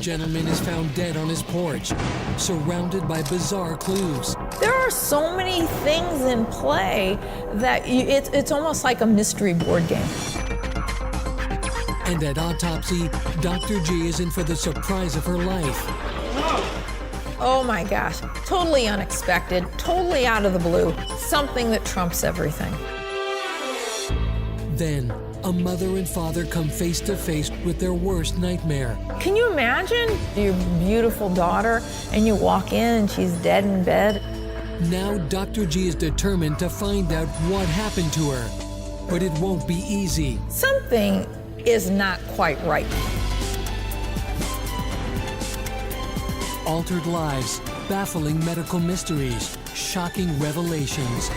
gentleman is found dead on his porch, surrounded by bizarre clues. There are so many things in play that it's almost like a mystery board game. And at autopsy, Dr. G is in for the surprise of her life. Oh my gosh, totally unexpected, totally out of the blue, something that trumps everything. Then, a mother and father come face to face with their worst nightmare. Can you imagine your beautiful daughter and you walk in and she's dead in bed? Now Dr. G is determined to find out what happened to her, but it won't be easy. Something is not quite right. Altered lives, baffling medical mysteries, shocking revelations.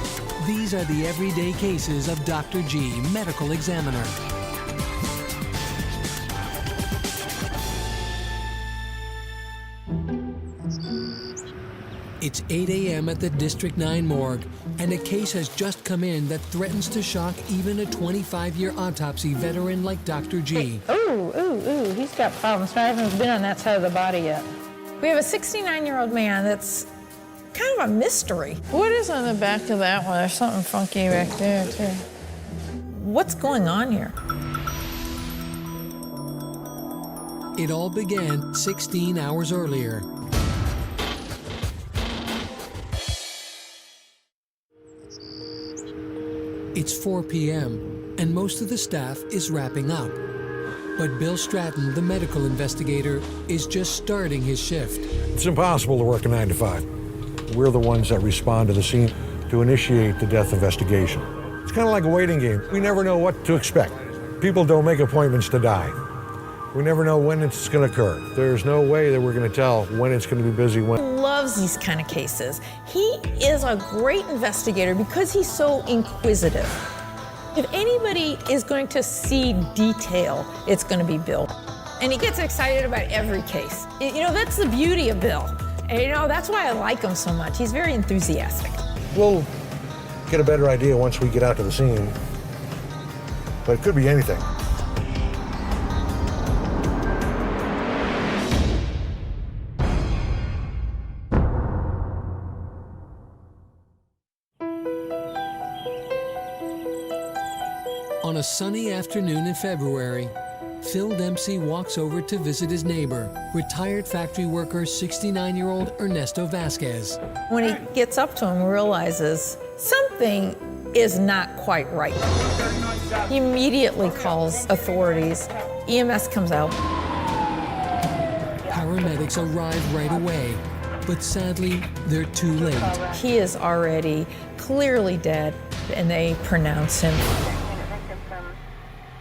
These are the everyday cases of Dr. G, medical examiner. It's 8 a.m. at the District 9 morgue, and a case has just come in that threatens to shock even a 25-year autopsy veteran like Dr. G. Ooh, he's got problems. I haven't been on that side of the body yet. We have a 69-year-old man that's kind of a mystery. What is on the back of that one? There's something funky back there, too. What's going on here? It all began 16 hours earlier. It's 4 p.m., and most of the staff is wrapping up. But Bill Stratton, the medical investigator, is just starting his shift. It's impossible to work a 9 to 5. We're the ones that respond to the scene to initiate the death investigation. It's kind of like a waiting game. We never know what to expect. People don't make appointments to die. We never know when it's going to occur. There's no way that we're going to tell when it's going to be busy, when. He loves these kind of cases. He is a great investigator because he's so inquisitive. If anybody is going to see detail, it's going to be Bill. And he gets excited about every case. You know, that's the beauty of Bill. And you know, that's why I like him so much. He's very enthusiastic. We'll get a better idea once we get out to the scene. But it could be anything. On a sunny afternoon in February, Phil Dempsey walks over to visit his neighbor, retired factory worker 69-year-old Ernesto Vasquez. When he gets up to him, he realizes something is not quite right. He immediately calls authorities. EMS comes out. Paramedics arrive right away, but sadly, they're too late. He is already clearly dead, and they pronounce him.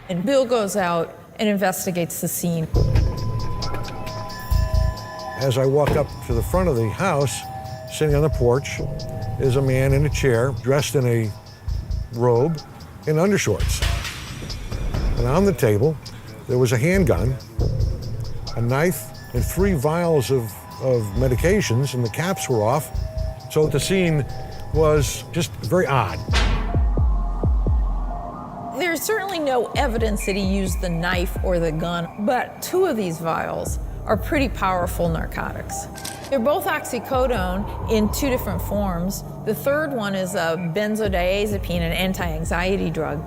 And Bill goes out and investigates the scene. As I walk up to the front of the house, sitting on the porch, is a man in a chair, dressed in a robe and undershorts. And on the table, there was a handgun, a knife, and 3 vials of medications, and the caps were off. So the scene was just very odd. There's certainly no evidence that he used the knife or the gun, but 2 of these vials are pretty powerful narcotics. They're both oxycodone in 2 different forms. The third one is a benzodiazepine, an anti-anxiety drug.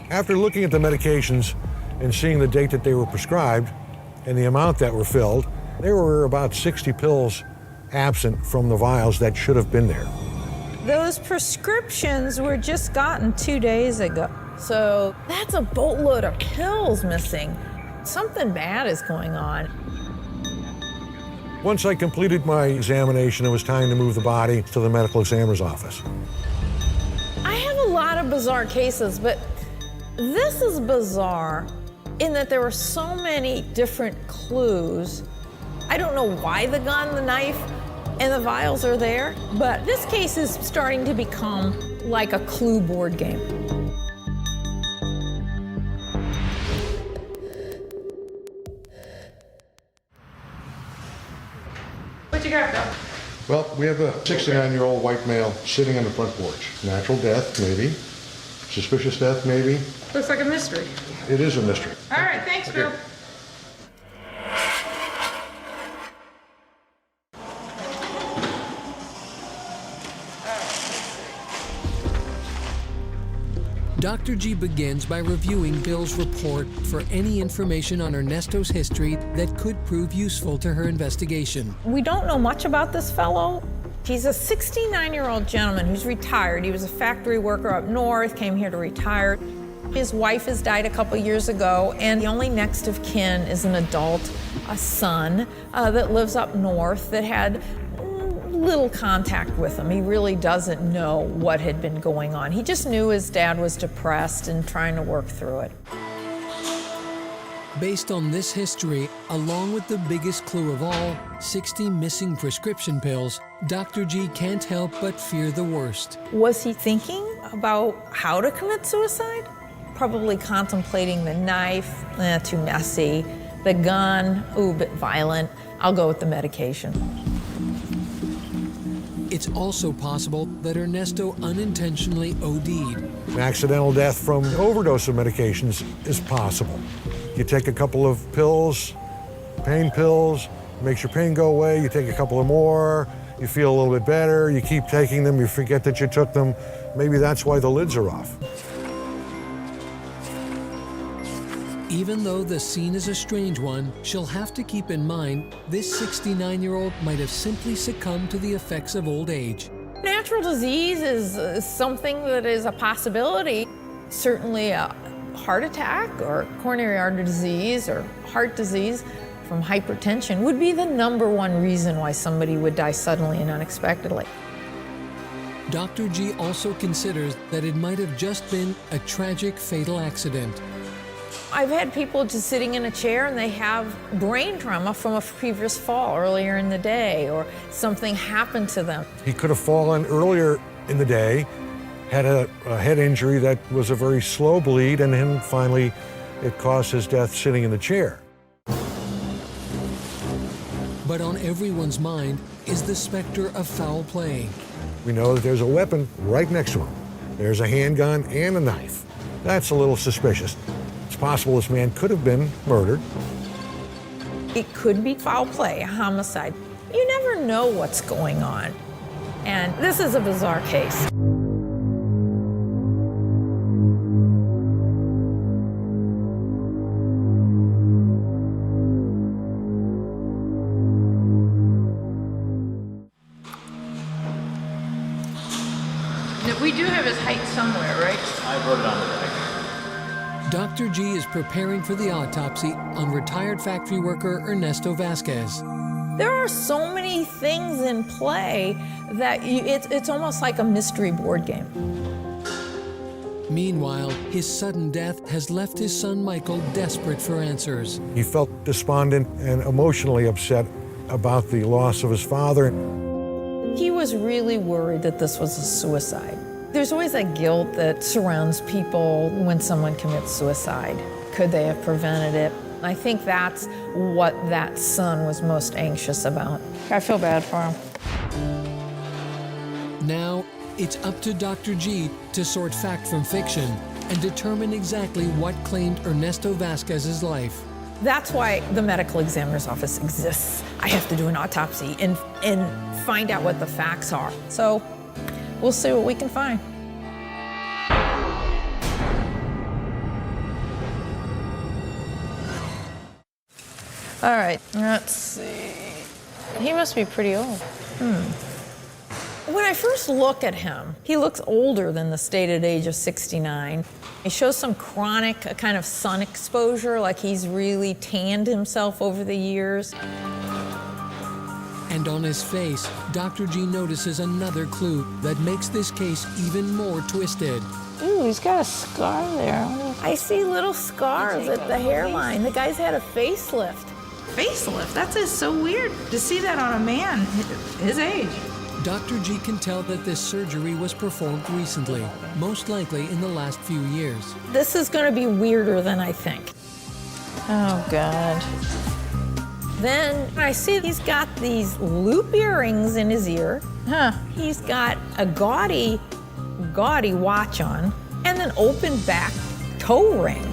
After looking at the medications and seeing the date that they were prescribed and the amount that were filled, there were about 60 pills absent from the vials that should have been there. Those prescriptions were just gotten 2 days ago. So that's a boatload of pills missing. Something bad is going on. Once I completed my examination, it was time to move the body to the medical examiner's office. I have a lot of bizarre cases, but this is bizarre in that there were so many different clues. I don't know why the gun, the knife, and the vials are there, but this case is starting to become like a clue board game. What you got, Bill? Well, we have a 69-year-old white male sitting on the front porch. Natural death, maybe. Suspicious death, maybe. Looks like a mystery. It is a mystery. All right, thanks, Bill. Dr. G begins by reviewing Bill's report for any information on Ernesto's history that could prove useful to her investigation. We don't know much about this fellow. He's a 69-year-old gentleman who's retired. He was a factory worker up north, came here to retire. His wife has died a couple years ago, and the only next of kin is an adult, a son that lives up north that had little contact with him. He really doesn't know what had been going on. He just knew his dad was depressed and trying to work through it. Based on this history, along with the biggest clue of all, 60 missing prescription pills, Dr. G can't help but fear the worst. Was he thinking about how to commit suicide? Probably contemplating the knife, too messy. The gun, ooh, a bit violent. I'll go with the medication. It's also possible that Ernesto unintentionally OD'd. An accidental death from overdose of medications is possible. You take a couple of pills, pain pills, makes your pain go away, you take a couple of more, you feel a little bit better, you keep taking them, you forget that you took them. Maybe that's why the lids are off. Even though the scene is a strange one, she'll have to keep in mind this 69-year-old might have simply succumbed to the effects of old age. Natural disease is something that is a possibility. Certainly a heart attack or coronary artery disease or heart disease from hypertension would be the #1 reason why somebody would die suddenly and unexpectedly. Dr. G also considers that it might have just been a tragic fatal accident. I've had people just sitting in a chair and they have brain trauma from a previous fall earlier in the day, or something happened to them. He could have fallen earlier in the day, had a head injury that was a very slow bleed, and then finally it caused his death sitting in the chair. But on everyone's mind is the specter of foul play. We know that there's a weapon right next to him. There's a handgun and a knife. That's a little suspicious. It's possible this man could have been murdered. It could be foul play, a homicide. You never know what's going on. And this is a bizarre case. We do have his height somewhere, right? I wrote it on the bag. Dr. G is preparing for the autopsy on retired factory worker Ernesto Vasquez. There are so many things in play that it's almost like a mystery board game. Meanwhile, his sudden death has left his son Michael desperate for answers. He felt despondent and emotionally upset about the loss of his father. He was really worried that this was a suicide. There's always a guilt that surrounds people when someone commits suicide. Could they have prevented it? I think that's what that son was most anxious about. I feel bad for him. Now, it's up to Dr. G to sort fact from fiction and determine exactly what claimed Ernesto Vasquez's life. That's why the medical examiner's office exists. I have to do an autopsy and find out what the facts are. So we'll see what we can find. All right, let's see. He must be pretty old. When I first look at him, he looks older than the stated age of 69. He shows some chronic kind of sun exposure, like he's really tanned himself over the years. And on his face, Dr. G notices another clue that makes this case even more twisted. Ooh, he's got a scar there. I see little scars at the hairline. The guy's had a facelift. Facelift? That is so weird to see that on a man his age. Dr. G can tell that this surgery was performed recently, most likely in the last few years. This is going to be weirder than I think. Oh, God. Then I see he's got these loop earrings in his ear. He's got a gaudy watch on and an open back toe ring.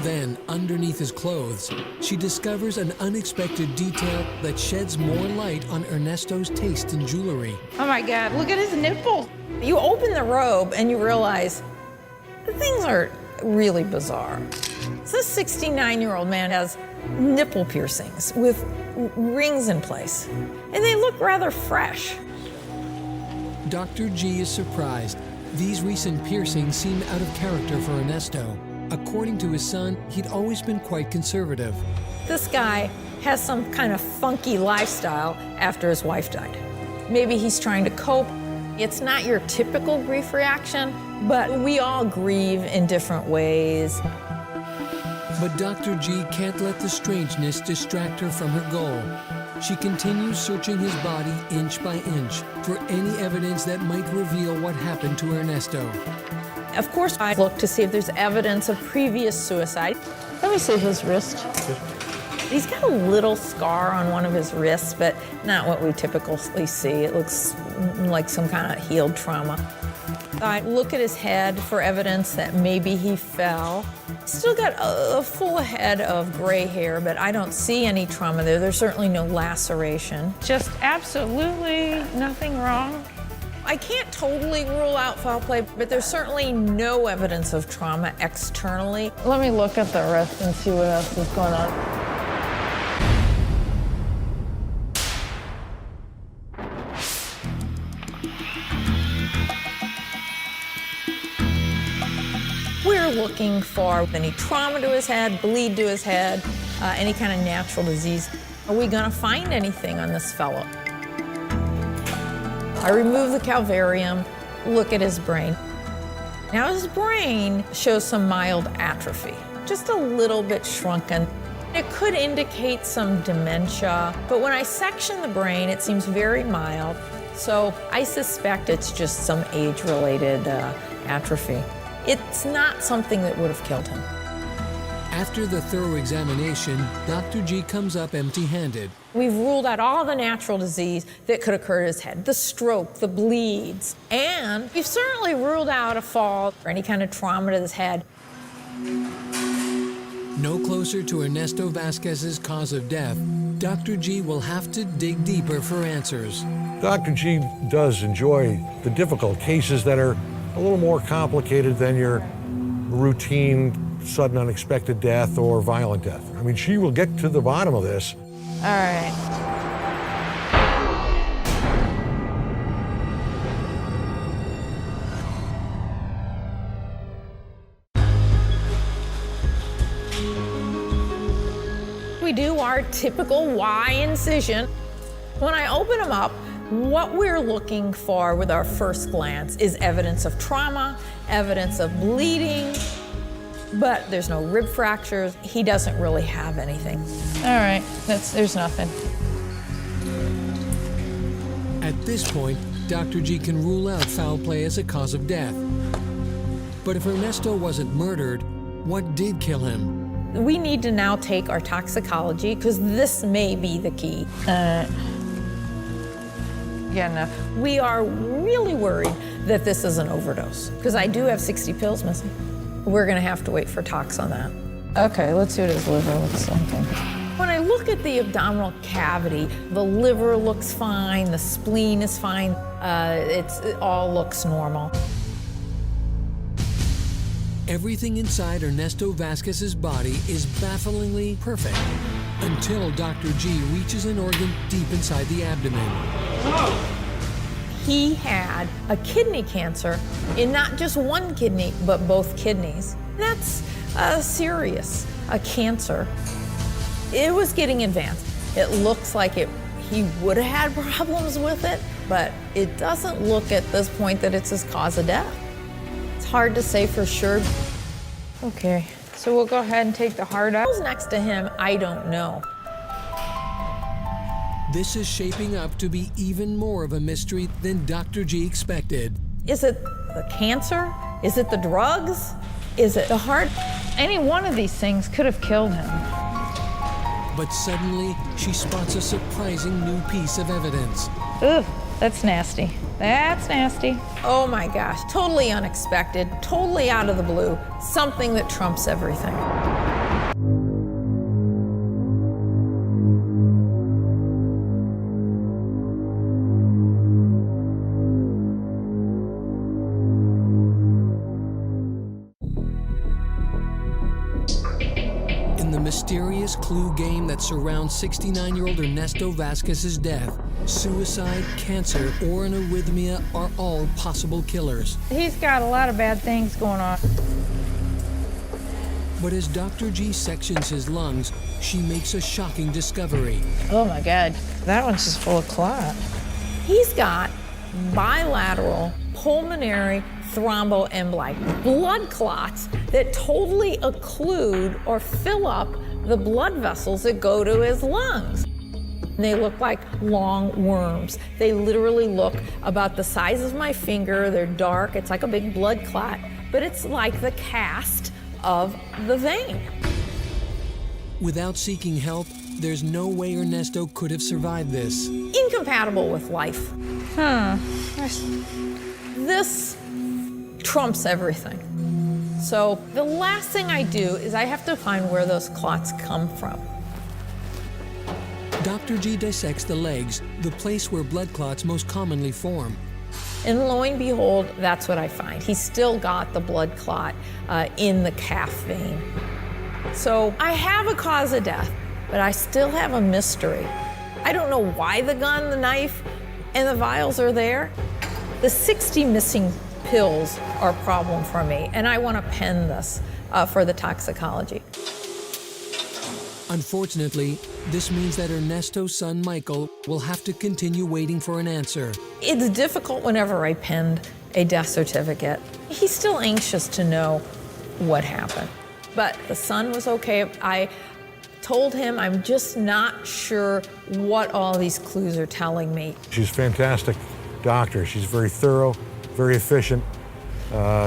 Then, underneath his clothes, she discovers an unexpected detail that sheds more light on Ernesto's taste in jewelry. Oh my God, look at his nipple. You open the robe and you realize things are really bizarre. So this 69-year-old man has nipple piercings with rings in place, and they look rather fresh. Dr. G is surprised. These recent piercings seem out of character for Ernesto. According to his son, he'd always been quite conservative. This guy has some kind of funky lifestyle after his wife died. Maybe he's trying to cope. It's not your typical grief reaction, but we all grieve in different ways. But Dr. G can't let the strangeness distract her from her goal. She continues searching his body inch by inch for any evidence that might reveal what happened to Ernesto. Of course, I look to see if there's evidence of previous suicide. Let me see his wrist. He's got a little scar on one of his wrists, but not what we typically see. It looks like some kind of healed trauma. I look at his head for evidence that maybe he fell. Still got a full head of gray hair, but I don't see any trauma there. There's certainly no laceration. Just absolutely nothing wrong. I can't totally rule out foul play, but there's certainly no evidence of trauma externally. Let me look at the wrist and see what else is going on. We're looking for any trauma to his head, bleed to his head, any kind of natural disease. Are we going to find anything on this fellow? I remove the calvarium, look at his brain. Now his brain shows some mild atrophy, just a little bit shrunken. It could indicate some dementia, but when I section the brain, it seems very mild. So I suspect it's just some age-related atrophy. It's not something that would have killed him. After the thorough examination, Dr. G comes up empty-handed. We've ruled out all the natural disease that could occur to his head, the stroke, the bleeds, and we've certainly ruled out a fall or any kind of trauma to his head. No closer to Ernesto Vasquez's cause of death, Dr. G will have to dig deeper for answers. Dr. G does enjoy the difficult cases that are a little more complicated than your routine, sudden, unexpected death or violent death. I mean, she will get to the bottom of this. All right. We do our typical Y incision. When I open them up, what we're looking for with our first glance is evidence of trauma, evidence of bleeding, but there's no rib fractures. He doesn't really have anything. All right. There's nothing. At this point, Dr. G can rule out foul play as a cause of death. But if Ernesto wasn't murdered, what did kill him? We need to now take our toxicology because this may be the key. Yeah, enough. We are really worried that this is an overdose because I do have 60 pills missing. We're gonna have to wait for tox on that. Okay, let's see what his liver looks like. When I look at the abdominal cavity, the liver looks fine, the spleen is fine, it all looks normal. Everything inside Ernesto Vasquez's body is bafflingly perfect until Dr. G reaches an organ deep inside the abdomen. He had a kidney cancer in not just one kidney, but both kidneys. That's serious, a cancer. It was getting advanced. It looks like he would have had problems with it, but it doesn't look at this point that it's his cause of death. It's hard to say for sure. Okay, so we'll go ahead and take the heart out. Who's next to him, I don't know. This is shaping up to be even more of a mystery than Dr. G expected. Is it the cancer? Is it the drugs? Is it the heart? Any one of these things could have killed him. But suddenly, she spots a surprising new piece of evidence. Ugh, that's nasty. That's nasty. Oh my gosh, totally unexpected, totally out of the blue, something that trumps everything. mysterious clue game that surrounds 69-year-old Ernesto Vasquez's death, suicide, cancer, or an arrhythmia are all possible killers. He's got a lot of bad things going on. But as Dr. G sections his lungs, she makes a shocking discovery. Oh my God, that one's just full of clot. He's got bilateral pulmonary thromboemboli, blood clots that totally occlude or fill up the blood vessels that go to his lungs. They look like long worms. They literally look about the size of my finger. They're dark. It's like a big blood clot, but it's like the cast of the vein. Without seeking help, there's no way Ernesto could have survived this. Incompatible with life. This trumps everything. So the last thing I do is I have to find where those clots come from. Dr. G dissects the legs, the place where blood clots most commonly form. And lo and behold, that's what I find. He's still got the blood clot in the calf vein. So I have a cause of death, but I still have a mystery. I don't know why the gun, the knife, and the vials are there. The 60 missing pills are a problem for me, and I want to pen this for the toxicology. Unfortunately, this means that Ernesto's son, Michael, will have to continue waiting for an answer. It's difficult whenever I penned a death certificate. He's still anxious to know what happened. But the son was okay. I told him I'm just not sure what all these clues are telling me. She's a fantastic doctor. She's very thorough, very efficient.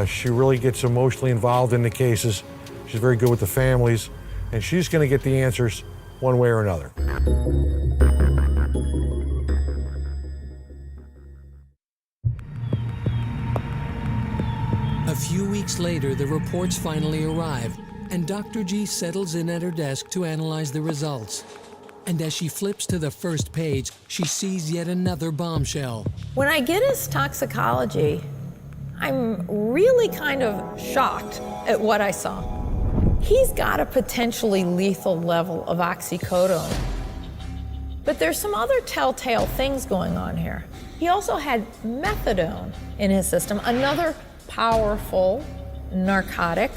She really gets emotionally involved in the cases. She's very good with the families, and she's going to get the answers one way or another. A few weeks later, the reports finally arrive, and Dr. G settles in at her desk to analyze the results. And as she flips to the first page, she sees yet another bombshell. When I get his toxicology, I'm really kind of shocked at what I saw. He's got a potentially lethal level of oxycodone. But there's some other telltale things going on here. He also had methadone in his system, another powerful narcotic,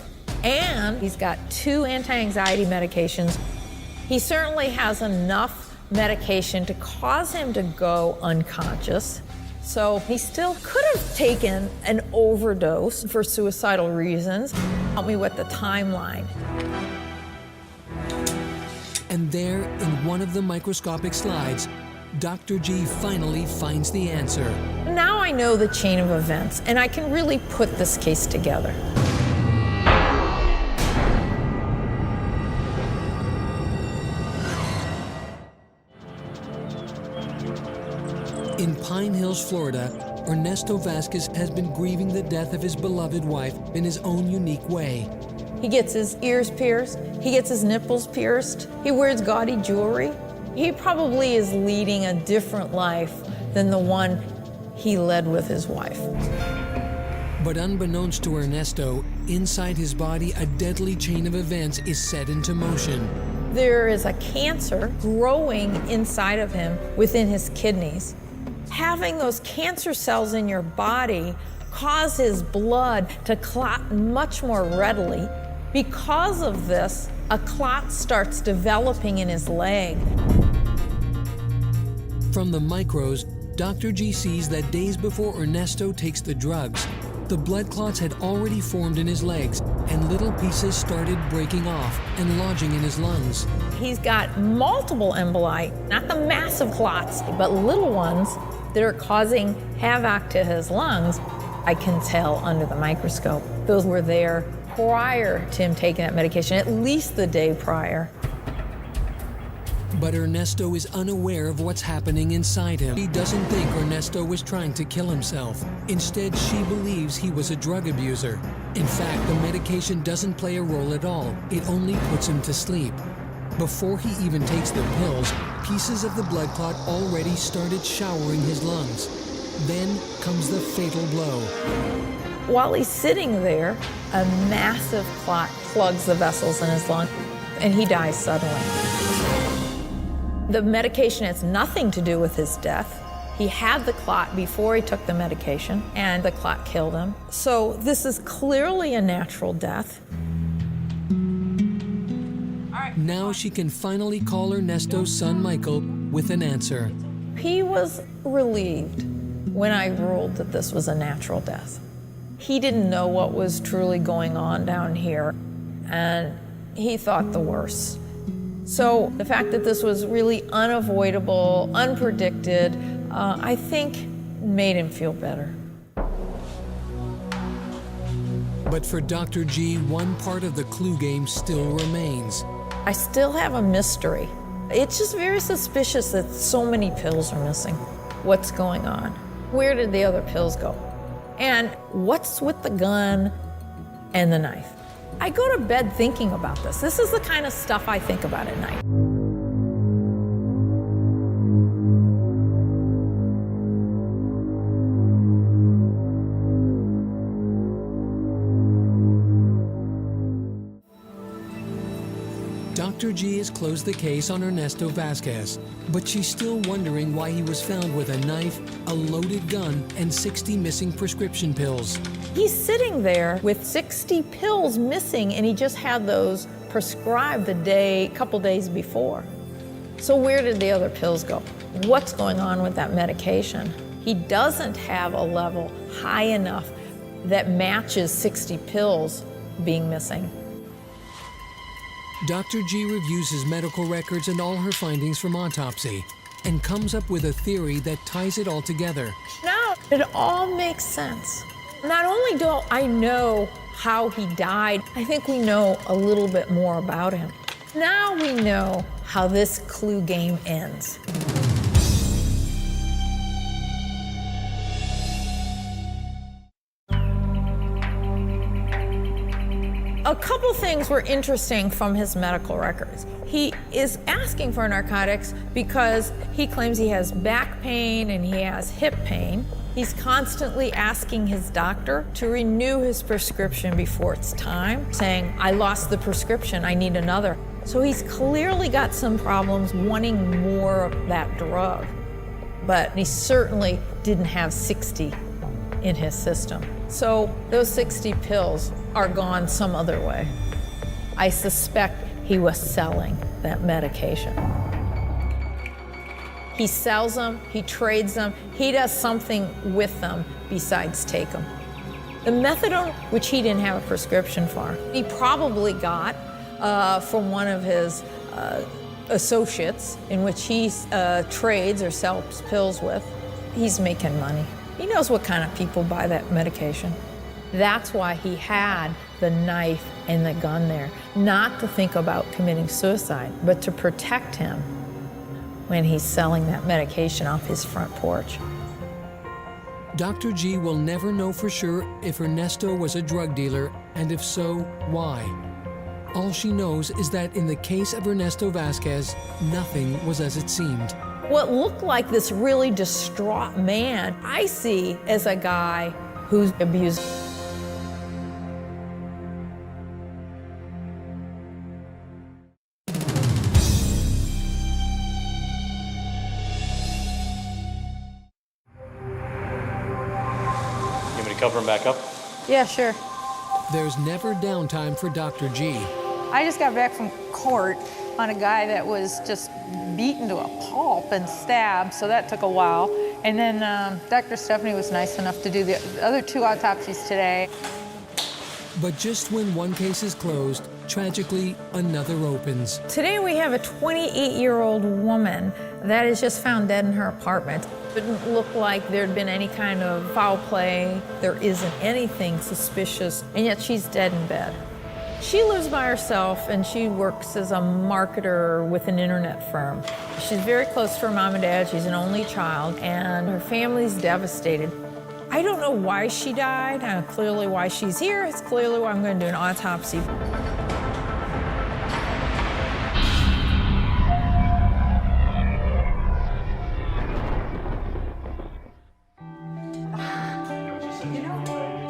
and he's got 2 anti-anxiety medications. He certainly has enough medication to cause him to go unconscious. So he still could have taken an overdose for suicidal reasons. Help me with the timeline. And there, in one of the microscopic slides, Dr. G finally finds the answer. Now I know the chain of events, and I can really put this case together. In Pine Hills, Florida, Ernesto Vasquez has been grieving the death of his beloved wife in his own unique way. He gets his ears pierced, he gets his nipples pierced, he wears gaudy jewelry. He probably is leading a different life than the one he led with his wife. But unbeknownst to Ernesto, inside his body, a deadly chain of events is set into motion. There is a cancer growing inside of him within his kidneys. Having those cancer cells in your body cause his blood to clot much more readily. Because of this, a clot starts developing in his leg. From the micros, Dr. G sees that days before Ernesto takes the drugs, the blood clots had already formed in his legs, and little pieces started breaking off and lodging in his lungs. He's got multiple emboli, not the massive clots, but little ones that are causing havoc to his lungs. I can tell under the microscope. Those were there prior to him taking that medication, at least the day prior. But Ernesto is unaware of what's happening inside him. He doesn't think Ernesto was trying to kill himself. Instead, she believes he was a drug abuser. In fact, the medication doesn't play a role at all. It only puts him to sleep. Before he even takes the pills, pieces of the blood clot already started showering his lungs. Then comes the fatal blow. While he's sitting there, a massive clot plugs the vessels in his lung. and he dies suddenly. The medication has nothing to do with his death. He had the clot before he took the medication, and the clot killed him. So this is clearly a natural death. Now she can finally call Ernesto's son Michael with an answer. He was relieved when I ruled that this was a natural death. He didn't know what was truly going on down here, and he thought the worst. So the fact that this was really unavoidable, unpredicted, I think made him feel better. But for Dr. G, one part of the clue game still remains. I still have a mystery. It's just very suspicious that so many pills are missing. What's going on? Where did the other pills go? And what's with the gun and the knife? I go to bed thinking about this. This is the kind of stuff I think about at night. Dr. G has closed the case on Ernesto Vasquez, but she's still wondering why he was found with a knife, a loaded gun, and 60 missing prescription pills. He's sitting there with 60 pills missing, and he just had those prescribed a couple days before. So where did the other pills go? What's going on with that medication? He doesn't have a level high enough that matches 60 pills being missing. Dr. G reviews his medical records and all her findings from autopsy and comes up with a theory that ties it all together. Now it all makes sense. Not only do I know how he died, I think we know a little bit more about him. Now we know how this clue game ends. A couple things were interesting from his medical records. He is asking for narcotics because he claims he has back pain and he has hip pain. He's constantly asking his doctor to renew his prescription before it's time, saying, I lost the prescription, I need another. So he's clearly got some problems wanting more of that drug. But he certainly didn't have 60 in his system. So those 60 pills are gone some other way. I suspect he was selling that medication. He sells them, he trades them, he does something with them besides take them. The methadone, which he didn't have a prescription for, he probably got from one of his associates in which he trades or sells pills with. He's making money. He knows what kind of people buy that medication. That's why he had the knife and the gun there, not to think about committing suicide, but to protect him when he's selling that medication off his front porch. Dr. G will never know for sure if Ernesto was a drug dealer, and if so, why. All she knows is that in the case of Ernesto Vasquez, nothing was as it seemed. What looked like this really distraught man, I see as a guy who's abused. You want me to cover him back up? Yeah, sure. There's never downtime for Dr. G. I just got back from court on a guy that was just beaten to a pulp and stabbed, so that took a while. And then Dr. Stephanie was nice enough to do the other 2 autopsies today. But just when one case is closed, tragically, another opens. Today we have a 28-year-old woman that is just found dead in her apartment. It didn't look like there'd been any kind of foul play. There isn't anything suspicious, and yet she's dead in bed. She lives by herself, and she works as a marketer with an internet firm. She's very close to her mom and dad. She's an only child, and her family's devastated. I don't know why she died, and clearly why she's here. It's clearly why I'm going to do an autopsy.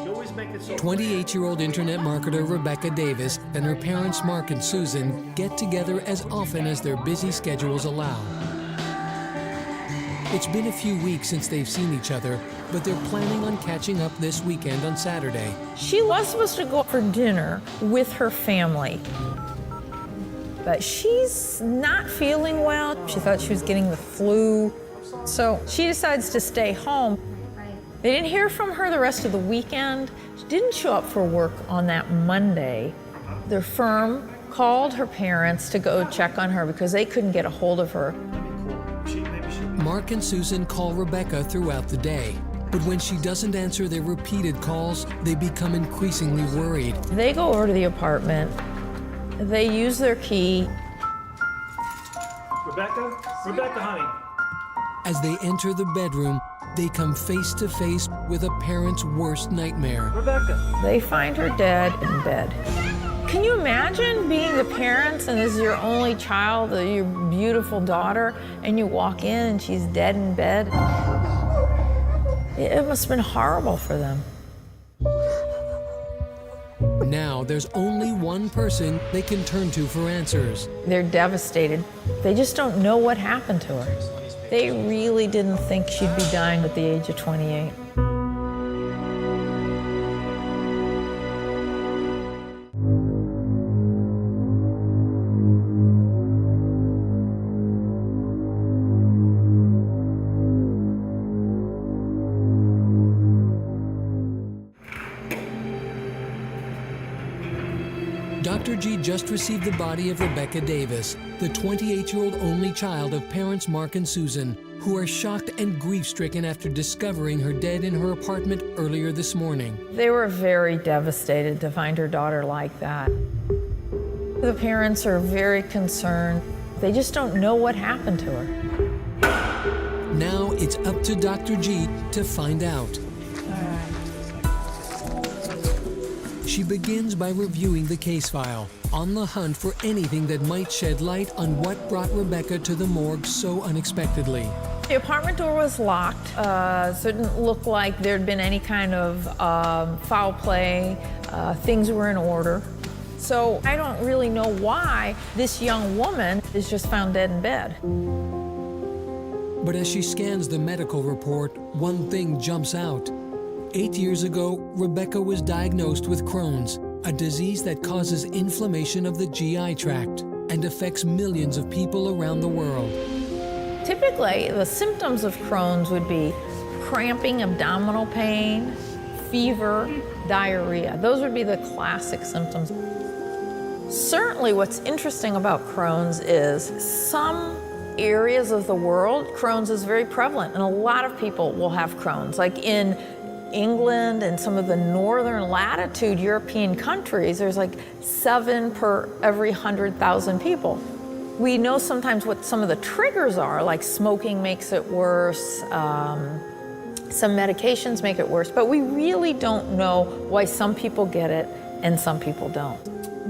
You always make it so 28-year-old internet marketer Rebecca Davis and her parents Mark and Susan get together as often as their busy schedules allow. It's been a few weeks since they've seen each other, but they're planning on catching up this weekend on Saturday. She was supposed to go for dinner with her family, but she's not feeling well. She thought she was getting the flu, so she decides to stay home. They didn't hear from her the rest of the weekend. She didn't show up for work on that Monday. Their firm called her parents to go check on her because they couldn't get a hold of her. Mark and Susan call Rebecca throughout the day, but when she doesn't answer their repeated calls, they become increasingly worried. They go over to the apartment. They use their key. Rebecca, honey. As they enter the bedroom, they come face to face with a parent's worst nightmare. Rebecca. They find her dead in bed. Can you imagine being the parents and this is your only child, your beautiful daughter, and you walk in and she's dead in bed? It must have been horrible for them. Now there's only one person they can turn to for answers. They're devastated. They just don't know what happened to her. They really didn't think she'd be dying at the age of 28. Dr. G just received the body of Rebecca Davis, the 28-year-old only child of parents Mark and Susan, who are shocked and grief-stricken after discovering her dead in her apartment earlier this morning. They were very devastated to find her daughter like that. The parents are very concerned. They just don't know what happened to her. Now it's up to Dr. G to find out. She begins by reviewing the case file, on the hunt for anything that might shed light on what brought Rebecca to the morgue so unexpectedly. The apartment door was locked, so it didn't look like there'd been any kind of foul play. Things were in order. So I don't really know why this young woman is just found dead in bed. But as she scans the medical report, one thing jumps out. 8 years ago, Rebecca was diagnosed with Crohn's, a disease that causes inflammation of the GI tract and affects millions of people around the world. Typically, the symptoms of Crohn's would be cramping abdominal pain, fever, diarrhea. Those would be the classic symptoms. Certainly what's interesting about Crohn's is some areas of the world, Crohn's is very prevalent, and a lot of people will have Crohn's. Like in England and some of the northern latitude European countries, there's like 7 per every 100,000 people. We know sometimes what some of the triggers are, like smoking makes it worse, some medications make it worse, but we really don't know why some people get it and some people don't.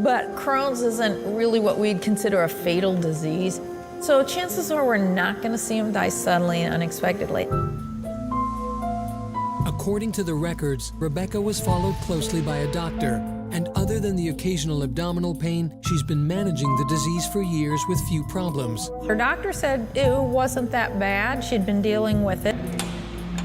But Crohn's isn't really what we'd consider a fatal disease, so chances are we're not going to see him die suddenly and unexpectedly. According to the records, Rebecca was followed closely by a doctor, and other than the occasional abdominal pain, she's been managing the disease for years with few problems. Her doctor said it wasn't that bad. She'd been dealing with it.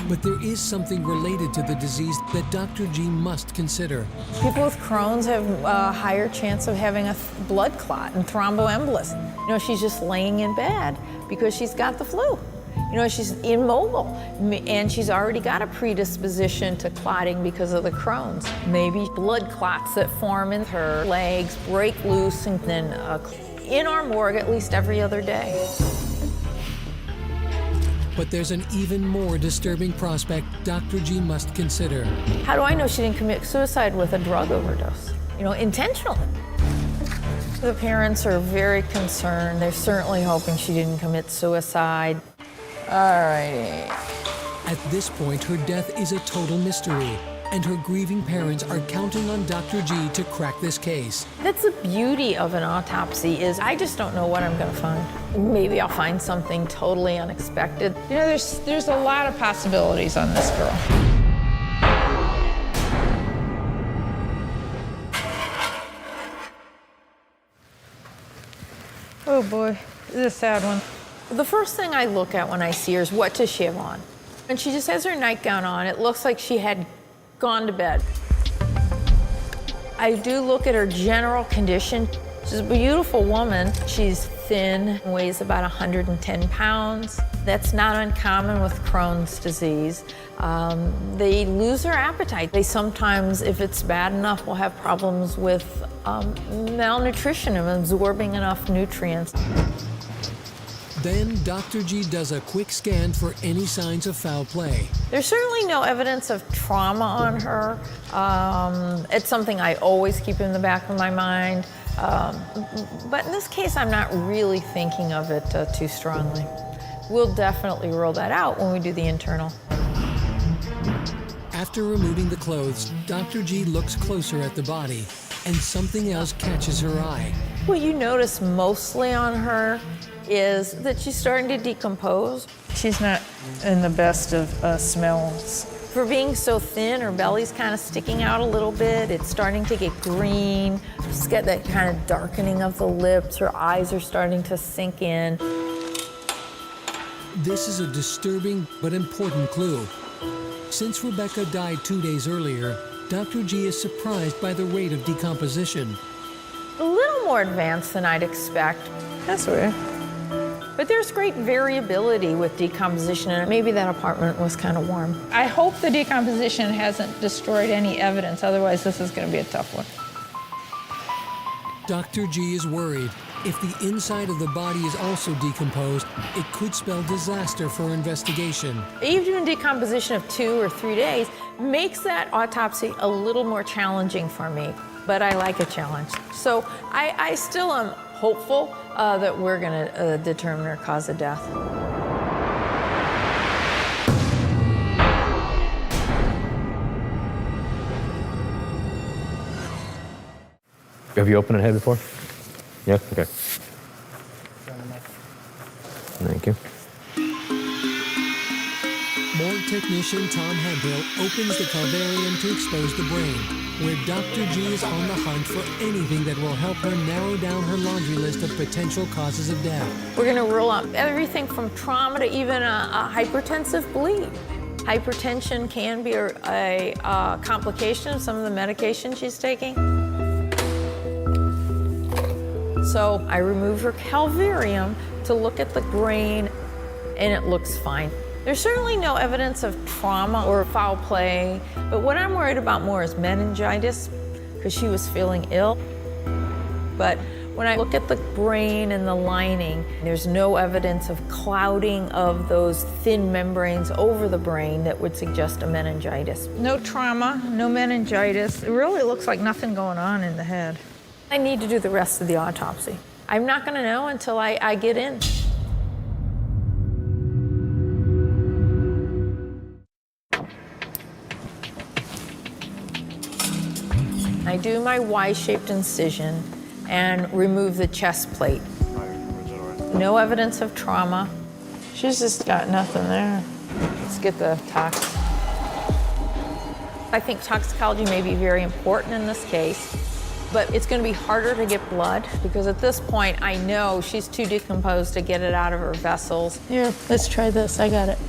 But there is something related to the disease that Dr. G must consider. People with Crohn's have a higher chance of having a blood clot and thromboembolism. You know, she's just laying in bed because she's got the flu. You know, she's immobile, and she's already got a predisposition to clotting because of the Crohn's. Maybe blood clots that form in her legs break loose, and then in our morgue at least every other day. But there's an even more disturbing prospect Dr. G must consider. How do I know she didn't commit suicide with a drug overdose? You know, intentionally. The parents are very concerned. They're certainly hoping she didn't commit suicide. All righty. At this point, her death is a total mystery, and her grieving parents are counting on Dr. G to crack this case. That's the beauty of an autopsy is I just don't know what I'm going to find. Maybe I'll find something totally unexpected. You know, there's a lot of possibilities on this girl. Oh boy, this is a sad one. The first thing I look at when I see her is what does she have on? And she just has her nightgown on. It looks like she had gone to bed. I do look at her general condition. She's a beautiful woman. She's thin, weighs about 110 pounds. That's not uncommon with Crohn's disease. They lose their appetite. They sometimes, if it's bad enough, will have problems with malnutrition and absorbing enough nutrients. Then Dr. G does a quick scan for any signs of foul play. There's certainly no evidence of trauma on her. It's something I always keep in the back of my mind. But in this case, I'm not really thinking of it too strongly. We'll definitely rule that out when we do the internal. After removing the clothes, Dr. G looks closer at the body, and something else catches her eye. What you notice mostly on her is that she's starting to decompose. She's not in the best of smells. For being so thin, her belly's kind of sticking out a little bit. It's starting to get green. She's got that kind of darkening of the lips. Her eyes are starting to sink in. This is a disturbing but important clue. Since Rebecca died 2 days earlier, Dr. G is surprised by the rate of decomposition. A little more advanced than I'd expect. That's weird. But there's great variability with decomposition, and maybe that apartment was kind of warm. I hope the decomposition hasn't destroyed any evidence, otherwise this is going to be a tough one. Dr. G is worried. If the inside of the body is also decomposed, it could spell disaster for investigation. Even decomposition of 2 or 3 days makes that autopsy a little more challenging for me, but I like a challenge. So I still am hopeful that we're going to determine her cause of death. Have you opened a head before? Yeah? Okay. Thank you. Morgue technician Tom Hemphill opens the calvarium to expose the brain, where Dr. G is on the hunt for anything that will help her narrow down her laundry list of potential causes of death. We're going to rule out everything from trauma to even a hypertensive bleed. Hypertension can be a complication of some of the medication she's taking. So I removed her calvarium to look at the brain, and it looks fine. There's certainly no evidence of trauma or foul play, but what I'm worried about more is meningitis, because she was feeling ill. But when I look at the brain and the lining, there's no evidence of clouding of those thin membranes over the brain that would suggest a meningitis. No trauma, no meningitis. It really looks like nothing going on in the head. I need to do the rest of the autopsy. I'm not going to know until I get in. I do my Y-shaped incision and remove the chest plate. No evidence of trauma. She's just got nothing there. Let's get the tox. I think toxicology may be very important in this case, but it's going to be harder to get blood because at this point I know she's too decomposed to get it out of her vessels. Here, let's try this. I got it.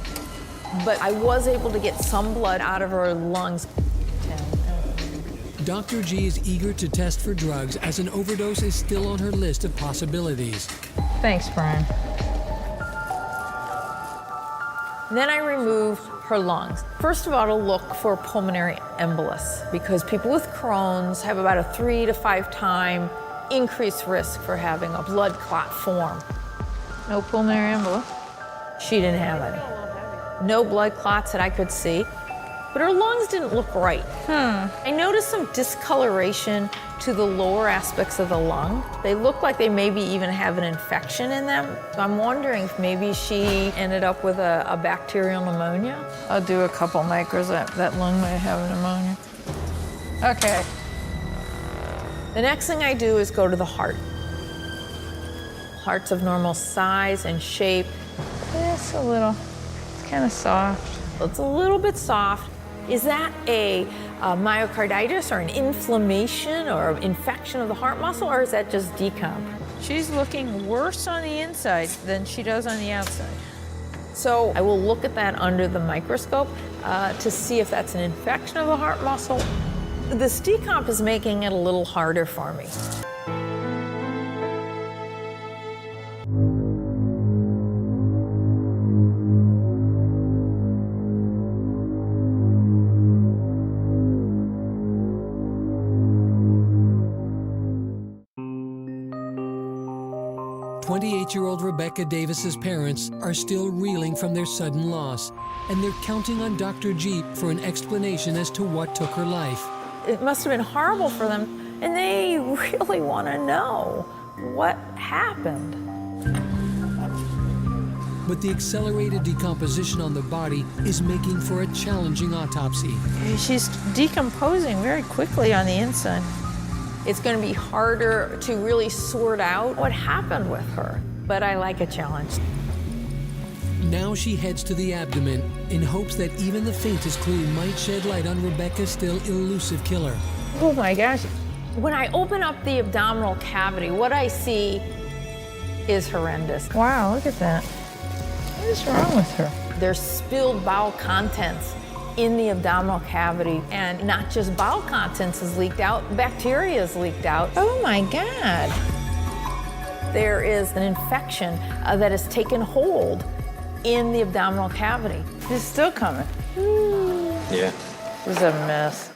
But I was able to get some blood out of her lungs. Dr. G is eager to test for drugs as an overdose is still on her list of possibilities. Thanks, Brian. Then I removed her lungs. First of all, to look for pulmonary embolus because people with Crohn's have about a 3 to 5 time increased risk for having a blood clot form. No pulmonary embolus. She didn't have any. No blood clots that I could see. But her lungs didn't look right. I noticed some discoloration to the lower aspects of the lung. They look like they maybe even have an infection in them. So I'm wondering if maybe she ended up with a bacterial pneumonia. I'll do a couple micros. That lung might have pneumonia. Okay. The next thing I do is go to the heart. Heart's of normal size and shape. It's a little, it's kind of soft. It's a little bit soft. Is that a myocarditis or an inflammation or infection of the heart muscle, or is that just decomp? She's looking worse on the inside than she does on the outside. So I will look at that under the microscope to see if that's an infection of the heart muscle. This decomp is making it a little harder for me. Twenty-eight-year-old Rebecca Davis's parents are still reeling from their sudden loss, and they're counting on Dr. G for an explanation as to what took her life. It must have been horrible for them, and they really want to know what happened. But the accelerated decomposition on the body is making for a challenging autopsy. She's decomposing very quickly on the inside. It's going to be harder to really sort out what happened with her, but I like a challenge. Now she heads to the abdomen in hopes that even the faintest clue might shed light on Rebecca's still elusive killer. Oh my gosh. When I open up the abdominal cavity, what I see is horrendous. Wow, look at that. What is wrong with her? There's spilled bowel contents in the abdominal cavity, and not just bowel contents is leaked out, bacteria is leaked out. Oh my God. There is an infection that has taken hold in the abdominal cavity. It's still coming. Yeah. It was a mess.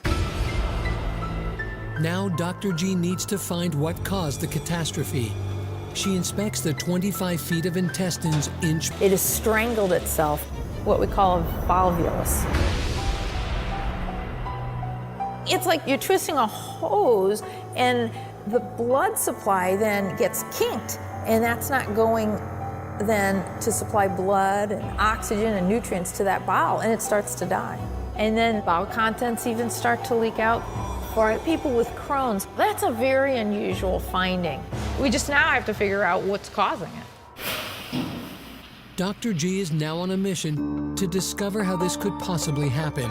Now Dr. G needs to find what caused the catastrophe. She inspects the 25 feet of intestines inch. It has strangled itself, what we call a volvulus. It's like you're twisting a hose and the blood supply then gets kinked, and that's not going then to supply blood and oxygen and nutrients to that bowel, and it starts to die. And then bowel contents even start to leak out. For people with Crohn's, that's a very unusual finding. We just now have to figure out what's causing it. Dr. G is now on a mission to discover how this could possibly happen.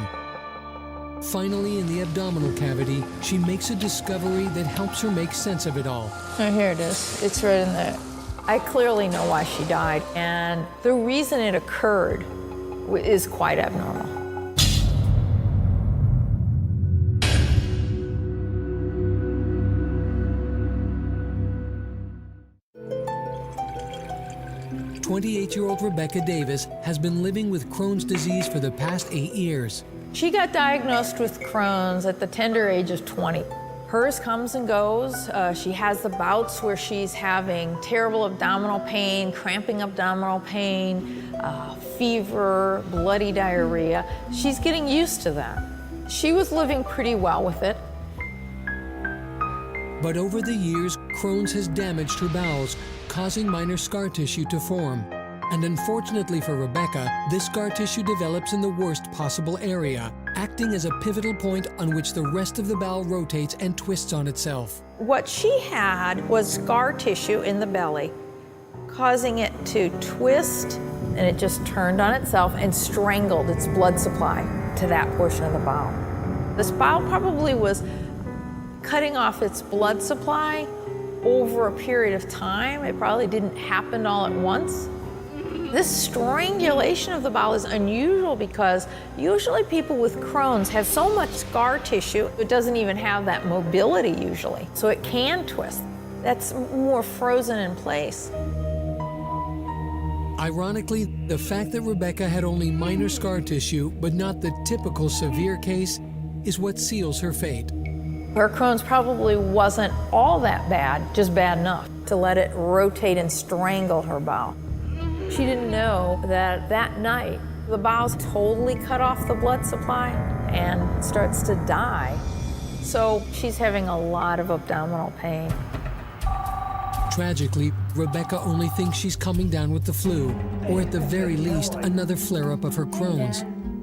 Finally, in the abdominal cavity, she makes a discovery that helps her make sense of it all. Oh, here it is. It's right in there. I clearly know why she died, and the reason it occurred is quite abnormal. "28-year-old Rebecca Davis has been living with Crohn's disease for the past 8 years. She got diagnosed with Crohn's at the tender age of 20. Hers comes and goes. She has the bouts where she's having terrible abdominal pain, cramping abdominal pain, fever, bloody diarrhea. She's getting used to that. She was living pretty well with it. But over the years, Crohn's has damaged her bowels, causing minor scar tissue to form. And unfortunately for Rebecca, this scar tissue develops in the worst possible area, acting as a pivotal point on which the rest of the bowel rotates and twists on itself. What she had was scar tissue in the belly, causing it to twist, and it just turned on itself and strangled its blood supply to that portion of the bowel. This bowel probably was cutting off its blood supply over a period of time. It probably didn't happen all at once. This strangulation of the bowel is unusual because usually people with Crohn's have so much scar tissue, it doesn't even have that mobility usually. So it can twist. That's more frozen in place. Ironically, the fact that Rebecca had only minor scar tissue, but not the typical severe case, is what seals her fate. Her Crohn's probably wasn't all that bad, just bad enough to let it rotate and strangle her bowel. She didn't know that that night, the bowel's totally cut off the blood supply and starts to die. So she's having a lot of abdominal pain. Tragically, Rebecca only thinks she's coming down with the flu, or at the very least, another flare-up of her Crohn's,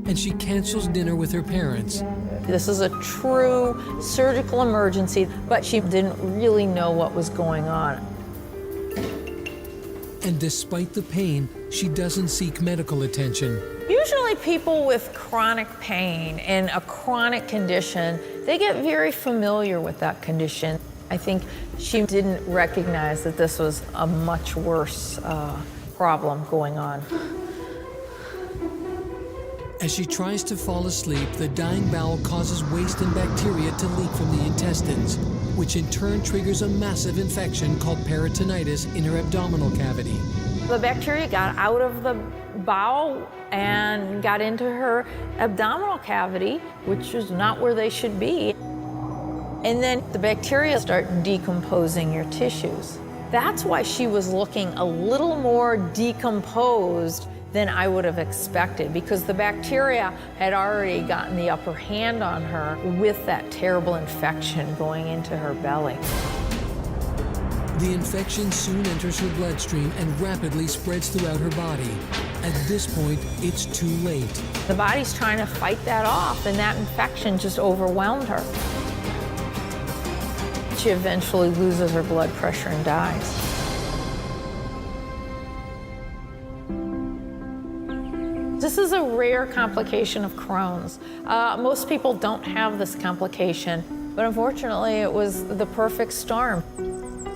and she cancels dinner with her parents. This is a true surgical emergency, but she didn't really know what was going on. And despite the pain, she doesn't seek medical attention. Usually people with chronic pain and a chronic condition, they get very familiar with that condition. I think She didn't recognize that this was a much worse problem going on. As she tries to fall asleep, the dying bowel causes waste and bacteria to leak from the intestines, which in turn triggers a massive infection called peritonitis in her abdominal cavity. The bacteria got out of the bowel and got into her abdominal cavity, which is not where they should be. And then the bacteria start decomposing your tissues. That's why she was looking a little more decomposed than I would have expected, because the bacteria had already gotten the upper hand on her with that terrible infection going into her belly. The infection soon enters her bloodstream and rapidly spreads throughout her body. At this point, it's too late. The body's trying to fight that off, and that infection just overwhelmed her. She eventually loses her blood pressure and dies. This is a rare complication of Crohn's. Most people don't have this complication, but unfortunately it was the perfect storm.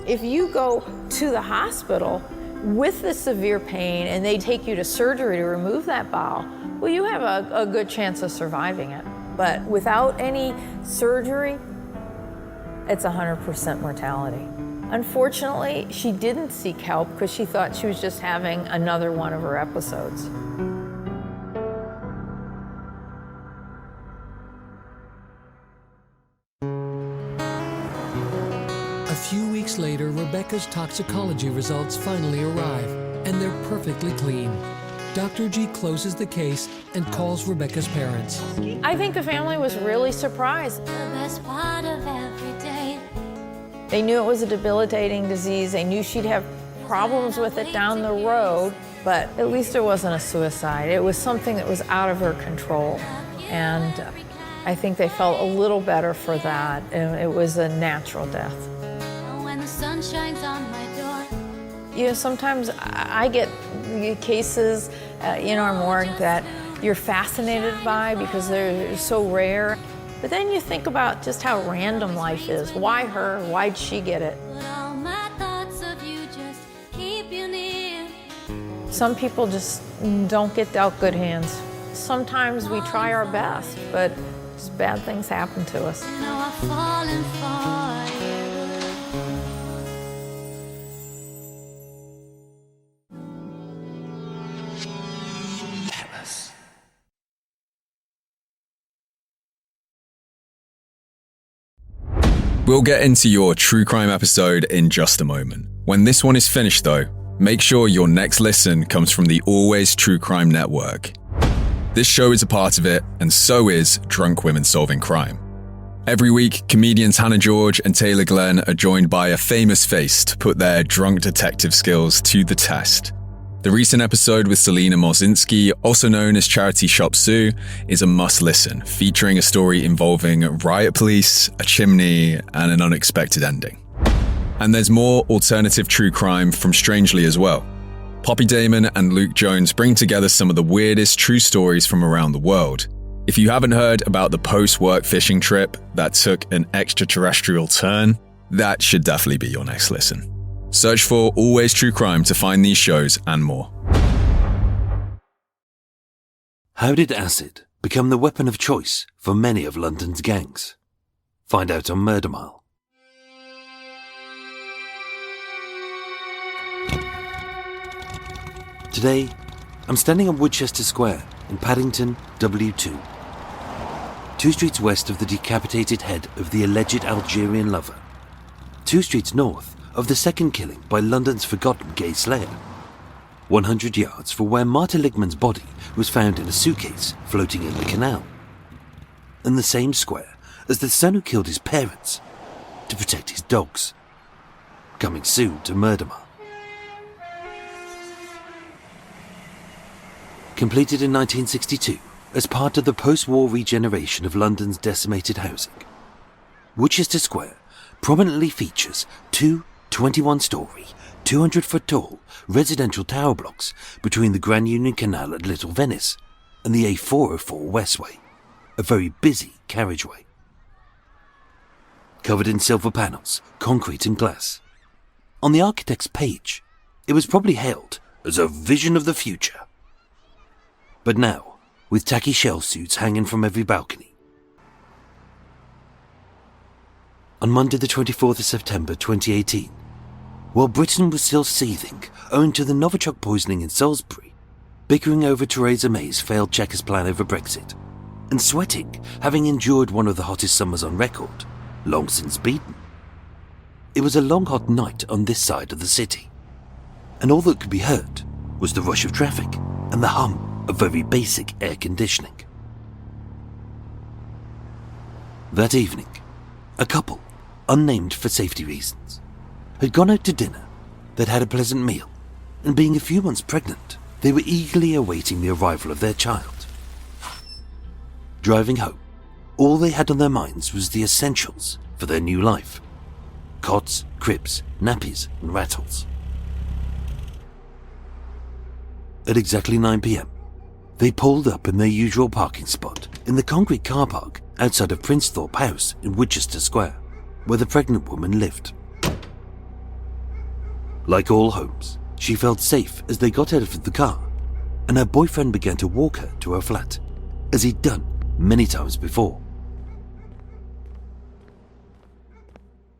If you go to the hospital with the severe pain and they take you to surgery to remove that bowel, well, you have a good chance of surviving it. But without any surgery, it's 100% mortality. Unfortunately, she didn't seek help because she thought she was just having another one of her episodes. A few weeks later, Rebecca's toxicology results finally arrive, and they're perfectly clean. Dr. G closes the case and calls Rebecca's parents. I think the family was really surprised. The best part of every day. They knew it was a debilitating disease. They knew she'd have problems with it down the road, but at least it wasn't a suicide. It was something that was out of her control. And I think they felt a little better for that. And it was a natural death. When the sun shines on my door. You know, sometimes I get cases in our morgue that you're fascinated by because they're so rare. But then you think about just how random life is. Why her? Why'd she get it? But all my thoughts of you just keep you near. Some people just don't get dealt good hands. Sometimes we try our best, but just bad things happen to us. You know I've fallen for you. We'll get into your true crime episode in just a moment. When this one is finished though, make sure your next listen comes from the Always True Crime Network. This show is a part of it, and so is Drunk Women Solving Crime. Every week, comedians Hannah George and Taylor Glenn are joined by a famous face to put their drunk detective skills to the test. The recent episode with Selena Morzinski, also known as Charity Shop Sue, is a must-listen, featuring a story involving riot police, a chimney, and an unexpected ending. And there's more alternative true crime from Strangely as well. Poppy Damon and Luke Jones bring together some of the weirdest true stories from around the world. If you haven't heard about the post-work fishing trip that took an extraterrestrial turn, that should definitely be your next listen. Search for Always True Crime to find these shows and more. How did acid become the weapon of choice for many of London's gangs? Find out on Murder Mile. Today, I'm standing on Woodchester Square in Paddington, W2. 2 streets west of the decapitated head of the alleged Algerian lover. 2 streets north of the second killing by London's forgotten gay slayer. 100 yards from where Marta Ligman's body was found in a suitcase floating in the canal. And the same square as the son who killed his parents to protect his dogs. Coming soon to Murder Mile. Completed in 1962 as part of the post-war regeneration of London's decimated housing, Woodchester Square prominently features 2 21-storey, 200-foot-tall residential tower blocks between the Grand Union Canal at Little Venice and the A404 Westway, a very busy carriageway. covered in silver panels, concrete and glass. On the architect's page, it was probably hailed as a vision of the future. But now, with tacky shell suits hanging from every balcony. On Monday the 24th of September 2018, while Britain was still seething owing to the Novichok poisoning in Salisbury, bickering over Theresa May's failed Chequers plan over Brexit, and sweating, having endured one of the hottest summers on record, long since beaten. It was a long hot night on this side of the city, and all that could be heard was the rush of traffic and the hum of very basic air conditioning. That evening, a couple, unnamed for safety reasons, had gone out to dinner. They'd had a pleasant meal, and being a few months pregnant, they were eagerly awaiting the arrival of their child. Driving home, all they had on their minds was the essentials for their new life: cots, cribs, nappies, and rattles. At exactly 9 p.m, they pulled up in their usual parking spot in the concrete car park outside of Princethorpe House in Winchester Square, where the pregnant woman lived. Like all homes, she felt safe as they got out of the car, and her boyfriend began to walk her to her flat, as he'd done many times before.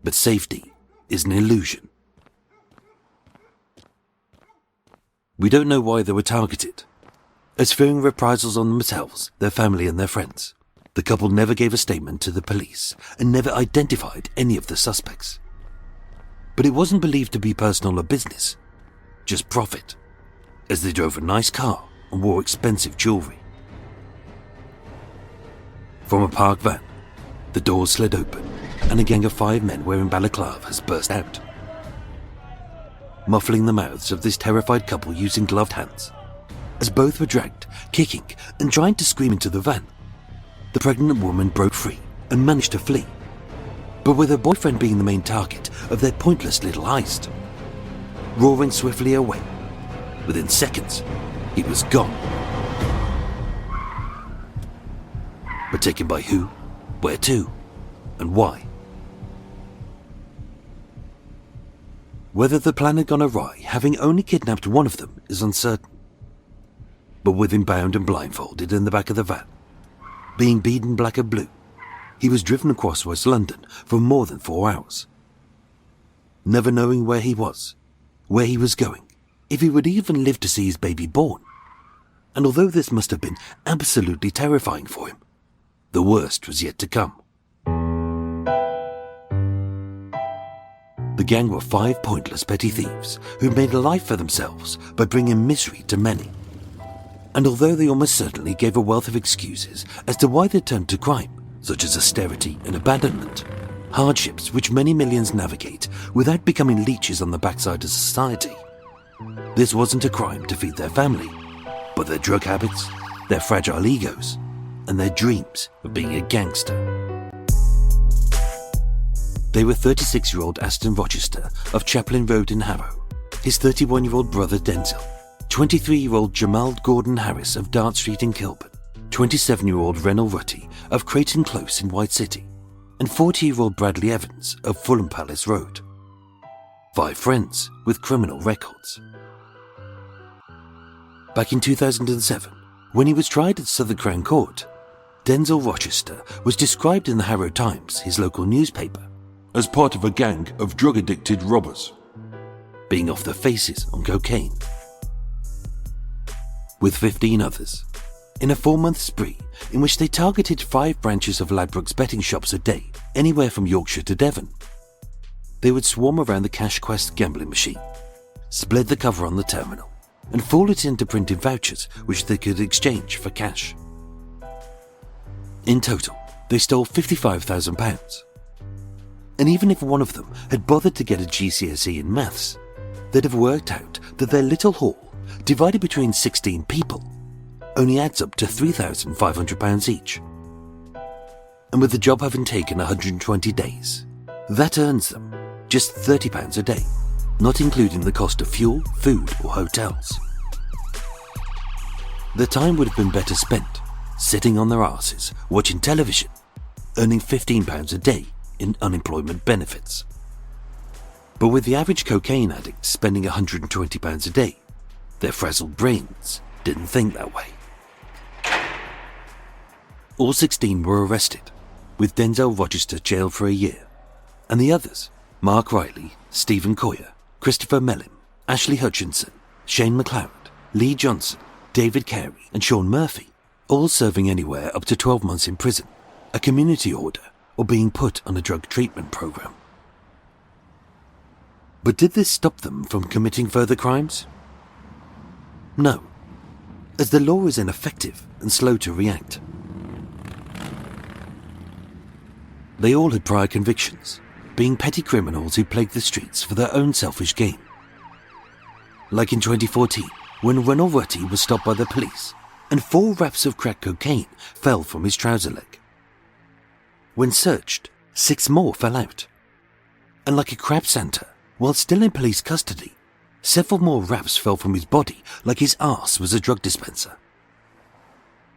But safety is an illusion. We don't know why they were targeted. As fearing reprisals on themselves, their family and their friends, the couple never gave a statement to the police and never identified any of the suspects. But it wasn't believed to be personal or business, just profit, as they drove a nice car and wore expensive jewellery. From a parked van, the doors slid open and a gang of 5 men wearing balaclavas burst out, muffling the mouths of this terrified couple using gloved hands. As both were dragged, kicking and trying to scream into the van, the pregnant woman broke free and managed to flee, but with her boyfriend being the main target of their pointless little heist. Roaring swiftly away, within seconds, he was gone. But taken by who, where to, and why? Whether the plan had gone awry, having only kidnapped one of them, is uncertain. But with him bound and blindfolded in the back of the van, being beaten black and blue, he was driven across West London for more than 4 hours, never knowing where he was, where he was going, if he would even live to see his baby born. And although this must have been absolutely terrifying for him, the worst was yet to come. The gang were 5 pointless petty thieves who made a life for themselves by bringing misery to many. And although they almost certainly gave a wealth of excuses as to why they turned to crime, such as austerity and abandonment, hardships which many millions navigate without becoming leeches on the backside of society, this wasn't a crime to feed their family, but their drug habits, their fragile egos, and their dreams of being a gangster. They were 36-year-old Aston Rochester of Chaplin Road in Harrow, his 31-year-old brother Denzel, 23-year-old Jamal Gordon Harris of Dart Street in Kilburn, 27-year-old Rennell Rutty of Creighton Close in White City, and 40-year-old Bradley Evans of Fulham Palace Road. 5 friends with criminal records. Back in 2007, when he was tried at Southern Crown Court, Denzel Rochester was described in the Harrow Times, his local newspaper, as part of a gang of drug-addicted robbers, being off their faces on cocaine. With 15 others, in a 4-month spree in which they targeted 5 branches of Ladbrokes betting shops a day, anywhere from Yorkshire to Devon. They would swarm around the CashQuest gambling machine, split the cover on the terminal, and fool it into printed vouchers which they could exchange for cash. In total, they stole £55,000. And even if one of them had bothered to get a GCSE in maths, they'd have worked out that their little haul, divided between 16 people, only adds up to £3,500 each. And with the job having taken 120 days, that earns them just £30 a day, not including the cost of fuel, food or hotels. Their time would have been better spent sitting on their arses, watching television, earning £15 a day in unemployment benefits. But with the average cocaine addict spending £120 a day, their frazzled brains didn't think that way. All 16 were arrested, with Denzel Rochester jailed for a year, and the others, Mark Riley, Stephen Coyer, Christopher Mellin, Ashley Hutchinson, Shane McLeod, Lee Johnson, David Carey, and Sean Murphy, all serving anywhere up to 12 months in prison, a community order, or being put on a drug treatment program. But did this stop them from committing further crimes? No, as the law is ineffective and slow to react. They all had prior convictions, being petty criminals who plagued the streets for their own selfish gain. Like in 2014, when Ronald Rutty was stopped by the police and 4 wraps of crack cocaine fell from his trouser leg. When searched, 6 more fell out. And like a crab Santa, while still in police custody, several more wraps fell from his body like his arse was a drug dispenser.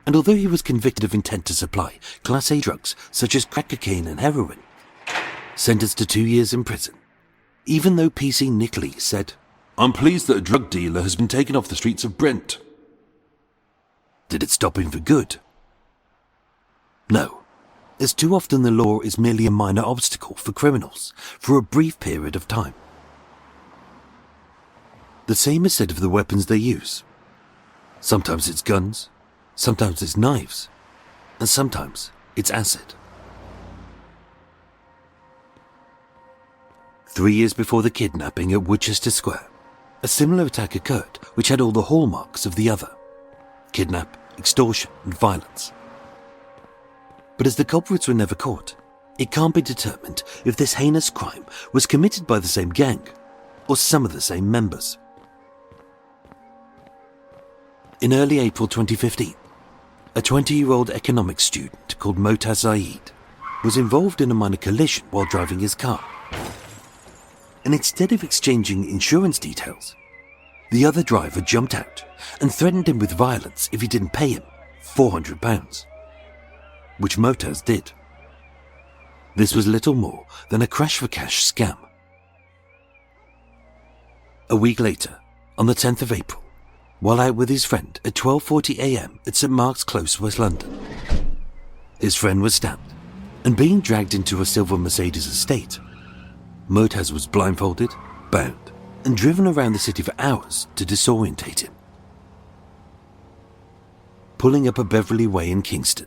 And although he was convicted of intent to supply Class A drugs such as crack cocaine and heroin, sentenced to 2 years in prison, even though PC Nick Lee said, "I'm pleased that a drug dealer has been taken off the streets of Brent." Did it stop him for good? No, as too often the law is merely a minor obstacle for criminals for a brief period of time. The same is said of the weapons they use. Sometimes it's guns, sometimes it's knives, and sometimes it's acid. 3 years before the kidnapping at Woodchester Square, a similar attack occurred which had all the hallmarks of the other: kidnap, extortion, and violence. But as the culprits were never caught, it can't be determined if this heinous crime was committed by the same gang or some of the same members. In early April 2015, a 20-year-old economics student called Motaz Zaid was involved in a minor collision while driving his car. And instead of exchanging insurance details, the other driver jumped out and threatened him with violence if he didn't pay him £400, which Motaz did. This was little more than a crash for cash scam. A week later, on the 10th of April, while out with his friend at 12:40 a.m. at St Mark's Close, West London, his friend was stabbed, and being dragged into a silver Mercedes estate, Motaz was blindfolded, bound, and driven around the city for hours to disorientate him. Pulling up a Beverley Way in Kingston,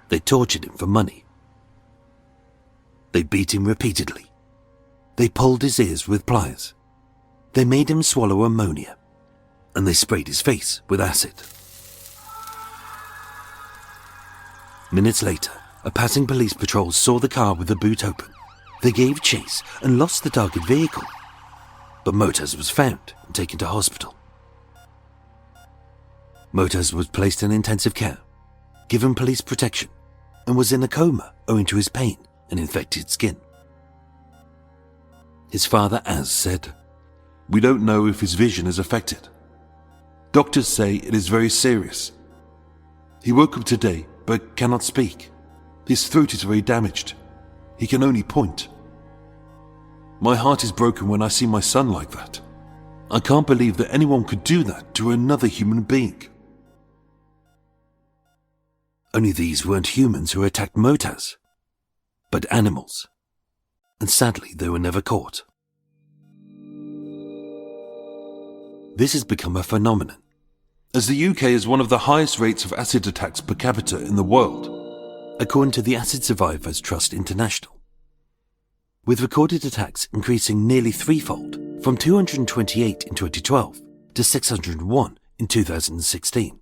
they tortured him for money. They beat him repeatedly. They pulled his ears with pliers. They made him swallow ammonia, and they sprayed his face with acid. Minutes later, a passing police patrol saw the car with the boot open. They gave chase and lost the target vehicle, but Motaz was found and taken to hospital. Motaz was placed in intensive care, given police protection, and was in a coma owing to his pain and infected skin. His father Az said, "We don't know if his vision is affected. Doctors say it is very serious. He woke up today but cannot speak. His throat is very damaged. He can only point. My heart is broken when I see my son like that. I can't believe that anyone could do that to another human being." Only these weren't humans who attacked Motaz, but animals. And sadly, they were never caught. This has become a phenomenon, As the UK has one of the highest rates of acid attacks per capita in the world, according to the Acid Survivors Trust International, with recorded attacks increasing nearly threefold from 228 in 2012 to 601 in 2016,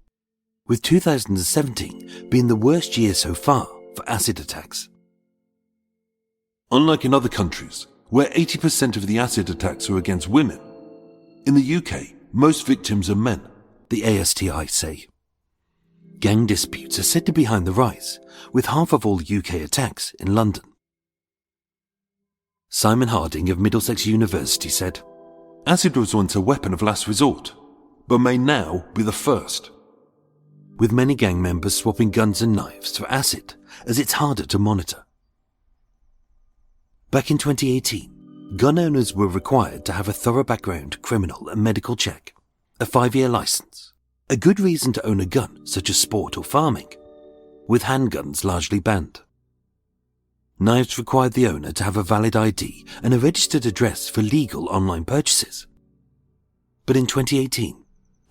with 2017 being the worst year so far for acid attacks. Unlike in other countries, where 80% of the acid attacks are against women, in the UK, most victims are men, the ASTI say. Gang disputes are said to be behind the rise, with half of all UK attacks in London. Simon Harding of Middlesex University said, "Acid was once a weapon of last resort, but may now be the first." With many gang members swapping guns and knives for acid, as it's harder to monitor. Back in 2018, gun owners were required to have a thorough background criminal and medical check, a 5-year license, a good reason to own a gun such as sport or farming, with handguns largely banned. Knives required the owner to have a valid ID and a registered address for legal online purchases. But in 2018,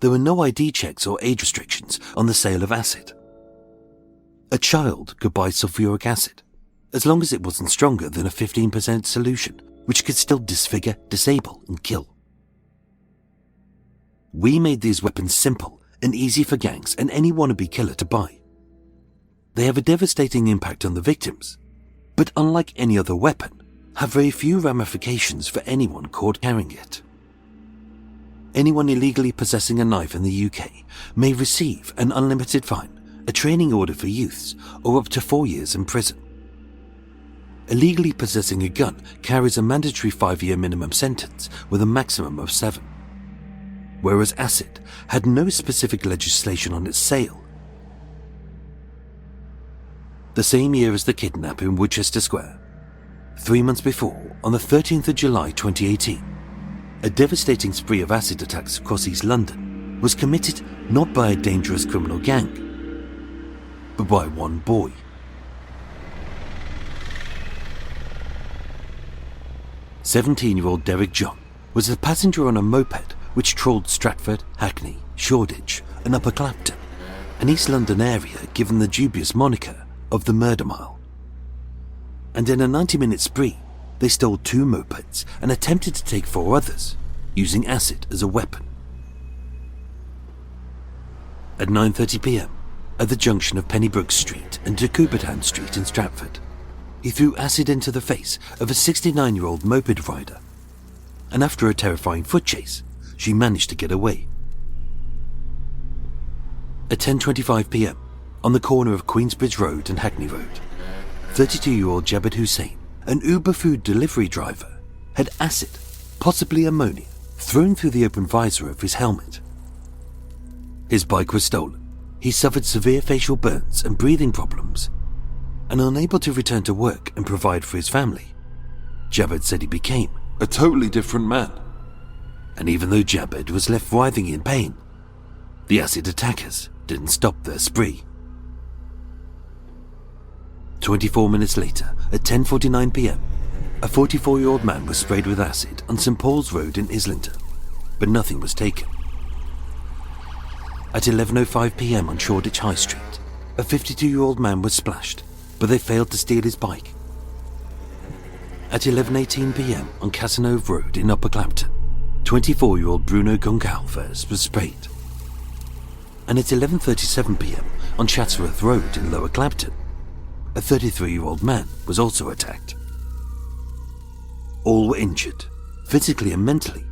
there were no ID checks or age restrictions on the sale of acid. A child could buy sulfuric acid, as long as it wasn't stronger than a 15% solution, which could still disfigure, disable, and kill. We made these weapons simple and easy for gangs and any wannabe killer to buy. They have a devastating impact on the victims, but unlike any other weapon, have very few ramifications for anyone caught carrying it. Anyone illegally possessing a knife in the UK may receive an unlimited fine, a training order for youths, or up to 4 years in prison. Illegally possessing a gun carries a mandatory 5-year minimum sentence with a maximum of 7. Whereas acid had no specific legislation on its sale. The same year as the kidnap in Woodchester Square, 3 months before, on the 13th of July 2018, a devastating spree of acid attacks across East London was committed not by a dangerous criminal gang, but by one boy. "17-year-old Derek John was a passenger on a moped which trawled Stratford, Hackney, Shoreditch and Upper Clapton, an East London area given the dubious moniker of the Murder Mile. And in a 90-minute spree, they stole 2 mopeds and attempted to take 4 others, using acid as a weapon. At 9:30 p.m, at the junction of Pennybrook Street and Jacobitown Street in Stratford, he threw acid into the face of a 69-year-old moped rider, and after a terrifying foot chase, she managed to get away. At 10:25 p.m, on the corner of Queensbridge Road and Hackney Road, 32-year-old Jabed Hussain, an Uber food delivery driver, had acid, possibly ammonia, thrown through the open visor of his helmet. His bike was stolen. He suffered severe facial burns and breathing problems, and unable to return to work and provide for his family, Jabed said he became A totally different man. And even though Jabed was left writhing in pain, the acid attackers didn't stop their spree. 24 minutes later, at 10:49 p.m, a 44-year-old man was sprayed with acid on St Paul's Road in Islington, but nothing was taken. At 11:05 p.m. on Shoreditch High Street, a 52-year-old man was splashed, but they failed to steal his bike. At 11:18 p.m. on Casanova Road in Upper Clapton, 24-year-old Bruno Goncalves was sprayed. And at 11:37 p.m. on Chatsworth Road in Lower Clapton, a 33-year-old man was also attacked. All were injured, physically and mentally,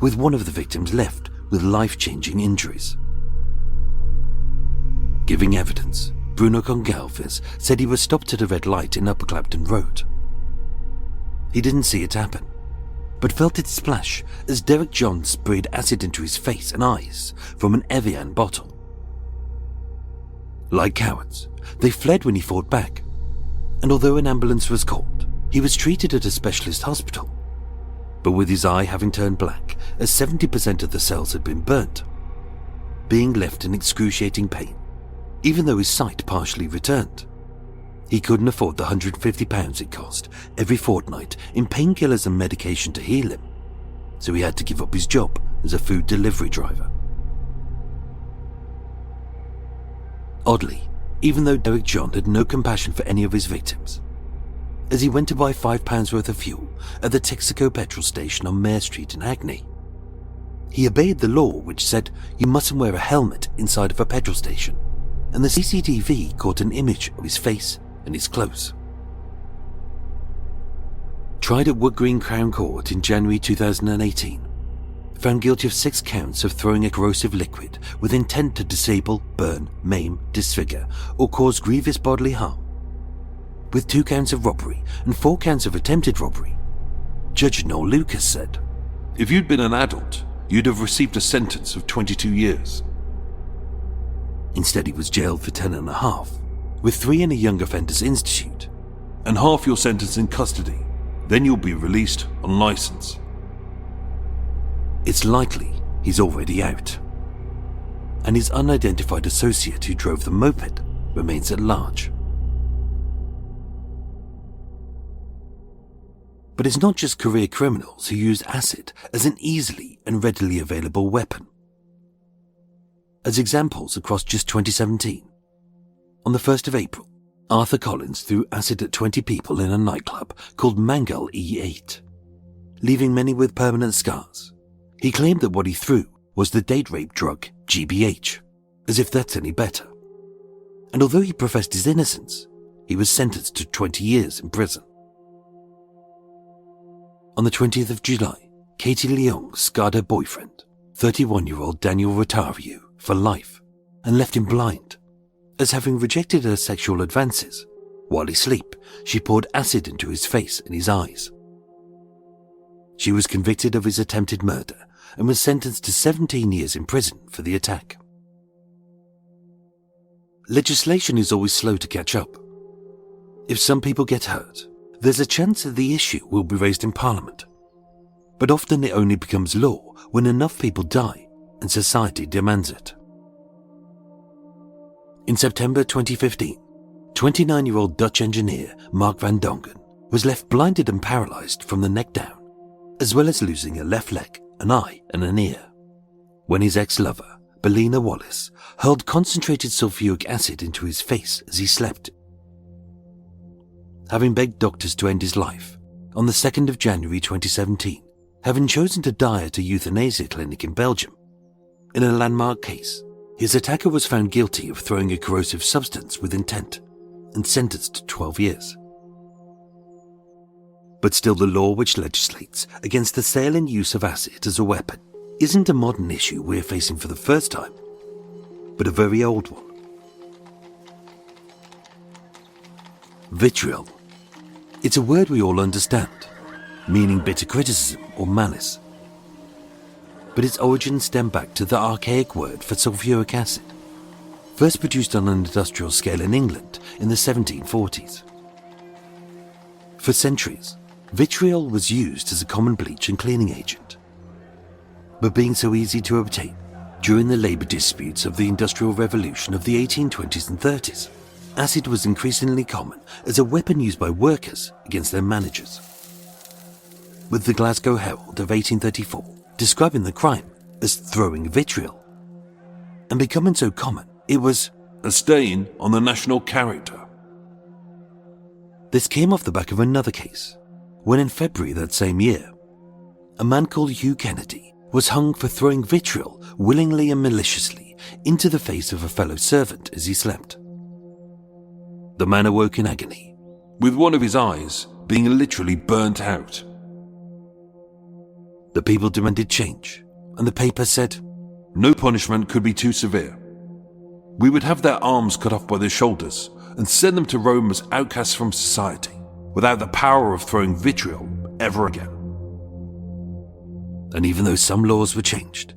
with one of the victims left with life-changing injuries. Giving evidence, Bruno Goncalves said he was stopped at a red light in Upper Clapton Road. He didn't see it happen, but felt it splash as Derek John sprayed acid into his face and eyes from an Evian bottle. Like cowards, they fled when he fought back, and although an ambulance was called, he was treated at a specialist hospital, but with his eye having turned black as 70% of the cells had been burnt, being left in excruciating pain, even though his sight partially returned. He couldn't afford the £150 it cost every fortnight in painkillers and medication to heal him, so he had to give up his job as a food delivery driver. Oddly, even though Derek John had no compassion for any of his victims, as he went to buy £5 worth of fuel at the Texaco petrol station on Mare Street in Hackney, he obeyed the law which said you mustn't wear a helmet inside of a petrol station, and the CCTV caught an image of his face and his clothes. Tried at Wood Green Crown Court in January 2018, found guilty of 6 counts of throwing a corrosive liquid with intent to disable, burn, maim, disfigure, or cause grievous bodily harm, with 2 counts of robbery and 4 counts of attempted robbery. Judge Noel Lucas said, "If you'd been an adult, you'd have received a sentence of 22 years. Instead, he was jailed for 10.5, with 3 in a Young Offenders Institute, And half your sentence in custody. Then you'll be released on license. It's likely he's already out. And his unidentified associate who drove the moped remains at large. But it's not just career criminals who use acid as an easily and readily available weapon. As examples across just 2017, on the 1st of April, Arthur Collins threw acid at 20 people in a nightclub called Mangal E8, leaving many with permanent scars. He claimed that what he threw was the date rape drug GBH, as if that's any better. And although he professed his innocence, he was sentenced to 20 years in prison. On the 20th of July, Katie Leong scarred her boyfriend, 31-year-old Daniel Rotario, for life and left him blind, as having rejected her sexual advances, while asleep, she poured acid into his face and his eyes. She was convicted of his attempted murder and was sentenced to 17 years in prison for the attack. Legislation is always slow to catch up. If some people get hurt, there's a chance that the issue will be raised in Parliament. But often it only becomes law when enough people die and society demands it. In September 2015, 29-year-old Dutch engineer Mark van Dongen was left blinded and paralysed from the neck down, as well as losing a left leg, an eye and an ear, when his ex-lover, Belina Wallace, hurled concentrated sulfuric acid into his face as he slept. Having begged doctors to end his life, on the 2nd of January 2017, having chosen to die at a euthanasia clinic in Belgium, in a landmark case, his attacker was found guilty of throwing a corrosive substance with intent and sentenced to 12 years. But still, the law which legislates against the sale and use of acid as a weapon isn't a modern issue we're facing for the first time, but a very old one. Vitriol. It's a word we all understand, meaning bitter criticism or malice. But its origins stem back to the archaic word for sulfuric acid, first produced on an industrial scale in England in the 1740s. For centuries, vitriol was used as a common bleach and cleaning agent. But being so easy to obtain, during the labour disputes of the Industrial Revolution of the 1820s and 30s, acid was increasingly common as a weapon used by workers against their managers. With the Glasgow Herald of 1834 describing the crime as throwing vitriol, and becoming so common it was a stain on the national character. This came off the back of another case, when in February that same year, a man called Hugh Kennedy was hung for throwing vitriol willingly and maliciously into the face of a fellow servant as he slept. The man awoke in agony, with one of his eyes being literally burnt out. The people demanded change, and the paper said, "No punishment could be too severe. We would have their arms cut off by their shoulders and send them to roam as outcasts from society, without the power of throwing vitriol ever again." And even though some laws were changed,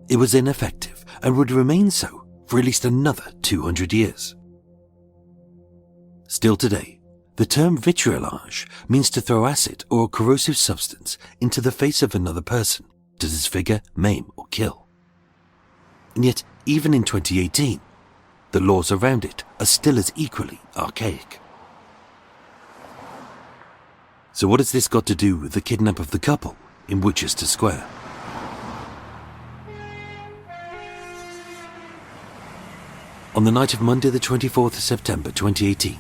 it was ineffective and would remain so for at least another 200 years. Still today, the term vitriolage means to throw acid or a corrosive substance into the face of another person to disfigure, maim, or kill. And yet, even in 2018, the laws around it are still as equally archaic. So what has this got to do with the kidnap of the couple in Winchester Square? On the night of Monday the 24th of September 2018,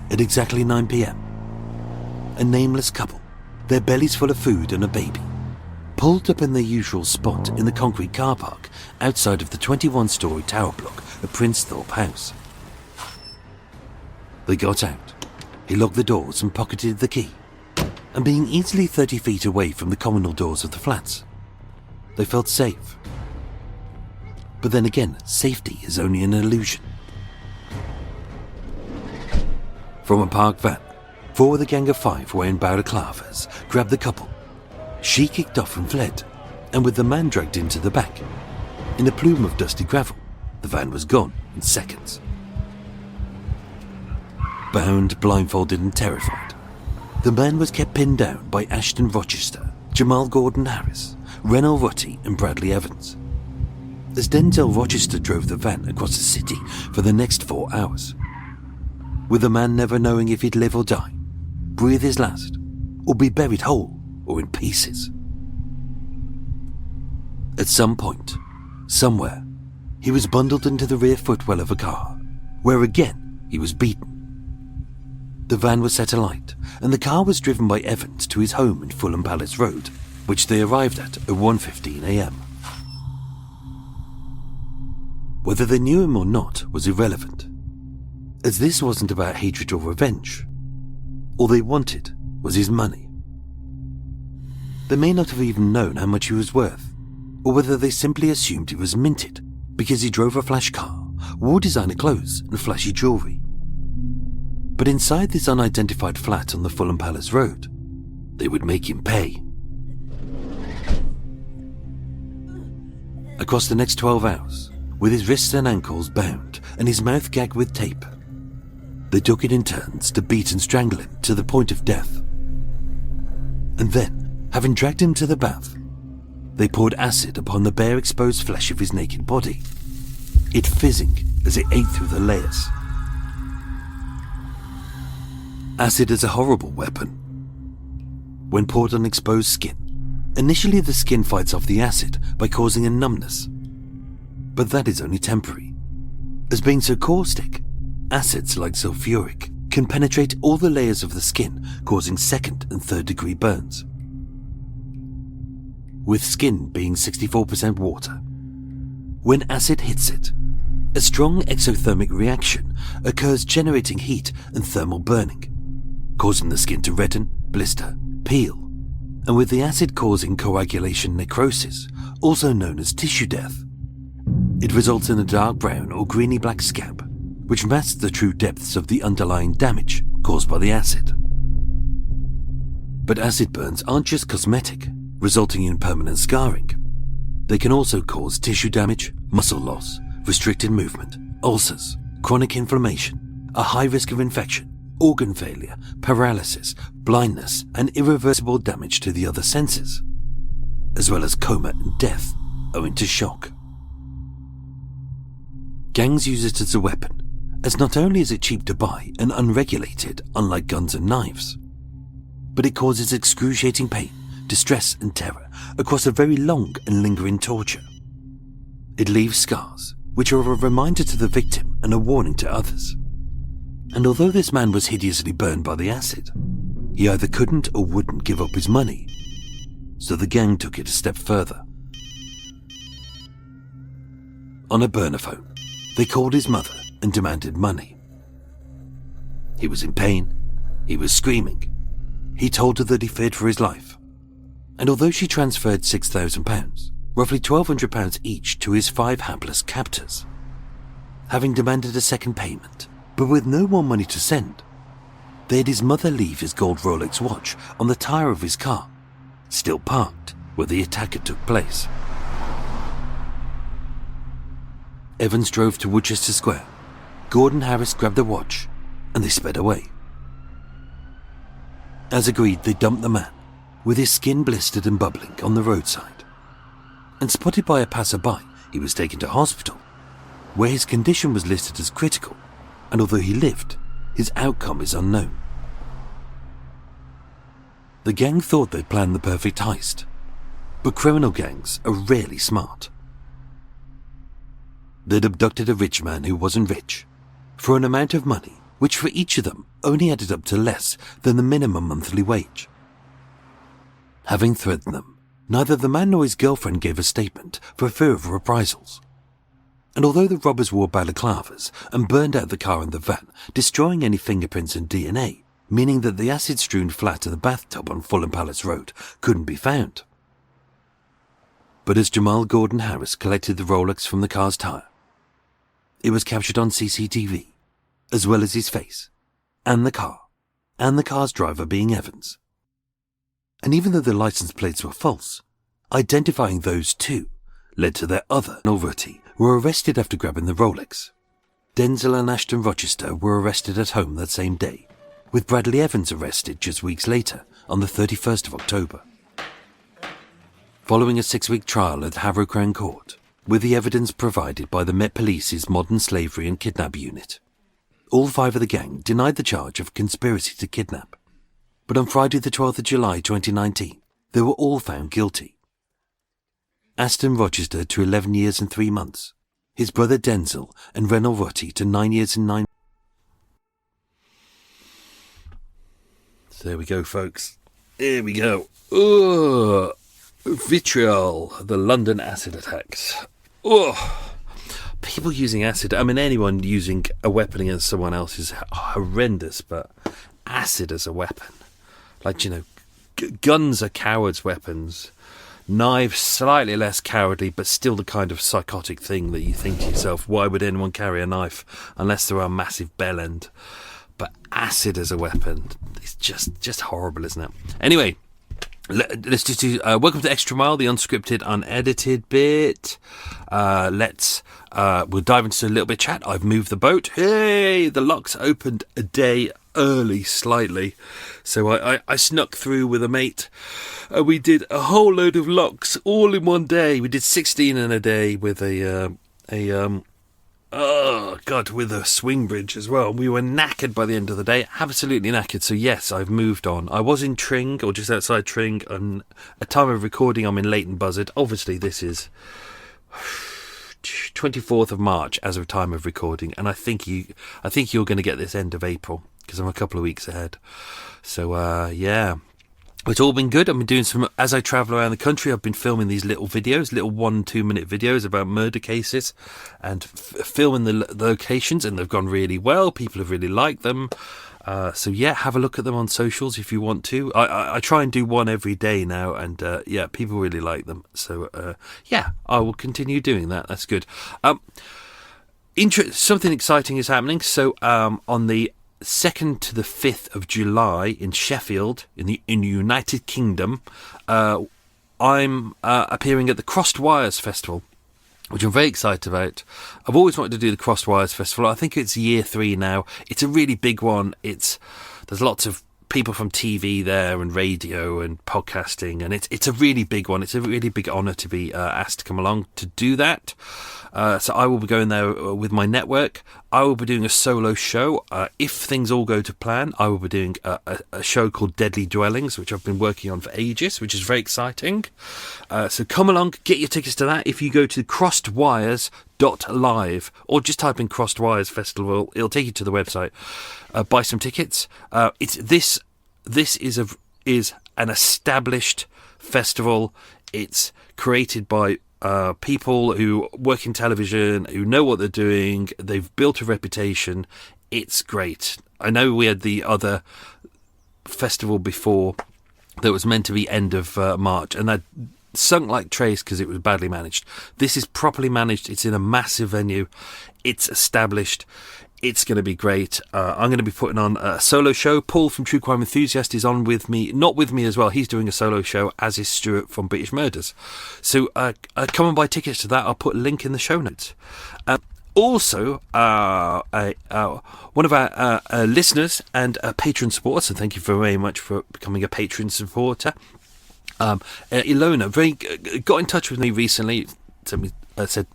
at exactly 9 p.m, a nameless couple, their bellies full of food and a baby, pulled up in their usual spot in the concrete car park outside of the 21-storey tower block of Prince Thorpe House. They got out, he locked the doors and pocketed the key, and being easily 30 feet away from the communal doors of the flats, they felt safe. But then again, safety is only an illusion. From a parked van, 4 of the gang of 5 wearing balaclavas grabbed the couple. She kicked off and fled, and with the man dragged into the back, in a plume of dusty gravel, the van was gone in seconds. Bound, blindfolded and terrified, the man was kept pinned down by Ashton Rochester, Jamal Gordon Harris, Renell Rutty and Bradley Evans. As Denzel Rochester drove the van across the city for the next 4 hours, with the man never knowing if he'd live or die, breathe his last, or be buried whole or in pieces. At some point, somewhere, he was bundled into the rear footwell of a car, where again he was beaten. The van was set alight, and the car was driven by Evans to his home in Fulham Palace Road, which they arrived at 1:15 a.m. Whether they knew him or not was irrelevant, as this wasn't about hatred or revenge. All they wanted was his money. They may not have even known how much he was worth, or whether they simply assumed he was minted because he drove a flash car, wore designer clothes and flashy jewellery. But inside this unidentified flat on the Fulham Palace Road, they would make him pay. Across the next 12 hours, with his wrists and ankles bound and his mouth gagged with tape, they took it in turns to beat and strangle him to the point of death. And then, having dragged him to the bath, they poured acid upon the bare exposed flesh of his naked body, it fizzing as it ate through the layers. Acid is a horrible weapon. When poured on exposed skin, initially the skin fights off the acid by causing a numbness. But that is only temporary. As being so caustic, acids like sulfuric can penetrate all the layers of the skin, causing second and third degree burns. With skin being 64% water, when acid hits it, a strong exothermic reaction occurs, generating heat and thermal burning, causing the skin to redden, blister, peel, and with the acid causing coagulation necrosis, also known as tissue death. It results in a dark brown or greeny-black scab, which masks the true depths of the underlying damage caused by the acid. But acid burns aren't just cosmetic, resulting in permanent scarring. They can also cause tissue damage, muscle loss, restricted movement, ulcers, chronic inflammation, a high risk of infection, organ failure, paralysis, blindness, and irreversible damage to the other senses, as well as coma and death owing to shock. Gangs use it as a weapon, as not only is it cheap to buy and unregulated, unlike guns and knives, but it causes excruciating pain, distress and terror across a very long and lingering torture. It leaves scars, which are a reminder to the victim and a warning to others. And although this man was hideously burned by the acid, he either couldn't or wouldn't give up his money, so the gang took it a step further. On a burner phone, they called his mother and demanded money. He was in pain, he was screaming. He told her that he feared for his life, and although she transferred £6,000, roughly £1,200 each, to his 5 hapless captors, having demanded a second payment, but with no more money to send, they had his mother leave his gold Rolex watch on the tyre of his car, still parked where the attack had took place. Evans drove to Woodchester Square. Gordon Harris grabbed the watch, and they sped away. As agreed, they dumped the man, with his skin blistered and bubbling, on the roadside. And spotted by a passerby, he was taken to hospital, where his condition was listed as critical, and although he lived, his outcome is unknown. The gang thought they'd planned the perfect heist, but criminal gangs are rarely smart. They'd abducted a rich man who wasn't rich, for an amount of money which for each of them only added up to less than the minimum monthly wage. Having threatened them, neither the man nor his girlfriend gave a statement for fear of reprisals. And although the robbers wore balaclavas and burned out the car and the van, destroying any fingerprints and DNA, meaning that the acid-strewn flat in the bathtub on Fulham Palace Road couldn't be found. But as Jamal Gordon Harris collected the Rolex from the car's tyre, it was captured on CCTV, as well as his face, and the car's driver being Evans. And even though the license plates were false, identifying those two led to their other Rutty, who were arrested after grabbing the Rolex. Denzel and Ashton Rochester were arrested at home that same day, with Bradley Evans arrested just weeks later on the 31st of October. Following a 6-week trial at Havre Crown Court, with the evidence provided by the Met Police's Modern Slavery and Kidnap Unit, all 5 of the gang denied the charge of conspiracy to kidnap. But on Friday the 12th of July 2019, they were all found guilty. Aston Rochester to 11 years and 3 months, his brother Denzel and Renald Rutty to 9 years and 9 months. So there we go, folks. Here we go. Ugh. Vitriol, the London acid attacks. Ugh. People using acid, I mean, anyone using a weapon against someone else is horrendous, but acid as a weapon. Like, you know, guns are cowards' weapons. Knives, slightly less cowardly, but still the kind of psychotic thing that you think to yourself, why would anyone carry a knife unless there are a massive bell end? But acid as a weapon, it's just horrible, isn't it? Anyway, let's just do welcome to Extra Mile, the unscripted, unedited bit. We'll dive into a little bit of chat. I've moved the boat. Hey, the locks opened a day early, slightly, so I snuck through with a mate. We did a whole load of locks all in one day. We did 16 in a day with with a swing bridge as well. We were knackered by the end of the day, absolutely knackered. So yes, I've moved on. I was in Tring, or just outside Tring, and at time of recording I'm in Leighton Buzzard. Obviously this is 24th of March as of time of recording, and I think you're going to get this end of April because I'm a couple of weeks ahead. So yeah, it's all been good. I've been doing some, as I travel around the country, I've been filming these little videos, little 1-2 minute videos about murder cases, and filming the locations, and they've gone really well. People have really liked them. So yeah, have a look at them on socials if you want to. I try and do one every day now, and yeah, people really like them. So yeah, I will continue doing that. That's good. Something exciting is happening. So on the 2nd to the 5th of July in Sheffield, in the United Kingdom, I'm appearing at the Crossed Wires Festival, which I'm very excited about. I've always wanted to do the Crossed Wires Festival. I think it's year 3 now. It's a really big one. There's lots of people from TV there and radio and podcasting, and it's a really big one. It's a really big honour to be asked to come along to do that. So I will be going there with my network. I will be doing a solo show. If things all go to plan, I will be doing a show called Deadly Dwellings, which I've been working on for ages, which is very exciting. So come along, get your tickets to that. If you go to crossedwires.live or just type in Crossed Wires Festival, it'll take you to the website. Buy some tickets. This is an established festival. It's created by people who work in television, who know what they're doing. They've built a reputation. It's great. I know we had the other festival before that was meant to be end of March, and that sunk like trace because it was badly managed. This is properly managed. It's in a massive venue. It's established. It's going to be great. I'm going to be putting on a solo show. Paul from True Crime Enthusiast is on with me, not with me as well. He's doing a solo show, as is Stuart from British Murders. So come and buy tickets to that. I'll put a link in the show notes. Also, one of our listeners and a patron supporter, so thank you very much for becoming a patron supporter, Ilona, got in touch with me recently. Said,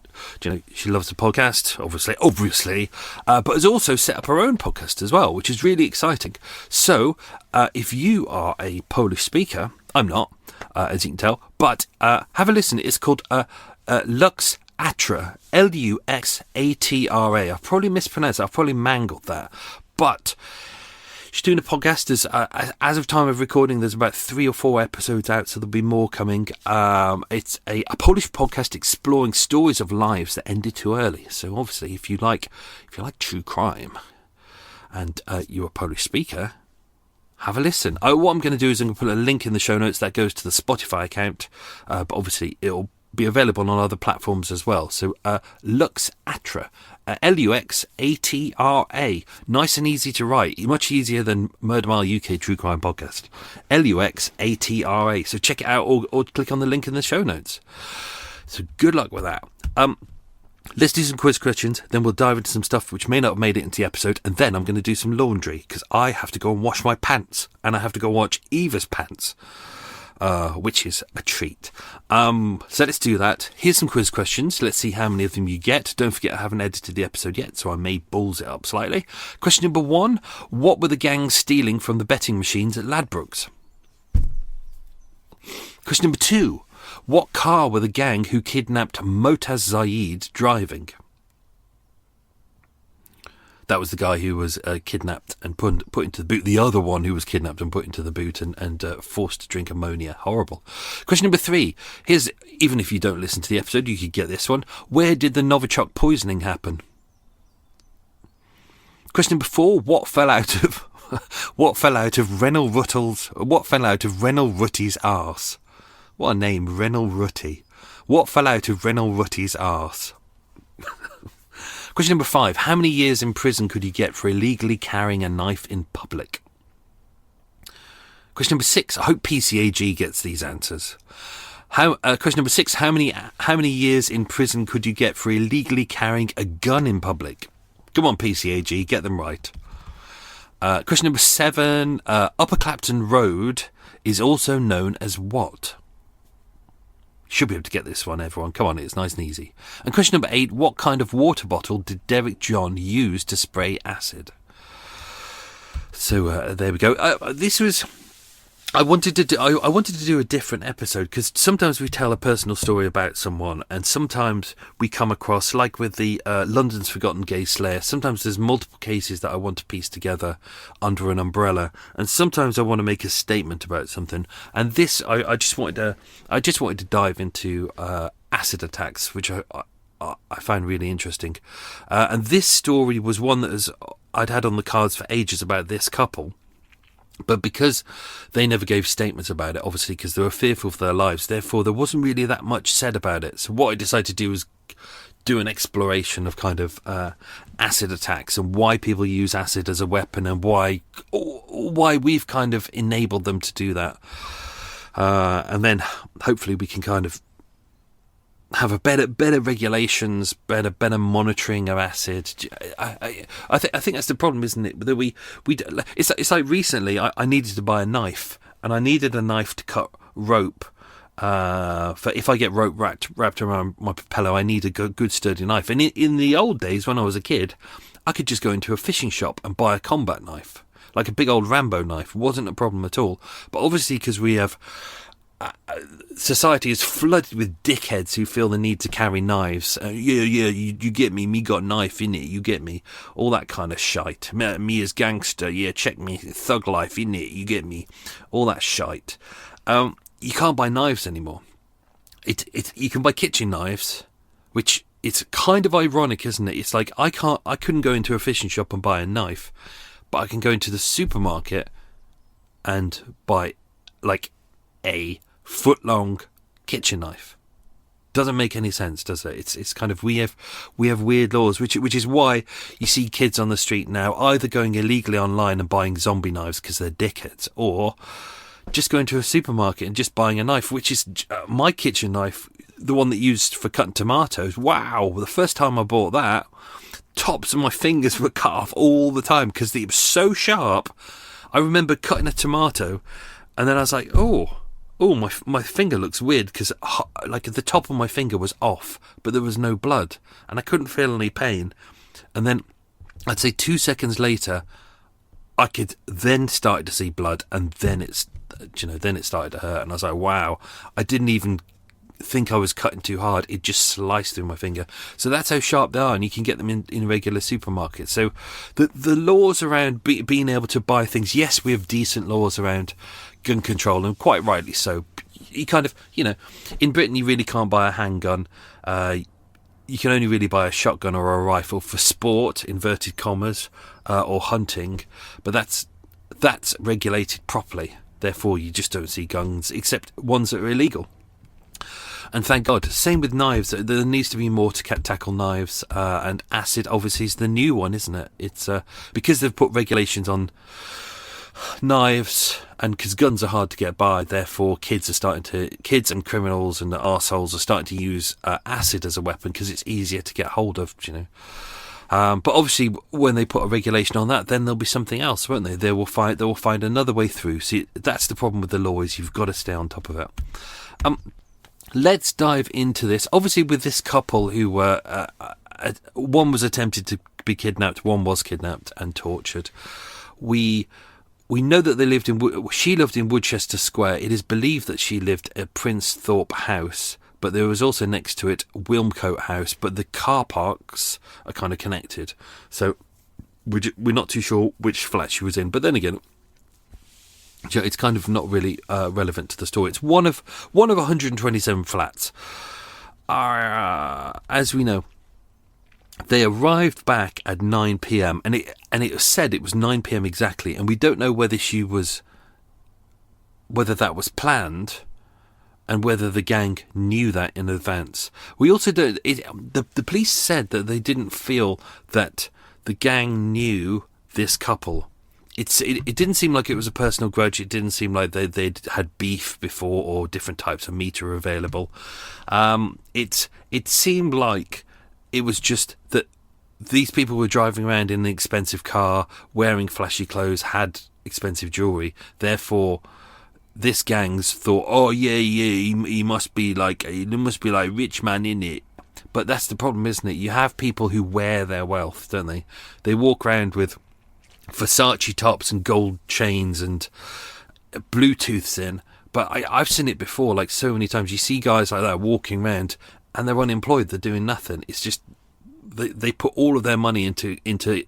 you know, she loves the podcast, obviously, but has also set up her own podcast as well, which is really exciting. So, if you are a Polish speaker, I'm not, as you can tell, but have a listen. It's called Lux Atra, Luxatra. I've probably mispronounced that. I've probably mangled that, but she's doing a podcast. As of time of recording, there's about 3 or 4 episodes out, so there'll be more coming. It's a Polish podcast exploring stories of lives that ended too early. So obviously, if you like true crime, and you're a Polish speaker, have a listen. What I'm going to do is I'm going to put a link in the show notes that goes to the Spotify account, but obviously it'll be available on other platforms as well. So Lux Atra, Luxatra, nice and easy to write, much easier than Murder Mile UK True Crime Podcast. Luxatra. So check it out, or click on the link in the show notes. So good luck with that. Let's do some quiz questions, then we'll dive into some stuff which may not have made it into the episode, and then I'm going to do some laundry, because I have to go and wash my pants, and I have to go watch Eva's pants, which is a treat. So let's do that. Here's some quiz questions. Let's see how many of them you get. Don't forget I haven't edited the episode yet, so I may balls it up slightly. Question number 1. What were the gang stealing from the betting machines at Ladbrokes? Question number 2. What car were the gang who kidnapped Motaz Zaid driving? That was the guy who was kidnapped and put into the boot. The other one who was kidnapped and put into the boot and forced to drink ammonia. Horrible. Question number 3. Here's, even if you don't listen to the episode, you could get this one. Where did the Novichok poisoning happen? Question number 4. What fell out of Renal Rutty's arse? What a name, Renal Rutty. What fell out of Renal Rutty's arse? Question number 5. How many years in prison could you get for illegally carrying a knife in public? Question number 6. I hope PCAG gets these answers. Question number 6. How many years in prison could you get for illegally carrying a gun in public? Come on, PCAG, get them right. Question number 7. Upper Clapton Road is also known as what? Should be able to get this one, everyone. Come on, it's nice and easy. And question number 8, what kind of water bottle did Derek John use to spray acid? So there we go. I wanted to do a different episode, because sometimes we tell a personal story about someone, and sometimes we come across, like with the London's Forgotten Gay Slayer, sometimes there's multiple cases that I want to piece together under an umbrella, and sometimes I want to make a statement about something. And this, I just wanted to dive into acid attacks, which I found really interesting. And this story was one that I'd had on the cards for ages about this couple. But because they never gave statements about it, obviously because they were fearful for their lives, therefore there wasn't really that much said about it. So what I decided to do was do an exploration of kind of acid attacks and why people use acid as a weapon, and why we've kind of enabled them to do that. And then hopefully we can kind of have a better regulations, better monitoring of acid. I think that's the problem, isn't it? That it's like recently I needed to buy a knife, and I needed a knife to cut rope. For if I get rope wrapped around my propeller, I need a good sturdy knife. And in the old days when I was a kid, I could just go into a fishing shop and buy a combat knife, like a big old Rambo knife. It wasn't a problem at all. But obviously, because we have society is flooded with dickheads who feel the need to carry knives. You get me. Me got knife in it. You get me. All that kind of shite. Me as gangster. Yeah, check me. Thug life in it. You get me. All that shite. You can't buy knives anymore. You can buy kitchen knives, which it's kind of ironic, isn't it? It's like I couldn't go into a fishing shop and buy a knife, but I can go into the supermarket and buy like a foot-long kitchen knife. Doesn't make any sense, does it? It's kind of we have weird laws, which is why you see kids on the street now either going illegally online and buying zombie knives because they're dickheads, or just going to a supermarket and just buying a knife, which is my kitchen knife, the one that used for cutting tomatoes. Wow, the first time I bought that, tops of my fingers were cut off all the time because it was so sharp. I remember cutting a tomato, and then I was like, oh, my finger looks weird, because like the top of my finger was off, but there was no blood, and I couldn't feel any pain. And then I'd say 2 seconds later, I could then start to see blood, and then it started to hurt, and I was like, wow, I didn't even think I was cutting too hard. It just sliced through my finger. So that's how sharp they are, and you can get them in regular supermarkets. So the laws around being able to buy things, yes, we have decent laws around gun control, and quite rightly so. You kind of, in Britain you really can't buy a handgun. You can only really buy a shotgun or a rifle for sport, inverted commas, or hunting, but that's regulated properly. Therefore you just don't see guns, except ones that are illegal. And thank God. Same with knives. There needs to be more to tackle knives. And acid, obviously, is the new one, isn't it? It's because they've put regulations on knives, and because guns are hard to get by, therefore kids and criminals and the arseholes are starting to use acid as a weapon because it's easier to get hold of, But obviously, when they put a regulation on that, then there'll be something else, won't they? They will find another way through. See, that's the problem with the law, is you've got to stay on top of it. Let's dive into this. Obviously, with this couple who were, one was attempted to be kidnapped, one was kidnapped and tortured. We know that she lived in Woodchester Square. It is believed that she lived at Prince Thorpe House, but there was also next to it Wilmcote House, but the car parks are kind of connected. So we're not too sure which flat she was in. But then again, it's kind of not really relevant to the story. It's one of 127 flats. As we know, they arrived back at 9 p.m. and it said it was 9 p.m. exactly, and we don't know whether that was planned and whether the gang knew that in advance. We also don't. The police said that they didn't feel that the gang knew this couple. It didn't seem like it was a personal grudge. It didn't seem like they'd had beef before or different types of meat are available. It seemed like it was just that these people were driving around in an expensive car, wearing flashy clothes, had expensive jewellery. Therefore, this gang's thought, oh yeah, he must be like rich man in it. But that's the problem, isn't it? You have people who wear their wealth, don't they? They walk around with Versace tops and gold chains and Bluetooths in. But I've seen it before, like so many times. You see guys like that walking around and they're unemployed, they're doing nothing. It's just they put all of their money into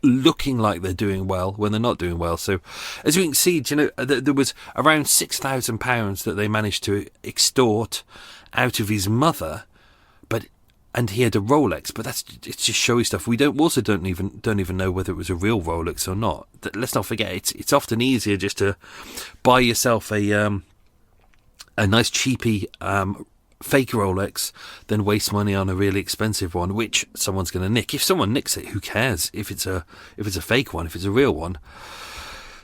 looking like they're doing well when they're not doing well. So as you can see, there was around £6,000 that they managed to extort out of his mother, and he had a Rolex, but it's just showy stuff. We don't even know whether it was a real Rolex or not. Let's not forget, it's often easier just to buy yourself a nice cheapy fake Rolex than waste money on a really expensive one, which someone's going to nick. If someone nicks it, who cares? If it's a fake one, if it's a real one,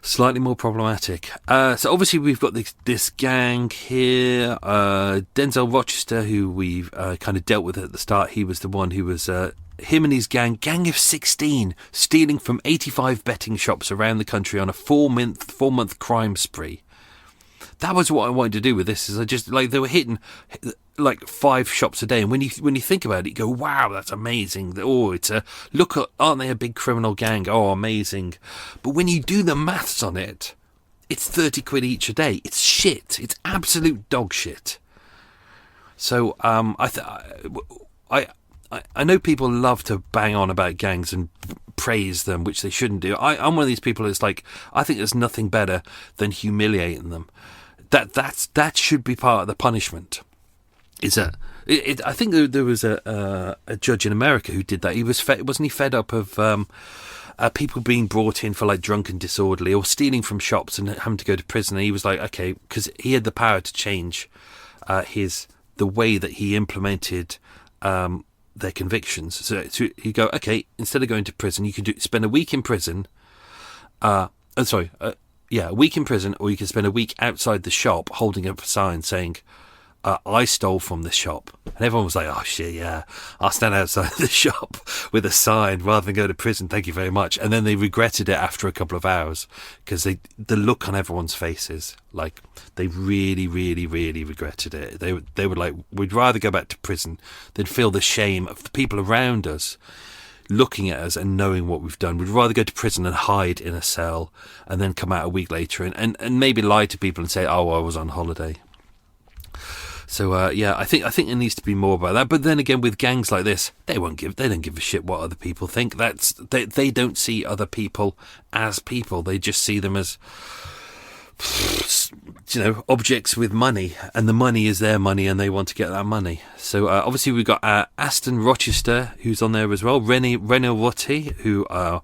slightly more problematic. So obviously we've got this gang here. Denzel Rochester, who we've kind of dealt with at the start. He was the one who was him and his gang of 16, stealing from 85 betting shops around the country on a 4-month crime spree. That was what I wanted to do with this. Is I just they were hitting like 5 shops a day, and when you think about it, you go, wow, that's amazing. Oh, aren't they a big criminal gang? Oh, amazing. But when you do the maths on it, it's 30 quid each a day. It's shit. It's absolute dog shit. So I know people love to bang on about gangs and praise them, which they shouldn't do. I'm one of these people that's like, I think there's nothing better than humiliating them. That should be part of the punishment. I think there was a judge in America who did that. He wasn't he fed up of people being brought in for like drunk and disorderly or stealing from shops and having to go to prison. And he was like, okay, because he had the power to change the way that he implemented their convictions. So he'd go, okay, instead of going to prison, you can spend a week in prison. A week in prison, or you can spend a week outside the shop holding up a sign saying, I stole from this shop. And everyone was like, oh shit, yeah, I'll stand outside the shop with a sign rather than go to prison, thank you very much. And then they regretted it after a couple of hours, because the look on everyone's faces, like they really, really, really regretted it. They were like, we'd rather go back to prison than feel the shame of the people around us looking at us and knowing what we've done. We'd rather go to prison and hide in a cell and then come out a week later and maybe lie to people and say, oh, I was on holiday. So I think there needs to be more about that. But then again, with gangs like this, they don't give a shit what other people think. They don't see other people as people. They just see them as, objects with money, and the money is their money, and they want to get that money. So obviously we've got Aston Rochester, who's on there as well. René Rotti, who I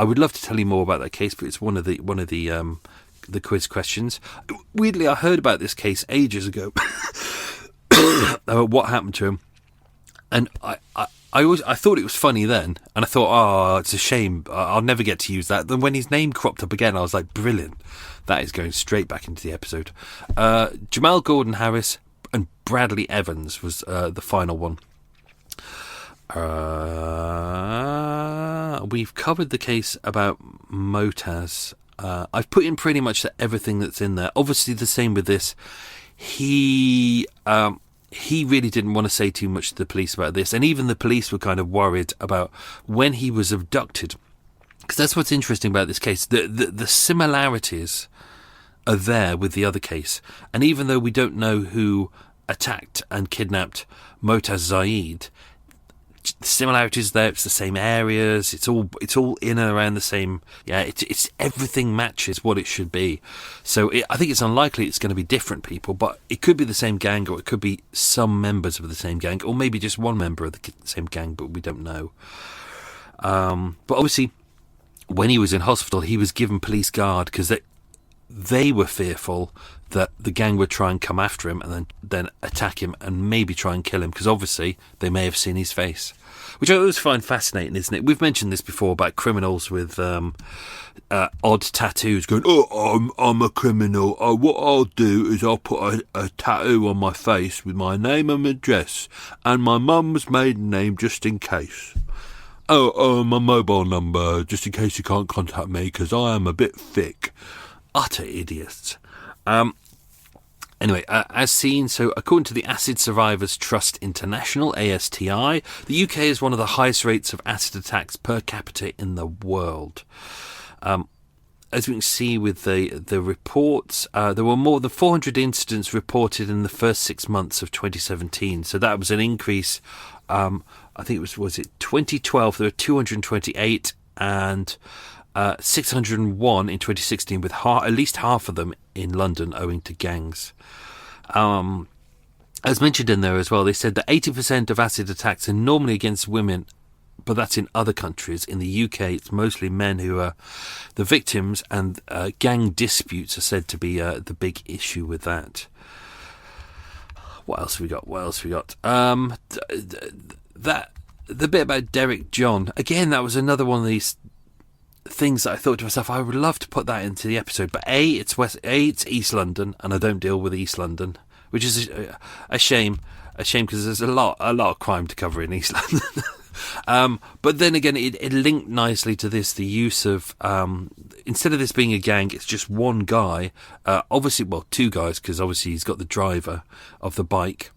would love to tell you more about that case, but it's one of the quiz questions. Weirdly, I heard about this case ages ago. What happened to him, and I thought it was funny then, and I thought, oh, it's a shame, I'll never get to use that. Then when his name cropped up again, I was like, brilliant. That is going straight back into the episode. Jamal Gordon Harris and Bradley Evans was the final one. We've covered the case about Motaz. I've put in pretty much everything that's in there. Obviously, the same with this. He really didn't want to say too much to the police about this, and even the police were kind of worried about when he was abducted, because that's what's interesting about this case. The similarities are there with the other case, and even though we don't know who attacked and kidnapped Motaz Zaid, the similarities there. It's the same areas. It's all in and around the same. Yeah, it's everything matches what it should be. So I think it's unlikely it's going to be different people, but it could be the same gang, or it could be some members of the same gang, or maybe just one member of the same gang, but we don't know. But obviously, when he was in hospital, he was given police guard because they were fearful that the gang would try and come after him and then attack him and maybe try and kill him, because obviously they may have seen his face, which I always find fascinating, isn't it? We've mentioned this before about criminals with odd tattoos going, oh, I'm a criminal. What I'll do is I'll put a tattoo on my face with my name and address and my mum's maiden name just in case. Oh, my mobile number just in case you can't contact me because I am a bit thick. Utter idiots. Anyway, as seen, so according to the Acid Survivors Trust International, ASTI, the UK has one of the highest rates of acid attacks per capita in the world. As we can see with the reports, there were more than 400 incidents reported in the first 6 months of 2017. So that was an increase. I think it was it 2012, there were 228 and 601 in 2016, with at least half of them in London owing to gangs. As mentioned in there as well, they said that 80% of acid attacks are normally against women, but that's in other countries. In the UK, it's mostly men who are the victims, and gang disputes are said to be the big issue with that. What else have we got? The bit about Derek John, again, that was another one of these things that I thought to myself, I would love to put that into the episode, but it's East London, and I don't deal with East London, which is a shame because there's a lot of crime to cover in East London. But then again, it linked nicely to this, the use of instead of this being a gang, it's just one guy, obviously, well, two guys, because obviously he's got the driver of the bike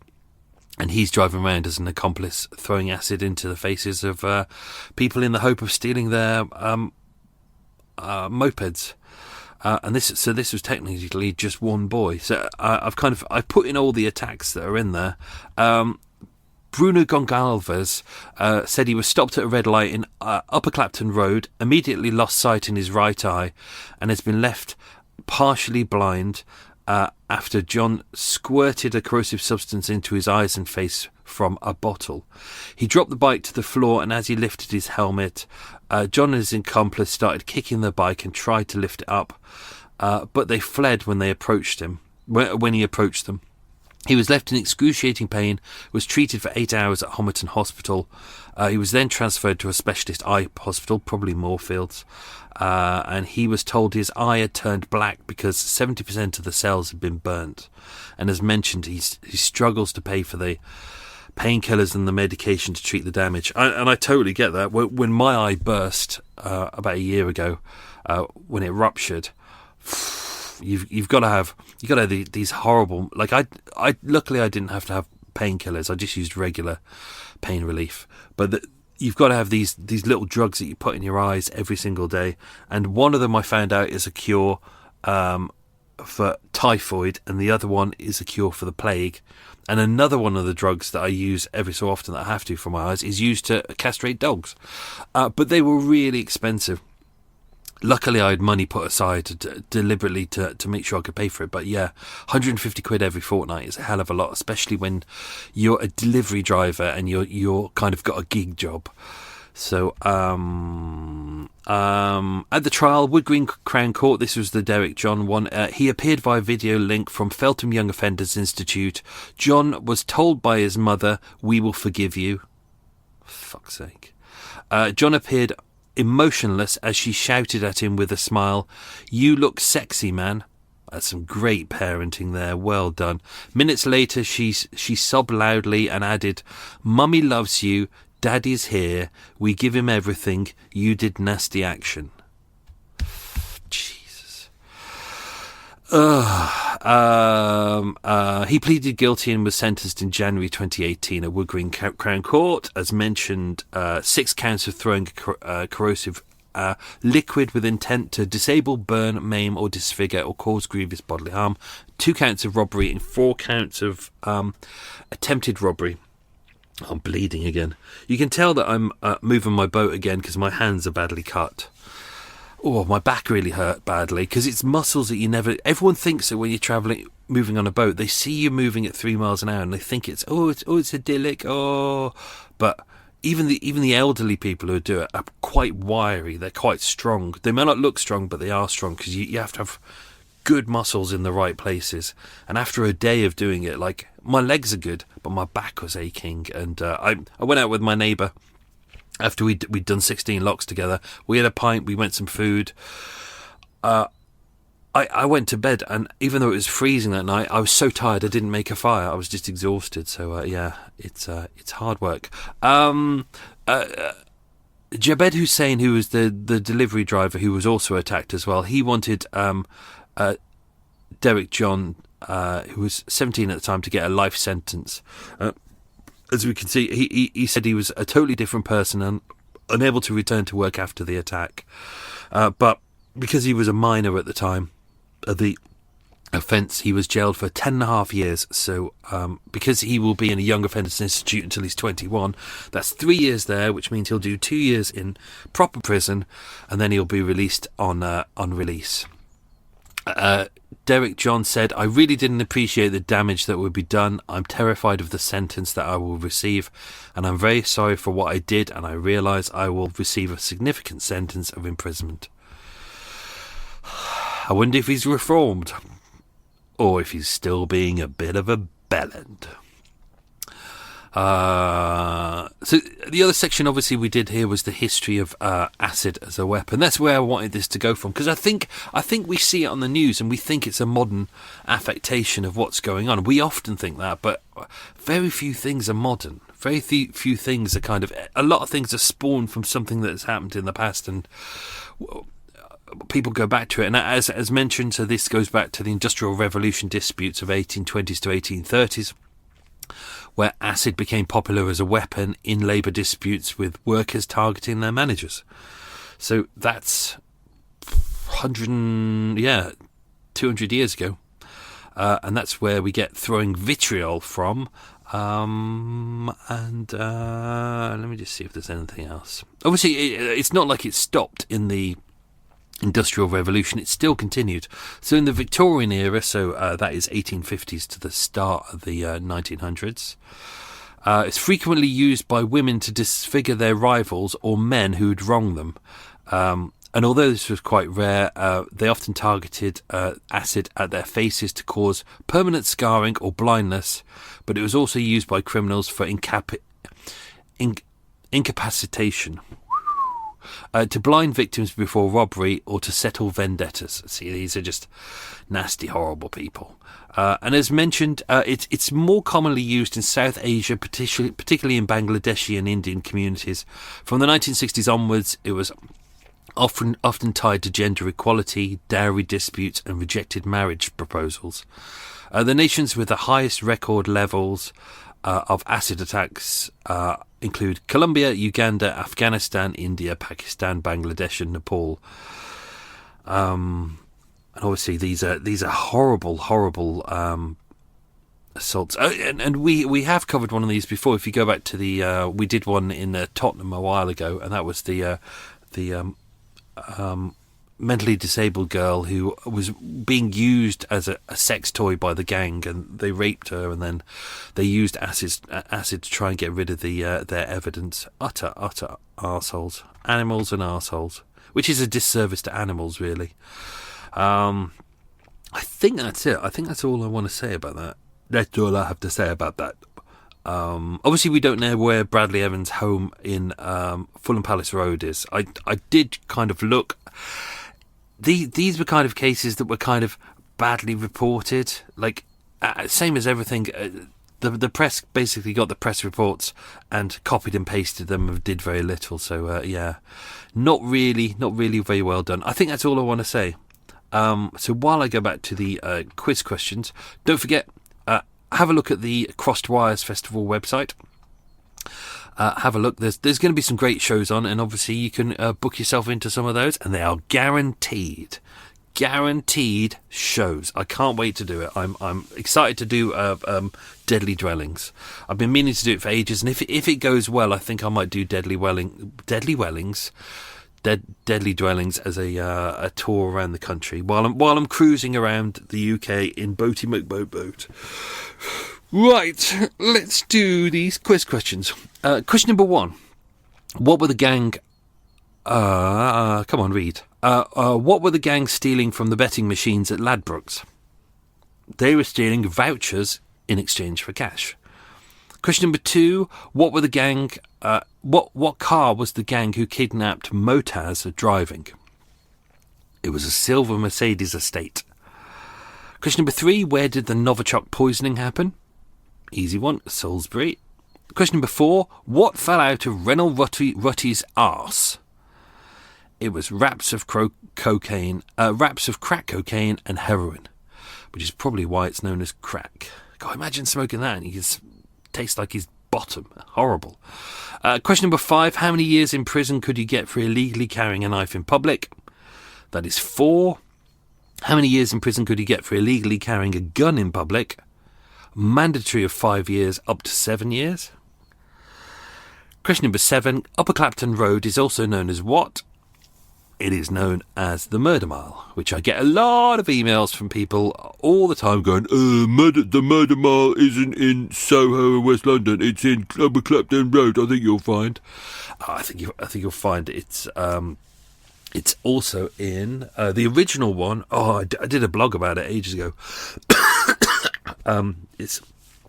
and he's driving around as an accomplice, throwing acid into the faces of people in the hope of stealing their mopeds, and this was technically just one boy. So I put in all the attacks that are in there. Bruno Gonçalves said he was stopped at a red light in Upper Clapton Road, immediately lost sight in his right eye, and has been left partially blind after John squirted a corrosive substance into his eyes and face from a bottle. He dropped the bike to the floor, and as he lifted his helmet, John and his accomplice started kicking the bike and tried to lift it up, but they fled when they approached him. When he approached them, he was left in excruciating pain, was treated for 8 hours at Homerton Hospital. He was then transferred to a specialist eye hospital, probably Moorfields, and he was told his eye had turned black because 70% of the cells had been burnt. And as mentioned, he struggles to pay for the painkillers and the medication to treat the damage. And I totally get that. When my eye burst about a year ago, when it ruptured, you've got to have these horrible, like I luckily I didn't have to have painkillers. I just used regular pain relief, but you've got to have these little drugs that you put in your eyes every single day, and one of them I found out is a cure for typhoid, and the other one is a cure for the plague. And another one of the drugs that I use every so often that I have to for my eyes is used to castrate dogs, but they were really expensive. Luckily, I had money put aside deliberately to make sure I could pay for it. But yeah, 150 quid every fortnight is a hell of a lot, especially when you're a delivery driver and you're kind of got a gig job. So at the trial, Wood Green Crown Court, this was the Derek John one. He appeared via video link from Feltham Young Offenders Institute. John was told by his mother, "We will forgive you." Fuck's sake. John appeared emotionless as she shouted at him with a smile, "You look sexy, man." That's some great parenting there. Well done. Minutes later, she sobbed loudly and added, "Mummy loves you. Daddy's here. We give him everything. You did nasty action." Jesus. He pleaded guilty and was sentenced in January 2018 at Wood Green Crown Court. As mentioned, 6 counts of throwing corrosive liquid with intent to disable, burn, maim or disfigure or cause grievous bodily harm, 2 counts of robbery and 4 counts of attempted robbery. I'm bleeding again. You can tell that I'm moving my boat again because my hands are badly cut. Oh, my back really hurt badly because it's muscles that you never... Everyone thinks that when you're travelling, moving on a boat, they see you moving at 3 miles an hour and they think it's idyllic, but... Even the elderly people who do it are quite wiry. They're quite strong. They may not look strong, but they are strong because you have to have good muscles in the right places. And after a day of doing it, like, my legs are good, but my back was aching. And I went out with my neighbour after we'd done 16 locks together. We had a pint. We went some food. I went to bed, and even though it was freezing that night, I was so tired I didn't make a fire. I was just exhausted. So yeah, it's hard work. Jabed Hussein, who was the delivery driver, who was also attacked as well, he wanted Derek John, who was 17 at the time, to get a life sentence. As we can see, he said he was a totally different person and unable to return to work after the attack. But because he was a minor at the time of the offence, he was jailed for 10.5 years. So because he will be in a young offenders institute until he's 21, that's 3 years there, which means he'll do 2 years in proper prison, and then he'll be released on release. Derek John said, "I really didn't appreciate the damage that would be done. I'm terrified of the sentence that I will receive, and I'm very sorry for what I did, and I realise I will receive a significant sentence of imprisonment." I wonder if he's reformed, or if he's still being a bit of a bellend. So the other section, obviously, we did here was the history of acid as a weapon. That's where I wanted this to go from, because I think we see it on the news and we think it's a modern affectation of what's going on. We often think that, but very few things are modern. Very few things are kind of... A lot of things are spawned from something that has happened in the past, and people go back to it. And as mentioned, so this goes back to the Industrial Revolution disputes of 1820s to 1830s, where acid became popular as a weapon in labour disputes with workers targeting their managers. So that's 200 years ago. And that's where we get throwing vitriol from. Let me just see if there's anything else. Obviously, it's not like it stopped in the Industrial Revolution. It still continued. So in the Victorian era, so that is 1850s to the start of the 1900s, it's frequently used by women to disfigure their rivals or men who'd wronged them. And although this was quite rare, they often targeted acid at their faces to cause permanent scarring or blindness, but it was also used by criminals for incapacitation. To blind victims before robbery or to settle vendettas. See, these are just nasty, horrible people. And as mentioned, it's more commonly used in South Asia, particularly in Bangladeshi and Indian communities. From the 1960s onwards, it was often tied to gender equality, dowry disputes and rejected marriage proposals. The nations with the highest record levels of acid attacks include Colombia, Uganda, Afghanistan, India, Pakistan, Bangladesh and Nepal. And obviously these are horrible assaults. And we have covered one of these before. If you go back to the we did one in Tottenham a while ago, and that was the mentally disabled girl who was being used as a sex toy by the gang, and they raped her, and then they used acid to try and get rid of their evidence. Utter arseholes. Animals and arseholes, which is a disservice to animals, really. I think that's it. I think that's all I want to say about that. That's all I have to say about that. Obviously, we don't know where Bradley Evans' home in Fulham Palace Road is. I did kind of look. These were kind of cases that were kind of badly reported. Like, same as everything. The press basically got the press reports and copied and pasted them and did very little. So, yeah, not really very well done. I think that's all I want to say. So while I go back to the quiz questions, don't forget, have a look at the Crossed Wires Festival website. Have a look. There's going to be some great shows on, and obviously you can book yourself into some of those, and they are guaranteed shows. I can't wait to do it. I'm excited to do Deadly Dwellings. I've been meaning to do it for ages, and if it goes well, I think I might do Deadly Dwellings as a tour around the country while I'm cruising around the UK in Boaty McBoat. Right, let's do these quiz questions. Question number 1. What were the gang... come on, read. What were the gang stealing from the betting machines at Ladbrokes? They were stealing vouchers in exchange for cash. Question number 2. What were the gang... What car was the gang who kidnapped Motaz driving? It was a silver Mercedes estate. Question number 3. Where did the Novichok poisoning happen? Easy one, Salisbury. Question number 4. What fell out of Reynold Rutty's arse? It was wraps of crack cocaine and heroin, which is probably why it's known as crack. God, imagine smoking that and you just taste like his bottom. Horrible. Question number 5. How many years in prison could you get for illegally carrying a knife in public? That is 4. How many years in prison could you get for illegally carrying a gun in public? Mandatory of 5 years up to 7 years. Question number 7. Upper Clapton Road is also known as what? It is known as the Murder Mile, which I get a lot of emails from people all the time going, the Murder Mile isn't in Soho in West London, it's in Upper Clapton Road. I think you'll find. I think you'll find it's also in the original one. Oh, I did a blog about it ages ago.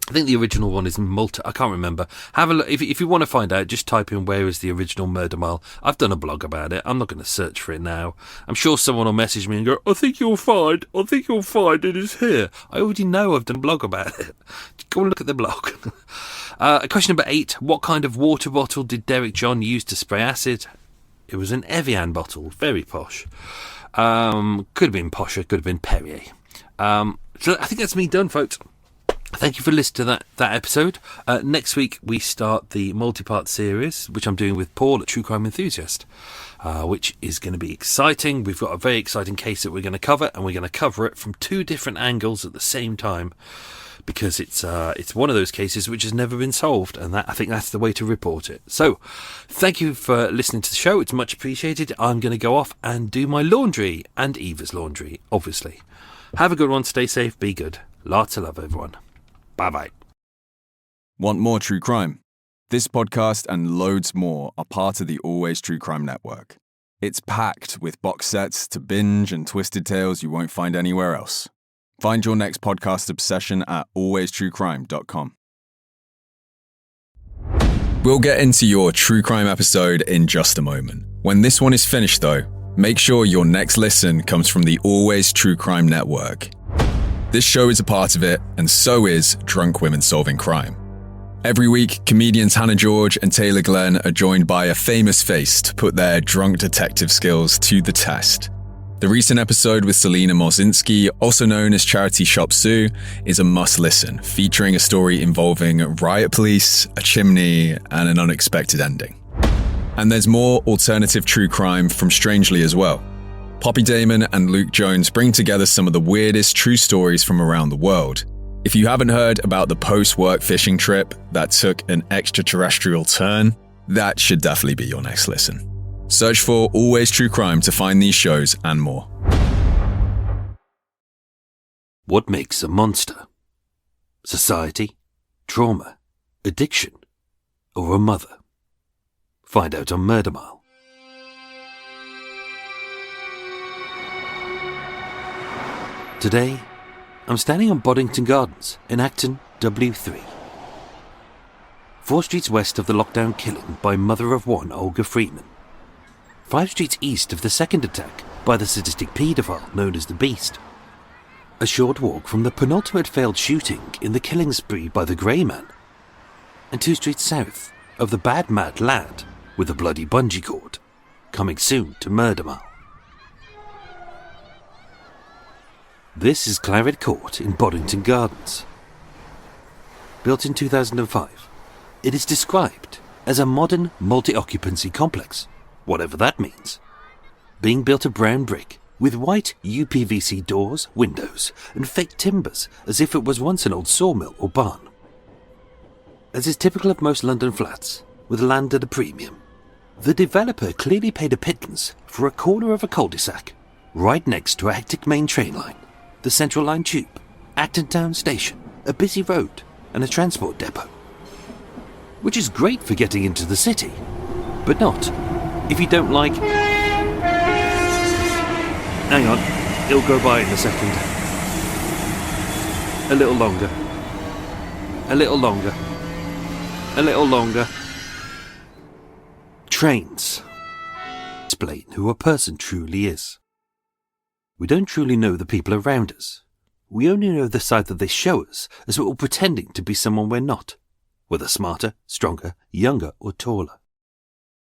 I think the original one is in Malta. I can't remember. Have a look. If you want to find out, just type in where is the original Murder Mile. I've done a blog about it. I'm not going to search for it now. I'm sure someone will message me and go, I think you'll find it is here. I already know I've done a blog about it. Go and look at the blog. Question number 8. What kind of water bottle did Derek John use to spray acid? It was an Evian bottle. Very posh. Could have been posher, could have been Perrier. So I think that's me done, folks. Thank you for listening to that episode. Next week we start the multi-part series, which I'm doing with Paul at True Crime Enthusiast, which is going to be exciting. We've got a very exciting case that we're going to cover, and we're going to cover it from 2 different angles at the same time, because it's one of those cases which has never been solved, and I think that's the way to report it. So, thank you for listening to the show. It's much appreciated. I'm going to go off and do my laundry, and Eva's laundry, obviously. Have a good one. Stay safe. Be good. Lots of love, everyone. Bye-bye. Want more true crime? This podcast and loads more are part of the Always True Crime Network. It's packed with box sets to binge and twisted tales you won't find anywhere else. Find your next podcast obsession at alwaystruecrime.com. We'll get into your true crime episode in just a moment. When this one is finished, though, make sure your next listen comes from the Always True Crime Network. This show is a part of it, and so is Drunk Women Solving Crime. Every week, comedians Hannah George and Taylor Glenn are joined by a famous face to put their drunk detective skills to the test. The recent episode with Selena Mosinski, also known as Charity Shop Sue, is a must-listen, featuring a story involving riot police, a chimney, and an unexpected ending. And there's more alternative true crime from Strangely as well. Poppy Damon and Luke Jones bring together some of the weirdest true stories from around the world. If you haven't heard about the post-work fishing trip that took an extraterrestrial turn, that should definitely be your next listen. Search for Always True Crime to find these shows and more. What makes a monster? Society, trauma, addiction, or a mother? Find out on Murder Mile. Today, I'm standing on Boddington Gardens in Acton, W3. 4 streets west of the lockdown killing by mother of one Olga Freeman. 5 streets east of the second attack by the sadistic paedophile known as the Beast. A short walk from the penultimate failed shooting in the killing spree by the Grey Man. And 2 streets south of the bad mad lad with a bloody bungee cord, coming soon to Murder Mile. This is Claret Court in Boddington Gardens. Built in 2005, it is described as a modern multi-occupancy complex, whatever that means, being built of brown brick with white UPVC doors, windows, and fake timbers as if it was once an old sawmill or barn. As is typical of most London flats, with land at a premium, the developer clearly paid a pittance for a corner of a cul-de-sac, right next to a hectic main train line, the Central Line Tube, Acton Town Station, a busy road, and a transport depot. Which is great for getting into the city, but not if you don't like... Hang on, it'll go by in a second. A little longer. A little longer. A little longer. Trains explain who a person truly is. We don't truly know the people around us. We only know the side that they show us as we're all pretending to be someone we're not, whether smarter, stronger, younger, or taller.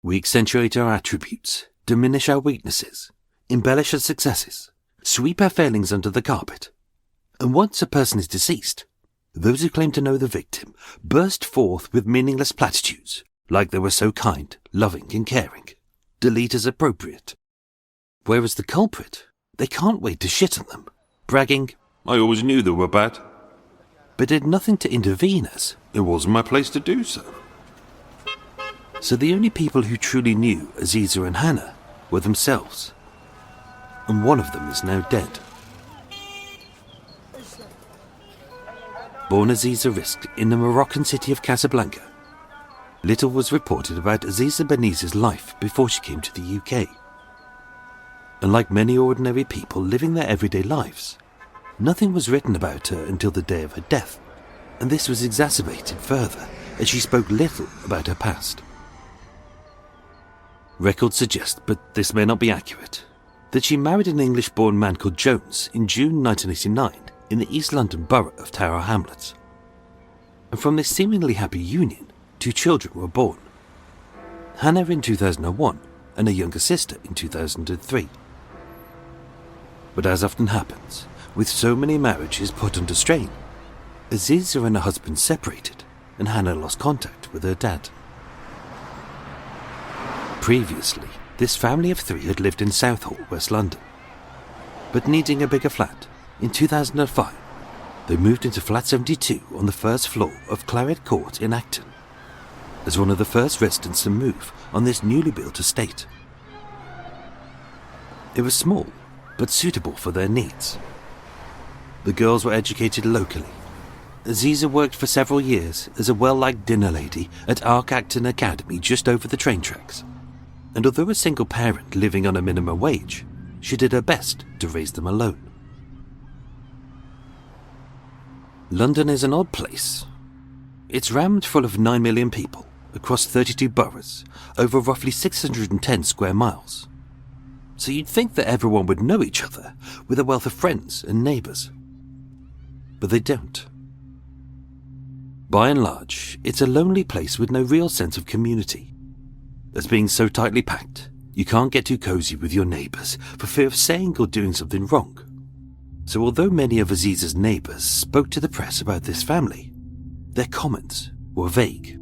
We accentuate our attributes, diminish our weaknesses, embellish our successes, sweep our failings under the carpet. And once a person is deceased, those who claim to know the victim burst forth with meaningless platitudes, like they were so kind, loving, and caring, delete as appropriate. Whereas the culprit, they can't wait to shit on them, bragging, I always knew they were bad. but did nothing to intervene as. It wasn't my place to do so. So the only people who truly knew Aziza and Hannah were themselves. And one of them is now dead. Born Aziza Rizk in the Moroccan city of Casablanca, little was reported about Aziza Beniz's life before she came to the UK. And like many ordinary people living their everyday lives, nothing was written about her until the day of her death, and this was exacerbated further as she spoke little about her past. Records suggest, but this may not be accurate, that she married an English-born man called Jones in June 1989 in the East London borough of Tower Hamlets. And from this seemingly happy union, 2 children were born. Hannah in 2001 and a younger sister in 2003. But as often happens, with so many marriages put under strain, Aziza and her husband separated and Hannah lost contact with her dad. Previously, this family of 3 had lived in Southall, West London. But needing a bigger flat, in 2005, they moved into flat 72 on the first floor of Claret Court in Acton, as one of the first residents to move on this newly built estate. It was small, but suitable for their needs. The girls were educated locally. Aziza worked for several years as a well-liked dinner lady at Ark Acton Academy just over the train tracks. And although a single parent living on a minimum wage, she did her best to raise them alone. London is an odd place. It's rammed full of 9 million people across 32 boroughs over roughly 610 square miles. So you'd think that everyone would know each other with a wealth of friends and neighbours. But they don't. By and large, it's a lonely place with no real sense of community. As being so tightly packed, you can't get too cosy with your neighbours for fear of saying or doing something wrong. So although many of Aziza's neighbours spoke to the press about this family, their comments were vague.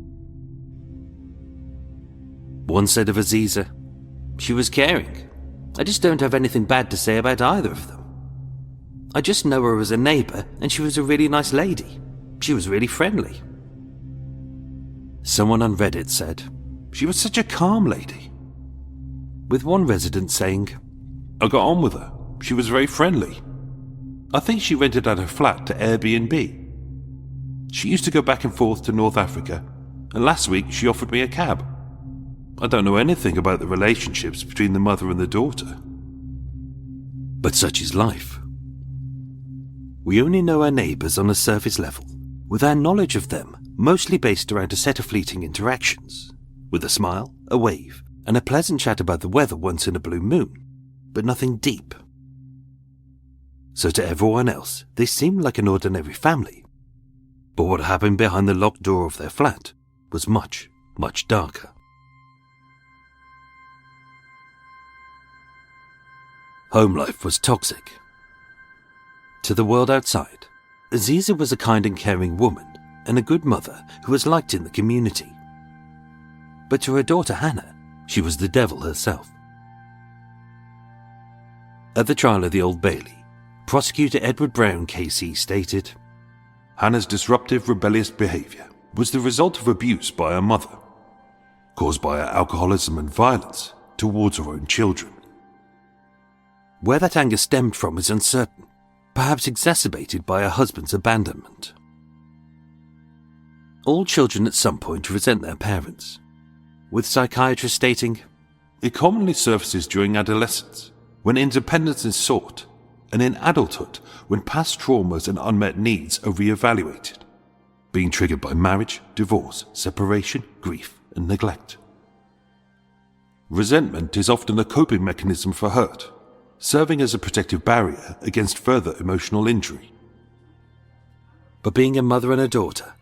One said of Aziza, "She was caring. I just don't have anything bad to say about either of them. I just know her as a neighbour and she was a really nice lady. She was really friendly." Someone on Reddit said, "She was such a calm lady." With one resident saying, I got on with her. She was very friendly. I think she rented out her flat to Airbnb. She used to go back and forth to North Africa, and last week she offered me a cab. I don't know anything about the relationships between the mother and the daughter. but such is life. We only know our neighbours on a surface level, with our knowledge of them mostly based around a set of fleeting interactions, with a smile, a wave, and a pleasant chat about the weather once in a blue moon, but nothing deep. So to everyone else, they seemed like an ordinary family. But what happened behind the locked door of their flat was much, much darker. Home life was toxic. To the world outside, Aziza was a kind and caring woman and a good mother who was liked in the community. But to her daughter Hannah, she was the devil herself. At the trial of the Old Bailey, Prosecutor Edward Brown KC stated, Hannah's disruptive, rebellious behavior was the result of abuse by her mother, caused by her alcoholism and violence towards her own children. Where that anger stemmed from is uncertain, perhaps exacerbated by her husband's abandonment. All children at some point resent their parents, with psychiatrists stating, It commonly surfaces during adolescence, when independence is sought, and in adulthood, when past traumas and unmet needs are re-evaluated, being triggered by marriage, divorce, separation, grief, and neglect. Resentment is often a coping mechanism for hurt, serving as a protective barrier against further emotional injury. But being a mother and a daughter,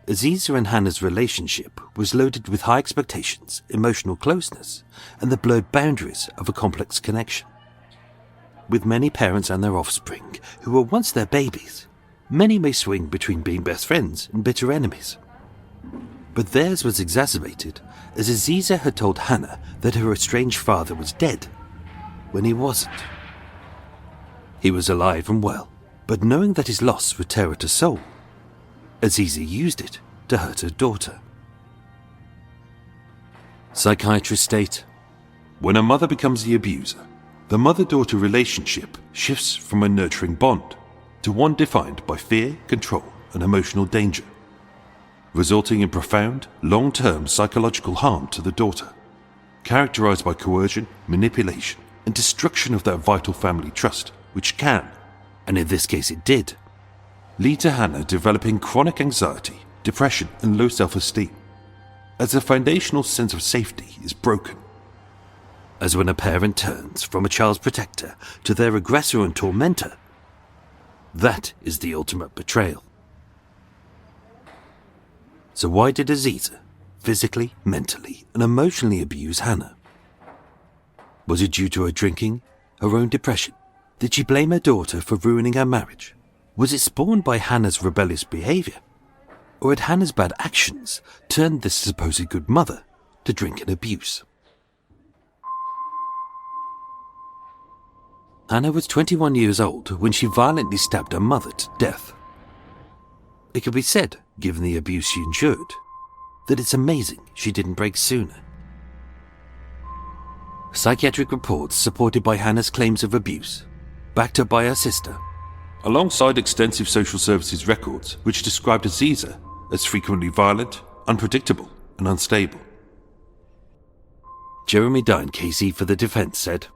Aziza and Hannah's relationship was loaded with high expectations, emotional closeness, and the blurred boundaries of a complex connection. With many parents and their offspring who were once their babies, many may swing between being best friends and bitter enemies. But theirs was exacerbated as Aziza had told Hannah that her estranged father was dead, when he wasn't. He was alive and well, but knowing that his loss would tear at her soul, Aziza used it to hurt her daughter. Psychiatrists state, When a mother becomes the abuser, the mother-daughter relationship shifts from a nurturing bond to one defined by fear, control, and emotional danger, resulting in profound, long-term psychological harm to the daughter, characterized by coercion, manipulation, and destruction of that vital family trust, which can, and in this case it did, lead to Hannah developing chronic anxiety, depression, and low self-esteem, as the foundational sense of safety is broken. as when a parent turns from a child's protector to their aggressor and tormentor. That is the ultimate betrayal. So why did Aziza physically, mentally, and emotionally abuse Hannah? Was it due to her drinking, her own depression? Did she blame her daughter for ruining her marriage? Was it spawned by Hannah's rebellious behavior? Or had Hannah's bad actions turned this supposed good mother to drink and abuse? Hannah was 21 years old when she violently stabbed her mother to death. It could be said, given the abuse she endured, that it's amazing she didn't break sooner. Psychiatric reports supported by Hannah's claims of abuse, backed up by her sister, alongside extensive social services records which described Aziza as frequently violent, unpredictable, and unstable. Jeremy Dine KC for the defense said,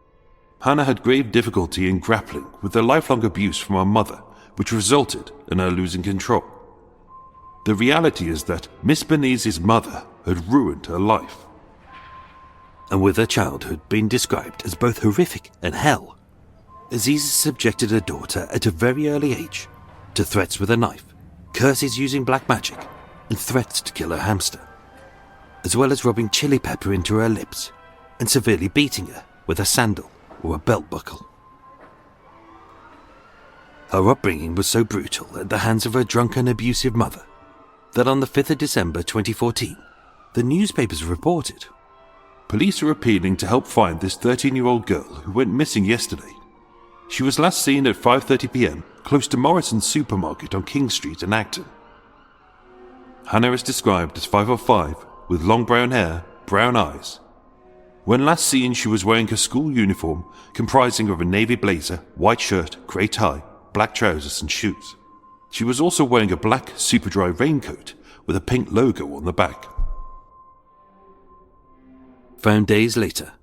Hannah had grave difficulty in grappling with the lifelong abuse from her mother, which resulted in her losing control. The reality is that Miss Benizi's mother had ruined her life. And with her childhood being described as both horrific and hell, Aziza subjected her daughter at a very early age to threats with a knife, curses using black magic, and threats to kill her hamster, as well as rubbing chili pepper into her lips and severely beating her with a sandal or a belt buckle. Her upbringing was so brutal at the hands of her drunken, abusive mother that on the 5th of December 2014, the newspapers reported, Police are appealing to help find this 13-year-old girl who went missing yesterday. She was last seen at 5:30 p.m. close to Morrison's supermarket on King Street in Acton. Hannah is described as 5'5", with long brown hair, brown eyes. When last seen, she was wearing a school uniform comprising of a navy blazer, white shirt, grey tie, black trousers and shoes. She was also wearing a black Superdry raincoat with a pink logo on the back. Found days later,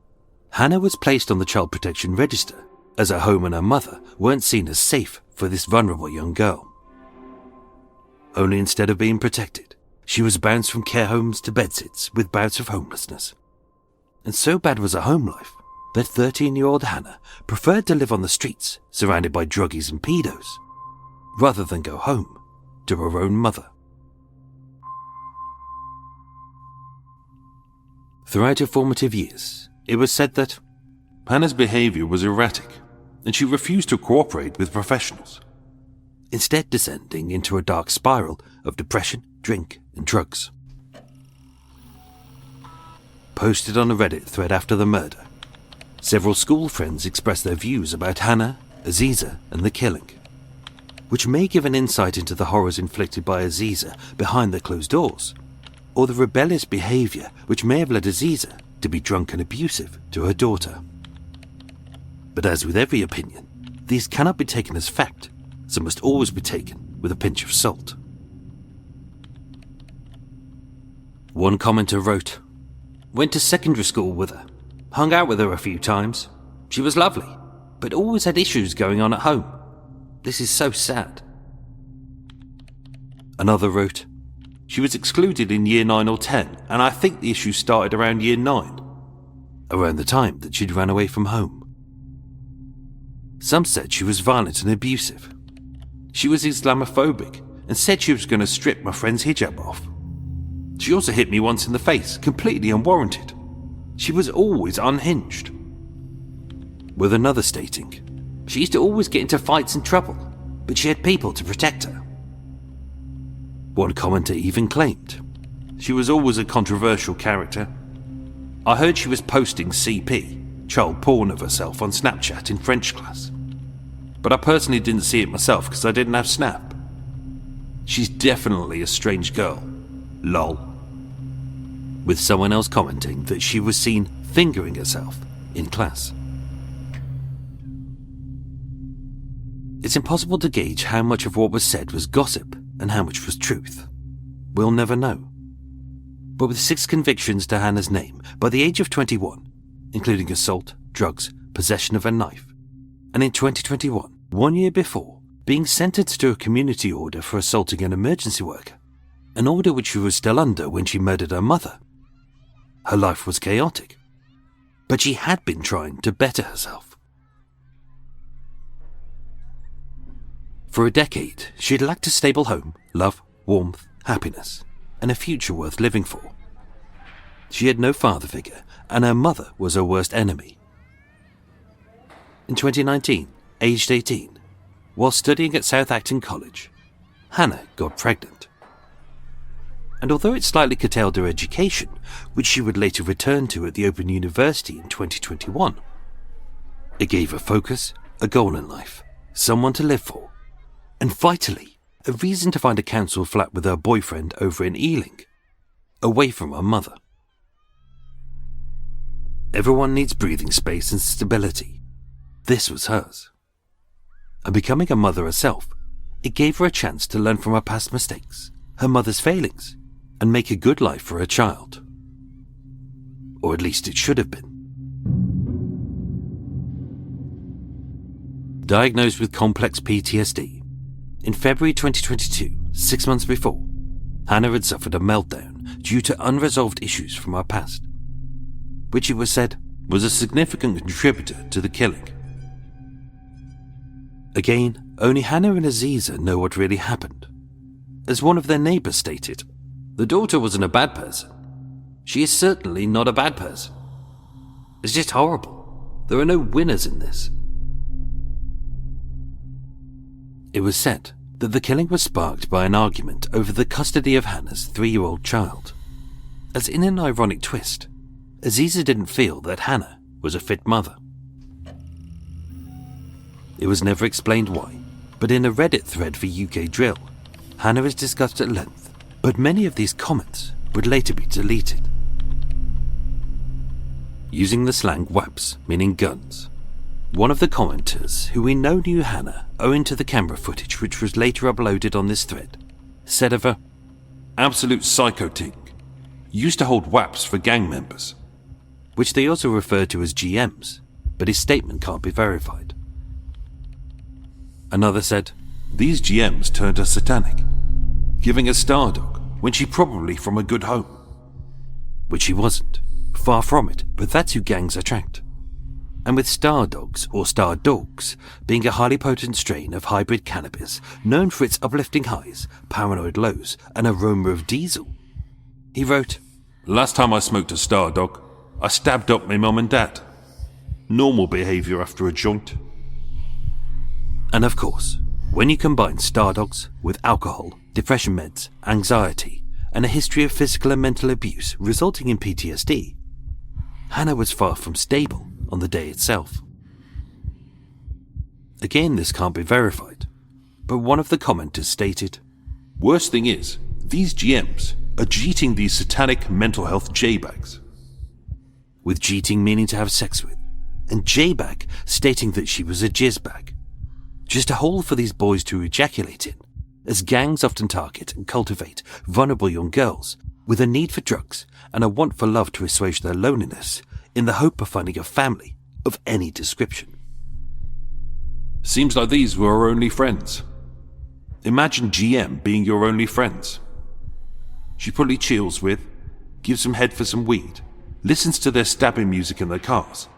Hannah was placed on the child protection register as her home and her mother weren't seen as safe for this vulnerable young girl. Only instead of being protected, She was bounced from care homes to bedsits with bouts of homelessness. And so bad was her home life that 13-year-old Hannah preferred to live on the streets, surrounded by druggies and pedos, rather than go home to her own mother. Throughout her formative years, it was said that Hannah's behavior was erratic, and she refused to cooperate with professionals, instead descending into a dark spiral of depression, drink, and drugs. Posted on a Reddit thread after the murder, several school friends expressed their views about Hannah, Aziza, and the killing, which may give an insight into the horrors inflicted by Aziza behind the closed doors, or the rebellious behavior which may have led Aziza to be drunk and abusive to her daughter. But as with every opinion, these cannot be taken as fact, so must always be taken with a pinch of salt. One commenter wrote, "Went to secondary school with her, hung out with her a few times. She was lovely, but always had issues going on at home. This is so sad." Another wrote, "She was excluded in year 9 or 10, and I think the issue started around year 9, around the time that she'd ran away from home." Some said she was violent and abusive. She was Islamophobic and said she was going to strip my friend's hijab off. She also hit me once in the face, completely unwarranted. She was always unhinged. With another stating, "She used to always get into fights and trouble, but she had people to protect her." One commenter even claimed, "She was always a controversial character. I heard she was posting CP, child porn of herself on Snapchat in French class. But I personally didn't see it myself because I didn't have Snap. She's definitely a strange girl. Lol." With someone else commenting that she was seen fingering herself in class. It's impossible to gauge how much of what was said was gossip and how much was truth. We'll never know. But with 6 convictions to Hannah's name by the age of 21, including assault, drugs, possession of a knife, and in 2021, 1 year before, being sentenced to a community order for assaulting an emergency worker, an order which she was still under when she murdered her mother. Her life was chaotic, but she had been trying to better herself. For a decade, she had lacked a stable home, love, warmth, happiness, and a future worth living for. She had no father figure, and her mother was her worst enemy. In 2019, aged 18, while studying at Southampton College, Hannah got pregnant. And although it slightly curtailed her education, which she would later return to at the Open University in 2021, it gave her focus, a goal in life, someone to live for, and vitally, a reason to find a council flat with her boyfriend over in Ealing, away from her mother. Everyone needs breathing space and stability. This was hers. And becoming a mother herself, it gave her a chance to learn from her past mistakes, her mother's failings, and make a good life for her child. Or at least it should have been. Diagnosed with complex PTSD, in February 2022, 6 months before, Hannah had suffered a meltdown due to unresolved issues from her past, which it was said was a significant contributor to the killing. Again, only Hannah and Aziza know what really happened. As one of their neighbours stated, "The daughter wasn't a bad person. She is certainly not a bad person. It's just horrible. There are no winners in this." It was said that the killing was sparked by an argument over the custody of Hannah's 3-year-old child, as in an ironic twist, Aziza didn't feel that Hannah was a fit mother. It was never explained why, but in a Reddit thread for UK Drill, Hannah is discussed at length, but many of these comments would later be deleted. Using the slang WAPs, meaning guns, one of the commenters, who we know knew Hannah owing to the camera footage which was later uploaded on this thread, said of her, "Absolute psycho ting. Used to hold WAPs for gang members," which they also referred to as GMs, but his statement can't be verified. Another said, "These GMs turned her satanic, giving her Stardog, when she probably from a good home. Which she wasn't. Far from it, but that's who gangs attract. And with Star Dogs, or Star Dogs, being a highly potent strain of hybrid cannabis known for its uplifting highs, paranoid lows, and aroma of diesel, he wrote, Last time I smoked a Star Dog, I stabbed up my mum and dad. Normal behaviour after a joint. And of course, when you combine Star Dogs with alcohol, depression meds, anxiety, and a history of physical and mental abuse resulting in PTSD, Hannah was far from stable on the day itself. Again, this can't be verified, but one of the commenters stated, Worst thing is, these GMs are jeeting these satanic mental health J-bags. With jeeting meaning to have sex with, and J-bag stating that she was a jizzbag. Just a hole for these boys to ejaculate in, as gangs often target and cultivate vulnerable young girls with a need for drugs and a want for love to assuage their loneliness in the hope of finding a family of any description. Seems like these were our only friends. Imagine GM being your only friends. She probably chills with, gives them head for some weed, listens to their stabbing music in their cars.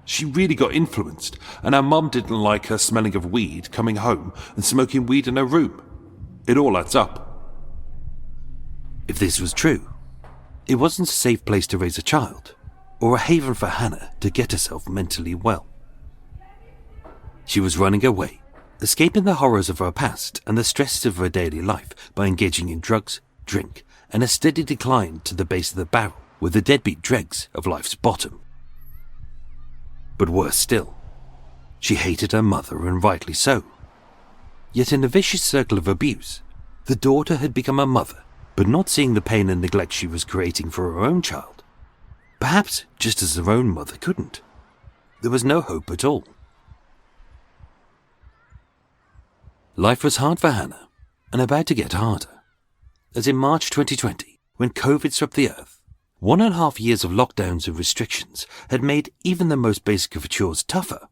She really got influenced, and her mum didn't like her smelling of weed coming home and smoking weed in her room. It all adds up. If this was true, it wasn't a safe place to raise a child, or a haven for Hannah to get herself mentally well. She was running away, escaping the horrors of her past and the stresses of her daily life by engaging in drugs, drink, and a steady decline to the base of the barrel with the deadbeat dregs of life's bottom. But worse still, she hated her mother, and rightly so. Yet in a vicious circle of abuse, the daughter had become a mother, but not seeing the pain and neglect she was creating for her own child. Perhaps just as her own mother couldn't. There was no hope at all. Life was hard for Hannah, and about to get harder. As in March 2020, when COVID swept the earth, 1.5 years of lockdowns and restrictions had made even the most basic of chores tougher,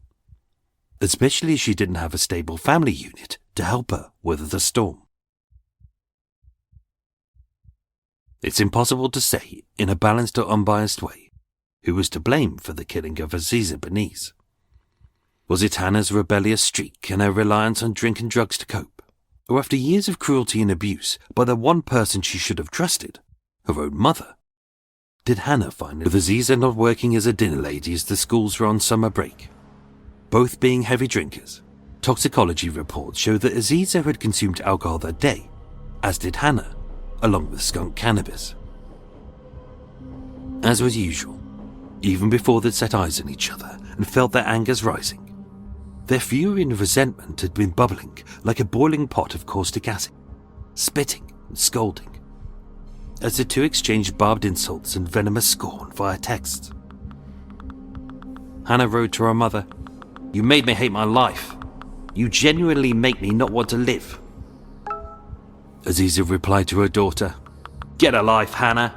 especially as she didn't have a stable family unit to help her weather the storm. It's impossible to say, in a balanced or unbiased way, who was to blame for the killing of Aziza Beniz. Was it Hannah's rebellious streak and her reliance on drink and drugs to cope? Or after years of cruelty and abuse by the one person she should have trusted, her own mother? Did Hannah find with Aziza not working as a dinner lady as the schools were on summer break? Both being heavy drinkers, toxicology reports show that Aziza had consumed alcohol that day, as did Hannah, along with skunk cannabis. As was usual, even before they'd set eyes on each other and felt their angers rising, their fury and resentment had been bubbling like a boiling pot of caustic acid, spitting and scolding, as the two exchanged barbed insults and venomous scorn via texts. Hannah wrote to her mother, "You made me hate my life. You genuinely make me not want to live." Aziza replied to her daughter, "Get a life, Hannah."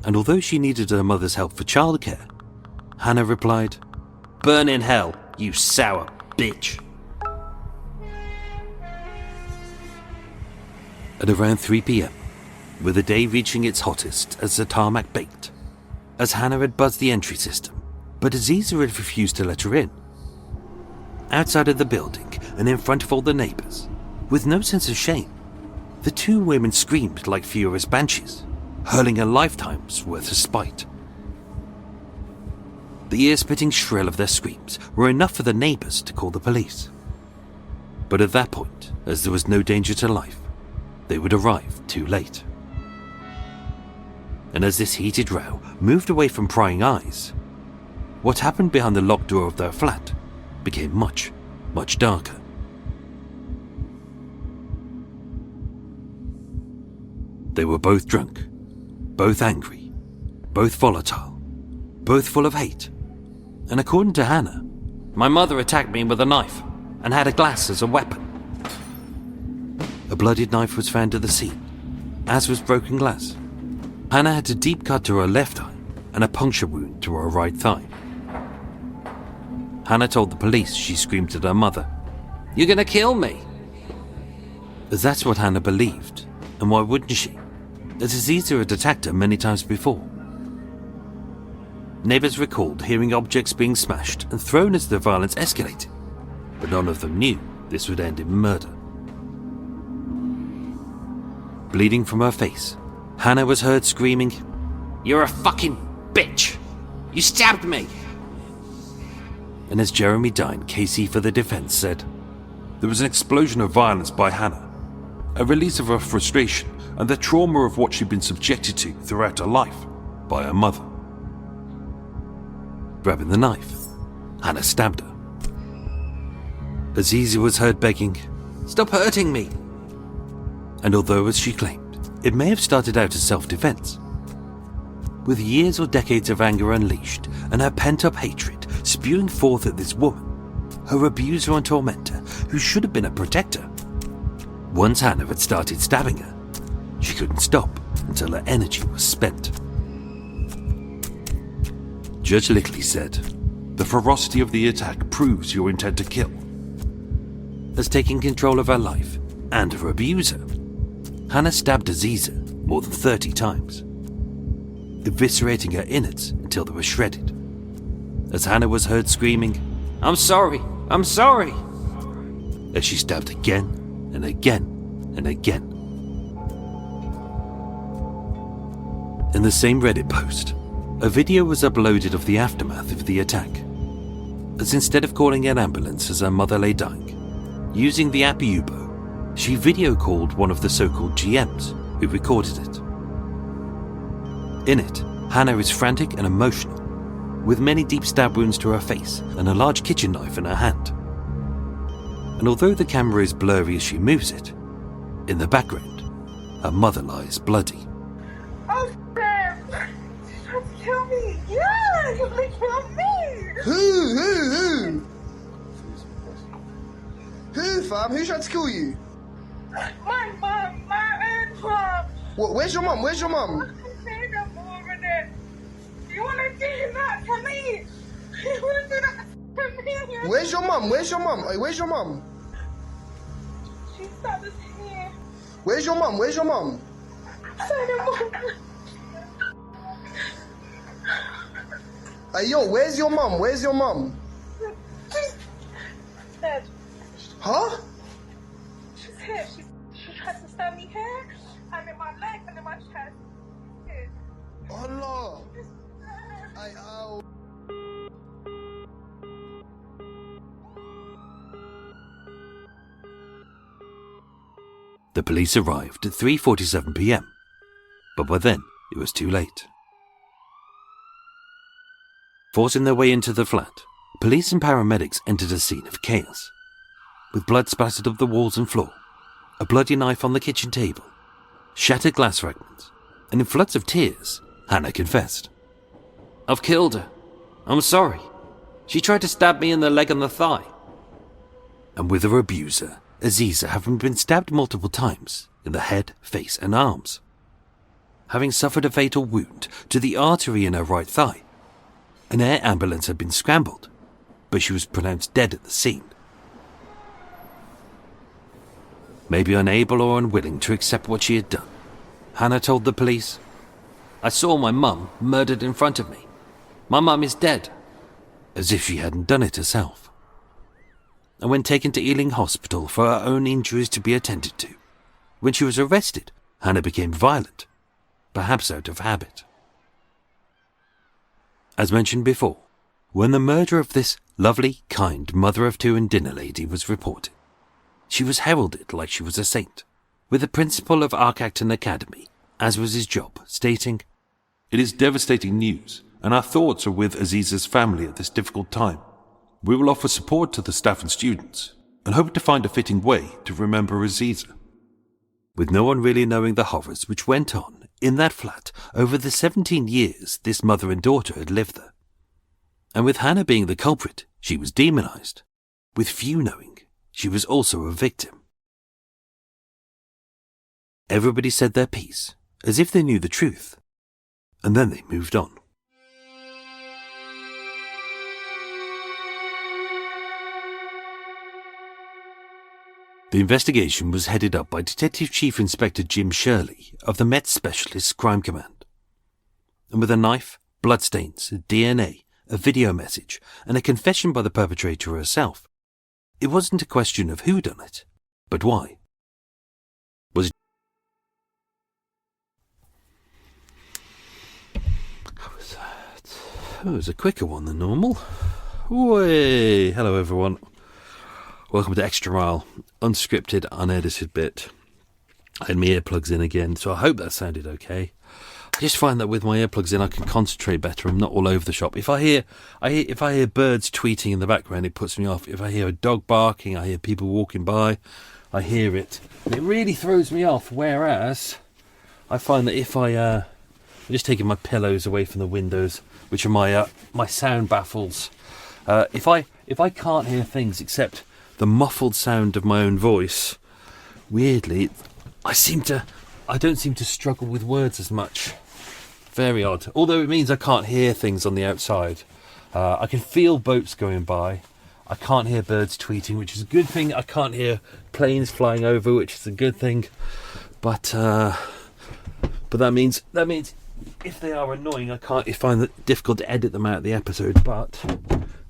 And although she needed her mother's help for childcare, Hannah replied, "Burn in hell, you sour bitch." At around 3 p.m, with the day reaching its hottest as the tarmac baked, as Hannah had buzzed the entry system, but Aziza had refused to let her in. Outside of the building and in front of all the neighbours, with no sense of shame, the two women screamed like furious banshees, hurling a lifetime's worth of spite. The ear-splitting shrill of their screams were enough for the neighbours to call the police. But at that point, as there was no danger to life, they would arrive too late. And as this heated row moved away from prying eyes, what happened behind the locked door of their flat became much, much darker. They were both drunk, both angry, both volatile, both full of hate, and according to Hannah, "My mother attacked me with a knife and had a glass as a weapon." A bloodied knife was found at the scene, as was broken glass. Hannah had a deep cut to her left eye and a puncture wound to her right thigh. Hannah told the police she screamed at her mother, "You're gonna kill me!" As that's what Hannah believed, And why wouldn't she? As Aziza had attacked her many times before. Neighbours recalled hearing objects being smashed and thrown as the violence escalated, but none of them knew this would end in murder. Bleeding from her face, Hannah was heard screaming, "You're a fucking bitch! You stabbed me!" And as Jeremy Dine, KC for the defence, said, There was an explosion of violence by Hannah, a release of her frustration and the trauma of what she'd been subjected to throughout her life by her mother. Grabbing the knife, Hannah stabbed her. Aziza was heard begging, "Stop hurting me!" And although, as she claimed, it may have started out as self-defense, with years or decades of anger unleashed and her pent-up hatred spewing forth at this woman, her abuser and tormentor, who should have been a protector. Once Hannah had started stabbing her, she couldn't stop until her energy was spent. Judge Lickley said, The ferocity of the attack proves your intent to kill. as taking control of her life and her abuser, Hannah stabbed Aziza more than 30 times, eviscerating her innards until they were shredded. As Hannah was heard screaming, "I'm sorry, I'm sorry," as she stabbed again and again and again. In the same Reddit post, a video was uploaded of the aftermath of the attack, as instead of calling an ambulance as her mother lay dying, using the app Yubo, she video called one of the so-called GMs who recorded it. In it, Hannah is frantic and emotional, with many deep stab wounds to her face and a large kitchen knife in her hand. And although the camera is blurry as she moves it, in the background, her mother lies bloody. Oh, damn! She's trying to kill me! Yeah! You're gonna kill me! Who? Who, fam? Who tried to kill you? My mom! My own mom! What? Where's your mum? Where's your mum? You wanna do that to me? You wanna do that to me? Where's your mum? Where's your mum? Hey, where's your mum? She's stabbed us here. Where's your mum? Where's your mum? Hey, yo, where's your mum? Where's your mum? She's dead. Huh? She's here. She tried to stab me here, and in my leg, and in my chest. Here. Allah. Hey, ow. The police arrived at 3:47 p.m, but by then it was too late. Forcing their way into the flat, police and paramedics entered a scene of chaos, with blood splattered up the walls and floor, a bloody knife on the kitchen table, shattered glass fragments, and in floods of tears, Hannah confessed. "I've killed her. I'm sorry. She tried to stab me in the leg and the thigh." And with her abuser, Aziza, having been stabbed multiple times in the head, face and arms, having suffered a fatal wound to the artery in her right thigh. An air ambulance had been scrambled, but she was pronounced dead at the scene. Maybe unable or unwilling to accept what she had done, Hannah told the police, "I saw my mum murdered in front of me. My mum is dead," as if she hadn't done it herself. And when taken to Ealing Hospital for her own injuries to be attended to, when she was arrested, Hannah became violent, perhaps out of habit. As mentioned before, when the murder of this lovely, kind mother of two and dinner lady was reported, she was heralded like she was a saint, with the principal of Arkacton Academy, as was his job, stating, "It is devastating news, and our thoughts are with Aziza's family at this difficult time. We will offer support to the staff and students, and hope to find a fitting way to remember Aziza." With no one really knowing the horrors which went on in that flat over the 17 years this mother and daughter had lived there. And with Hannah being the culprit, she was demonized, with few knowing she was also a victim. Everybody said their piece, as if they knew the truth, and then they moved on. The investigation was headed up by Detective Chief Inspector Jim Shirley of the Met Specialist Crime Command. And with a knife, bloodstains, DNA, a video message, and a confession by the perpetrator herself, it wasn't a question of who done it, but why. Was it... How was that? Oh, it was a quicker one than normal. Way! Hello everyone. Welcome to Extra Mile, unscripted, unedited bit. I had my earplugs in again, so I hope that sounded okay. I just find that with my earplugs in, I can concentrate better. I'm not all over the shop. If I hear birds tweeting in the background, it puts me off. If I hear a dog barking, I hear people walking by, I hear it, and it really throws me off. Whereas I find that if I'm just taking my pillows away from the windows, which are my sound baffles. If I can't hear things except the muffled sound of my own voice, weirdly, I don't seem to struggle with words as much. Very odd. Although it means I can't hear things on the outside. I can feel boats going by. I can't hear birds tweeting, which is a good thing. I can't hear planes flying over, which is a good thing. But that means if they are annoying, I find it difficult to edit them out of the episode. But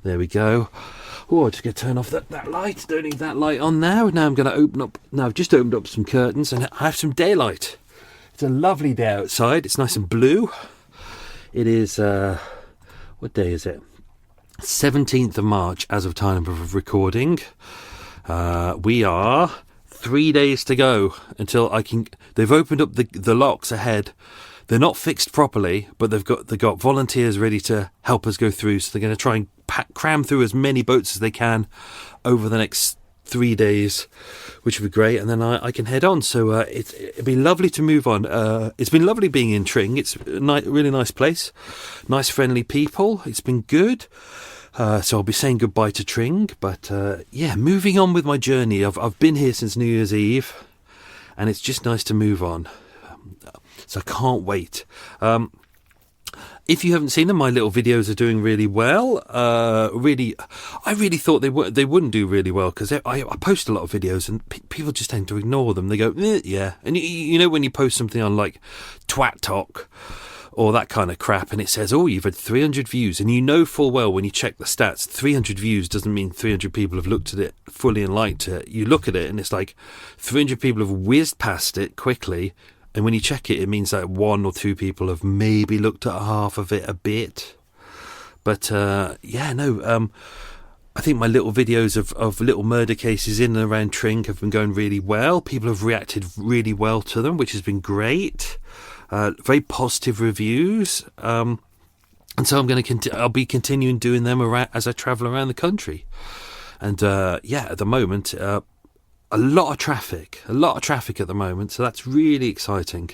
there we go. Oh, I'm just going to turn off that light. Don't need that light on now. Now I'm going to open up. Now I've just opened up some curtains and I have some daylight. It's a lovely day outside. It's nice and blue. It is, what day is it? 17th of March as of time of recording. We are 3 days to go until they've opened up the locks ahead. They're not fixed properly, but they've got volunteers ready to help us go through. So they're going to try and cram through as many boats as they can over the next 3 days, which would be great. And then I can head on. So it'd be lovely to move on. It's been lovely being in Tring. It's a really nice place, nice friendly people. It's been good. So I'll be saying goodbye to Tring. But moving on with my journey. I've been here since New Year's Eve, and it's just nice to move on. So I can't wait. If you haven't seen them, my little videos are doing really well. I really thought they wouldn't do really well because I post a lot of videos and people just tend to ignore them. They go, yeah. And you know when you post something on like Twat Talk or that kind of crap and it says, oh, you've had 300 views. And you know full well when you check the stats, 300 views doesn't mean 300 people have looked at it fully and liked it. You look at it and it's like 300 people have whizzed past it quickly. And when you check it, it means that 1 or 2 people have maybe looked at half of it a bit. But, I think my little videos of little murder cases in and around Tring have been going really well. People have reacted really well to them, which has been great. Very positive reviews. And so I'll be continuing doing them as I travel around the country. And, at the moment... A lot of traffic at the moment, so that's really exciting.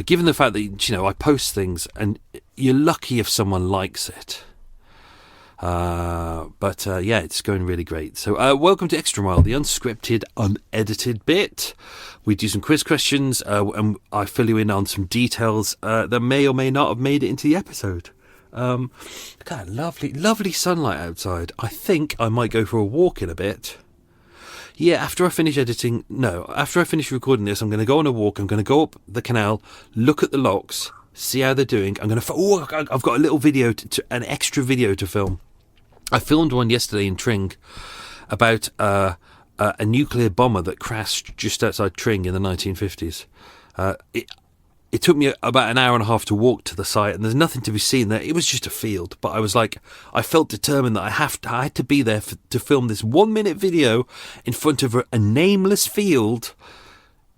Given the fact that, I post things and you're lucky if someone likes it. It's going really great. So welcome to Extra Mile, the unscripted, unedited bit. We do some quiz questions and I fill you in on some details that may or may not have made it into the episode. God, lovely sunlight outside. I think I might go for a walk in a bit. Yeah, after I finish recording this, I'm going to go on a walk. I'm going to go up the canal, look at the locks, see how they're doing. I've got a little video, an extra video to film. I filmed one yesterday in Tring about a nuclear bomber that crashed just outside Tring in the 1950s. It took me about an hour and a half to walk to the site, and there's nothing to be seen there. It was just a field, but I felt determined that I had to be there to film this 1-minute video in front of a nameless field,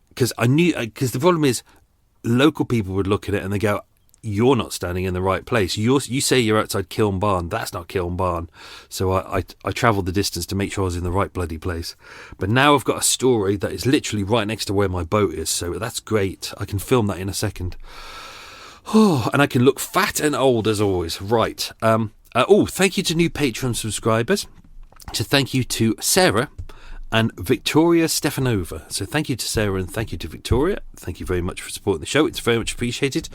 because the problem is local people would look at it and they go, you're not standing in the right place. You say you're outside Kiln Barn. That's not Kiln Barn. So I travelled the distance to make sure I was in the right bloody place. But now I've got a story that is literally right next to where my boat is. So that's great. I can film that in a second. Oh, and I can look fat and old as always. Right. Thank you to new Patreon subscribers. Thank you to Sarah and Victoria Stefanova. So thank you to Sarah and thank you to Victoria. Thank you very much for supporting the show. It's very much appreciated.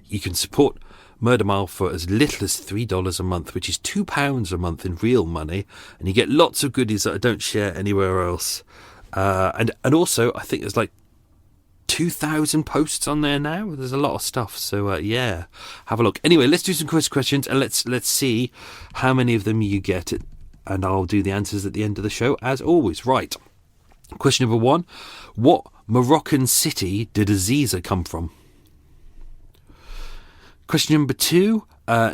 You can support Murder Mile for as little as $3 a month, which is £2 a month in real money. And you get lots of goodies that I don't share anywhere else. And also, I think there's like 2,000 posts on there now. There's a lot of stuff. So yeah, have a look. Anyway, let's do some quiz questions and let's see how many of them you get. And I'll do the answers at the end of the show, as always. Right. Question number 1. What Moroccan city did Aziza come from? Question number 2.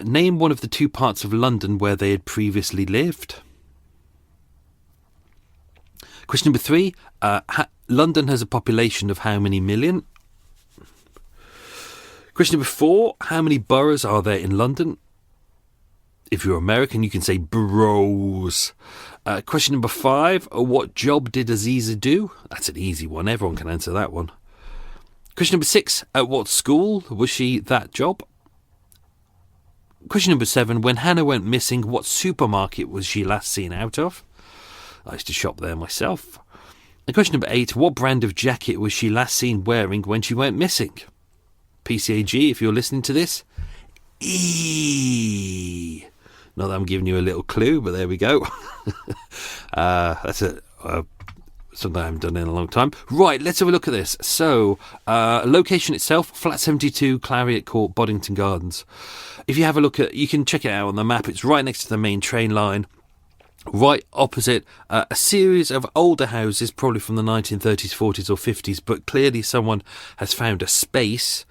Name one of the 2 parts of London where they had previously lived. Question number 3. London has a population of how many million? Question number 4. How many boroughs are there in London? If you're American, you can say boroughs. Question number 5. What job did Aziza do? That's an easy one. Everyone can answer that one. Question number 6. At what school was she that job? Question number 7. When Hannah went missing, what supermarket was she last seen out of? I used to shop there myself. And question number 8. What brand of jacket was she last seen wearing when she went missing? PCAG, if you're listening to this. E. Not that I'm giving you a little clue, but there we go. That's something I haven't done in a long time. Right, let's have a look at this. So, location itself, Flat 72, Clariot Court, Boddington Gardens. If you have a look at, you can check it out on the map. It's right next to the main train line. Right opposite a series of older houses, probably from the 1930s, 40s or 50s, but clearly someone has found a space.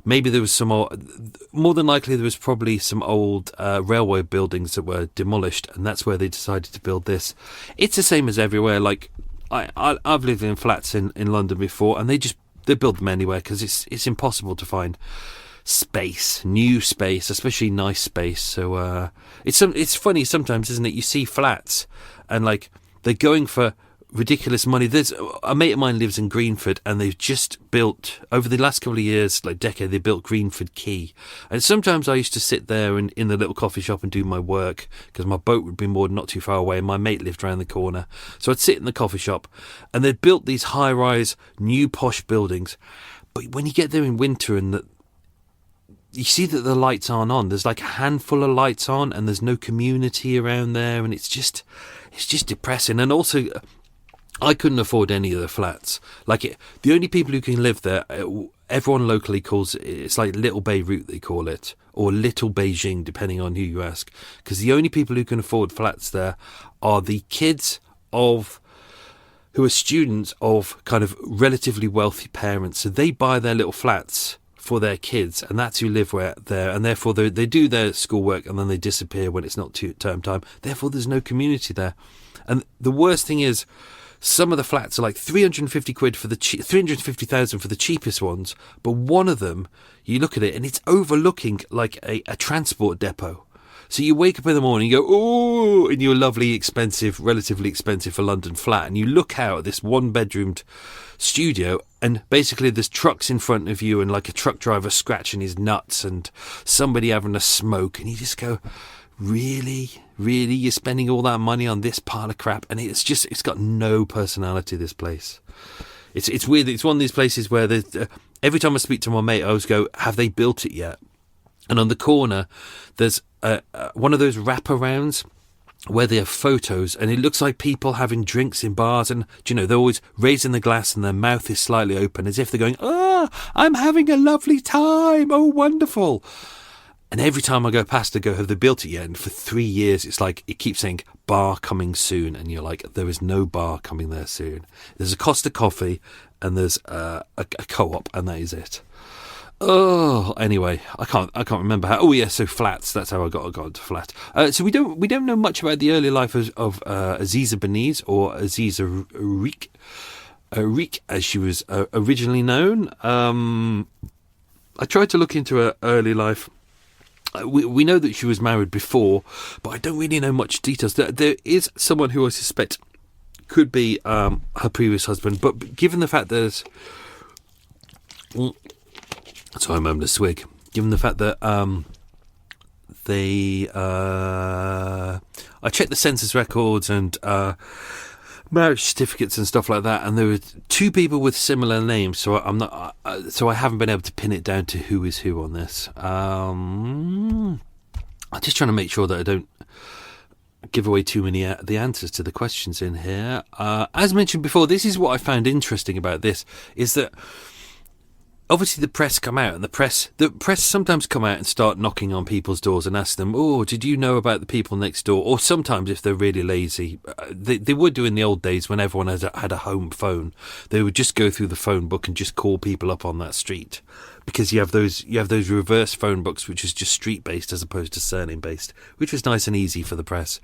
Maybe there was some more than likely there was probably some old railway buildings that were demolished, and that's where they decided to build this. It's the same as everywhere. Like I've lived in flats in London before, and they build them anywhere because it's impossible to find space, new space, especially nice space. So it's funny sometimes, isn't it? You see flats and like they're going for ridiculous money. There's a mate of mine lives in Greenford, and they've just built, over the last couple of years, like decade, they built Greenford Quay. And sometimes I used to sit there in the little coffee shop and do my work because my boat would be moored not too far away and my mate lived around the corner. So I'd sit in the coffee shop, and they'd built these high-rise, new posh buildings. But when you get there in winter and you see that the lights aren't on, there's like a handful of lights on and there's no community around there, and it's just depressing. And also, I couldn't afford any of the flats. The only people who can live there, everyone locally calls it's like Little Beirut, they call it, or Little Beijing, depending on who you ask. Because the only people who can afford flats there are the kids who are students of kind of relatively wealthy parents. So they buy their little flats for their kids, and that's who live there, and therefore they do their schoolwork and then they disappear when it's not term time. Therefore, there's no community there. And the worst thing is, some of the flats are like 350 quid for 350,000 for the cheapest ones, but one of them, you look at it and it's overlooking like a transport depot. So you wake up in the morning, you go, oh, in your lovely, relatively expensive for London flat, and you look out at this one-bedroomed studio, and basically there's trucks in front of you and like a truck driver scratching his nuts and somebody having a smoke, and you just go, really, you're spending all that money on this pile of crap? And it's got no personality, this place. It's weird. It's one of these places where every time I speak to my mate, I always go, have they built it yet? And on the corner there's one of those wraparounds where they have photos, and it looks like people having drinks in bars, and they're always raising the glass and their mouth is slightly open as if they're going, I'm having a lovely time, oh wonderful. And every time I go past, I go, have they built it yet? And for 3 years, it's like, it keeps saying, bar coming soon. And you're like, there is no bar coming there soon. There's a Costa Coffee, and there's a Co-op, and that is it. Oh, anyway, I can't remember how. Oh yeah, so flats. That's how I got into flat. So we don't know much about the early life of Aziza Beniz, or Aziza Riq, as she was originally known. I tried to look into her early life. We know that she was married before, but I don't really know much details. There is someone who I suspect could be her previous husband, but given the fact there's... Sorry, I'm having a swig. Given the fact that I checked the census records and marriage certificates and stuff like that, and there were 2 people with similar names, so I haven't been able to pin it down to who is who on this. I'm just trying to make sure that I don't give away too many the answers to the questions in here. As mentioned before, this is what I found interesting about this, is that obviously the press come out, and the press sometimes come out and start knocking on people's doors and ask them, oh, did you know about the people next door? Or sometimes, if they're really lazy, they would do in the old days when everyone had a home phone. They would just go through the phone book and just call people up on that street, because you have those reverse phone books, which is just street based as opposed to surname based, which was nice and easy for the press.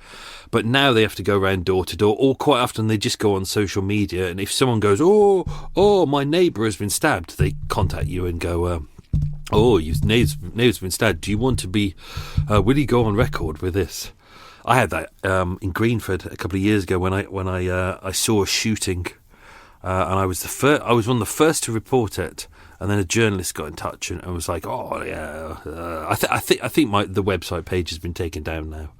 But now they have to go around door to door, or quite often they just go on social media, and if someone goes, oh, my neighbour has been stabbed, they contact you and go, oh, your neighbour's been stabbed. Do you want to be? Will you go on record with this? I had that in Greenford a couple of years ago when I saw a shooting, and I was one of the first to report it. And then a journalist got in touch and was like, "Oh yeah, I think the website page has been taken down now,"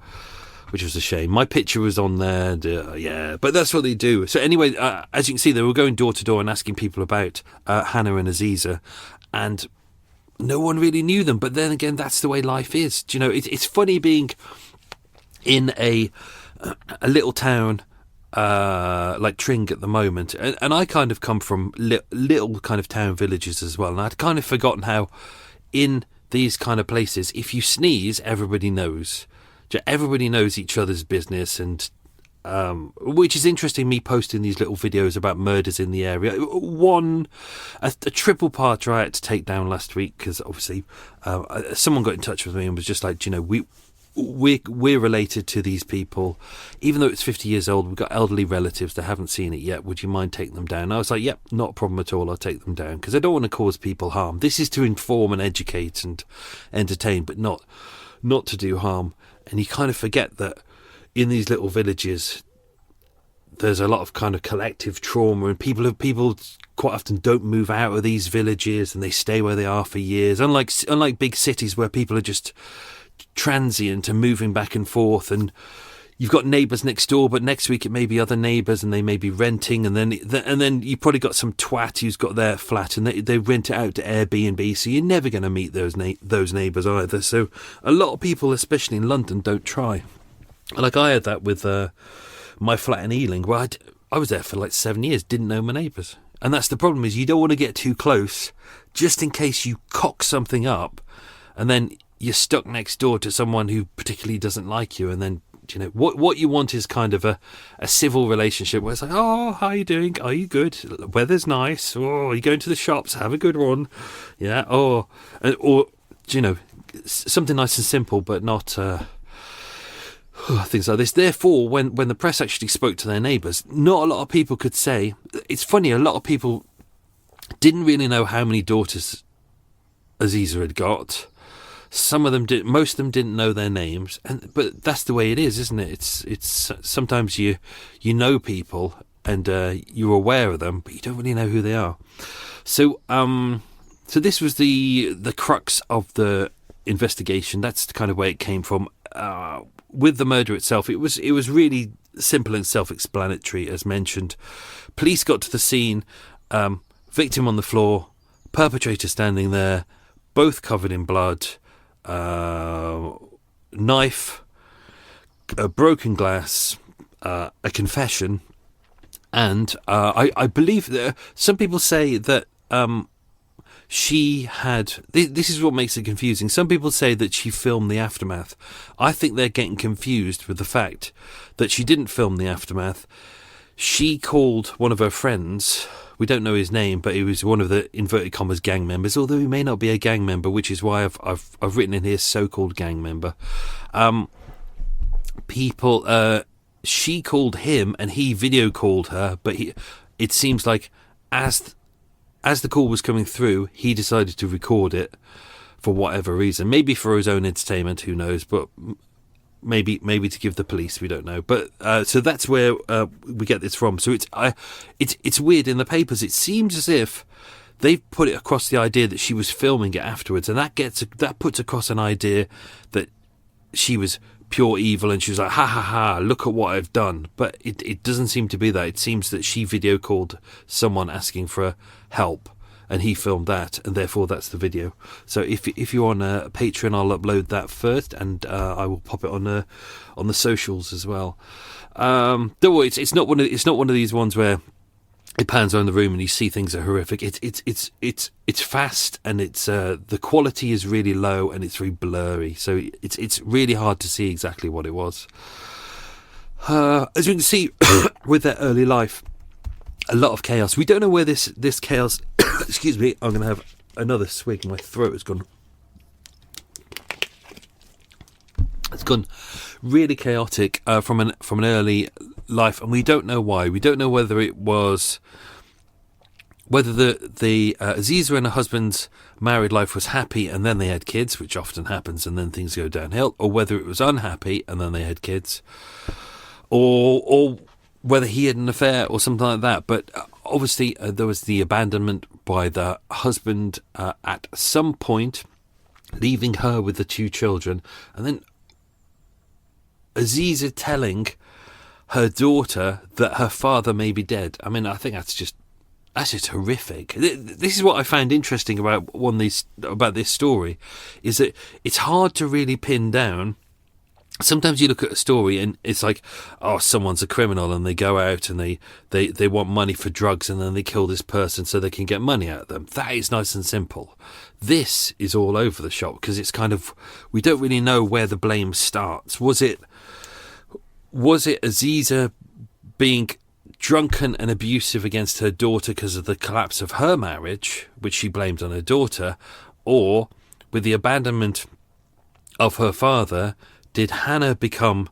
which was a shame. My picture was on there, yeah, but that's what they do. So anyway, as you can see, they were going door to door and asking people about Hannah and Aziza, and no one really knew them. But then again, that's the way life is. Do you know, it's funny being in a little town like Tring at the moment, and I kind of come from little kind of town villages as well, and I'd kind of forgotten how in these kind of places, if you sneeze, everybody knows each other's business, and which is interesting, me posting these little videos about murders in the area. A triple part I had to take down last week, because obviously someone got in touch with me and was just like, you know, we're related to these people, even though it's 50 years old. We've got elderly relatives that haven't seen it yet. Would you mind taking them down? And I was like, yep, not a problem at all. I'll take them down, because I don't want to cause people harm. This is to inform and educate and entertain, but not to do harm. And you kind of forget that in these little villages, there's a lot of kind of collective trauma, and people quite often don't move out of these villages, and they stay where they are for years. Unlike big cities where people are just transient and moving back and forth, and you've got neighbours next door, but next week it may be other neighbours, and they may be renting, and then you probably got some twat who's got their flat and they rent it out to Airbnb, so you're never going to meet those neighbours either. So a lot of people, especially in London, don't try. Like I had that with my flat in Ealing, where I was there for like 7 years, didn't know my neighbours. And that's the problem, is you don't want to get too close, just in case you cock something up, and then you're stuck next door to someone who particularly doesn't like you. And then, you know, what you want is kind of a civil relationship where it's like, oh, how are you doing? Are you good? Weather's nice. Oh, are you going to the shops? Have a good one. Yeah. Or you know, something nice and simple, but not things like this. Therefore, when the press actually spoke to their neighbours, not a lot of people could say. It's funny, a lot of people didn't really know how many daughters Aziza had got. Some of them did. Most of them didn't know their names, but that's the way it is, isn't it? It's sometimes you know people and you're aware of them, but you don't really know who they are. So this was the crux of the investigation. That's the kind of way it came from. With the murder itself, it was really simple and self-explanatory, as mentioned. Police got to the scene, victim on the floor, perpetrator standing there, both covered in blood. Knife, a broken glass, a confession, and I believe that some people say that she had. This is what makes it confusing. Some people say that she filmed the aftermath. I think they're getting confused with the fact that she didn't film the aftermath. She called one of her friends. We don't know his name, but he was one of the inverted commas gang members, although he may not be a gang member, which is why I've written in here so-called gang member. She called him and he video called her, but it seems like as the call was coming through, he decided to record it for whatever reason. Maybe for his own entertainment, who knows, but maybe to give the police, we don't know. But so that's where we get this from. So it's weird. In the papers, it seems as if they've put it across the idea that she was filming it afterwards, and that puts across an idea that she was pure evil, and she was like, ha ha ha, look at what I've done. But it doesn't seem to be that. It seems that she video called someone asking for help, and he filmed that, and therefore that's the video. So if you're on Patreon, I'll upload that first, and I will pop it on the socials as well. Don't worry, it's not one of these ones where it pans around the room and you see things that are horrific. It's fast, and it's the quality is really low, and it's very blurry. So it's really hard to see exactly what it was. As you can see, with their early life, a lot of chaos. We don't know where this chaos. Excuse me, I'm going to have another swig. My throat has gone. It's gone really chaotic from an early life, and we don't know why. We don't know whether the Aziza and her husband's married life was happy and then they had kids, which often happens, and then things go downhill, or whether it was unhappy and then they had kids, or whether he had an affair or something like that. But obviously there was the abandonment by the husband at some point, leaving her with the 2 children, and then Aziza telling her daughter that her father may be dead. I mean, I think that's just horrific. This is what I found interesting about this story, is that it's hard to really pin down. Sometimes you look at a story and it's like, oh, someone's a criminal and they go out and they want money for drugs and then they kill this person so they can get money out of them. That is nice and simple. This is all over the shop because it's kind of, we don't really know where the blame starts. Was it Aziza being drunken and abusive against her daughter because of the collapse of her marriage, which she blamed on her daughter, or with the abandonment of her father, did Hannah become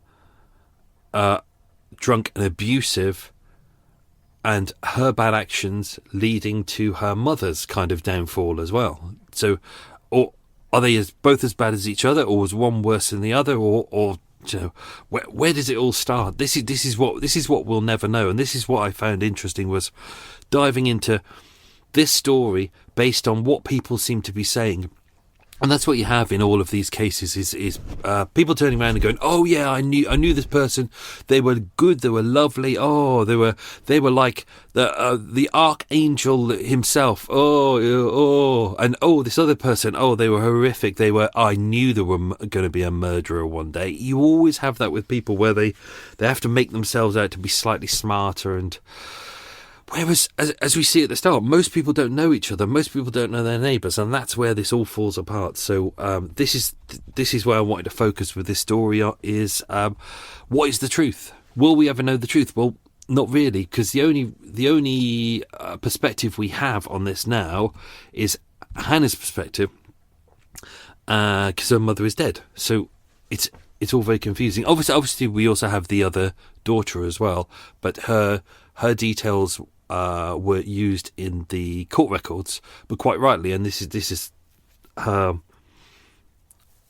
drunk and abusive, and her bad actions leading to her mother's kind of downfall as well? So, or are they both as bad as each other, or was one worse than the other, or you know, where does it all start? This is what we'll never know, and this is what I found interesting, was diving into this story based on what people seem to be saying. And that's what you have in all of these cases is people turning around and going, oh yeah, I knew this person. They were good. They were lovely. Oh, they were like the archangel himself. Oh, and oh, this other person. Oh, they were horrific. I knew they were going to be a murderer one day. You always have that with people where they have to make themselves out to be slightly smarter. And whereas, as we see at the start, most people don't know each other. Most people don't know their neighbours, and that's where this all falls apart. So this is where I wanted to focus with this story, is what is the truth? Will we ever know the truth? Well, not really, because the only perspective we have on this now is Hannah's perspective, because her mother is dead. So it's all very confusing. Obviously, we also have the other daughter as well, but her details were used in the court records, but quite rightly, and this is her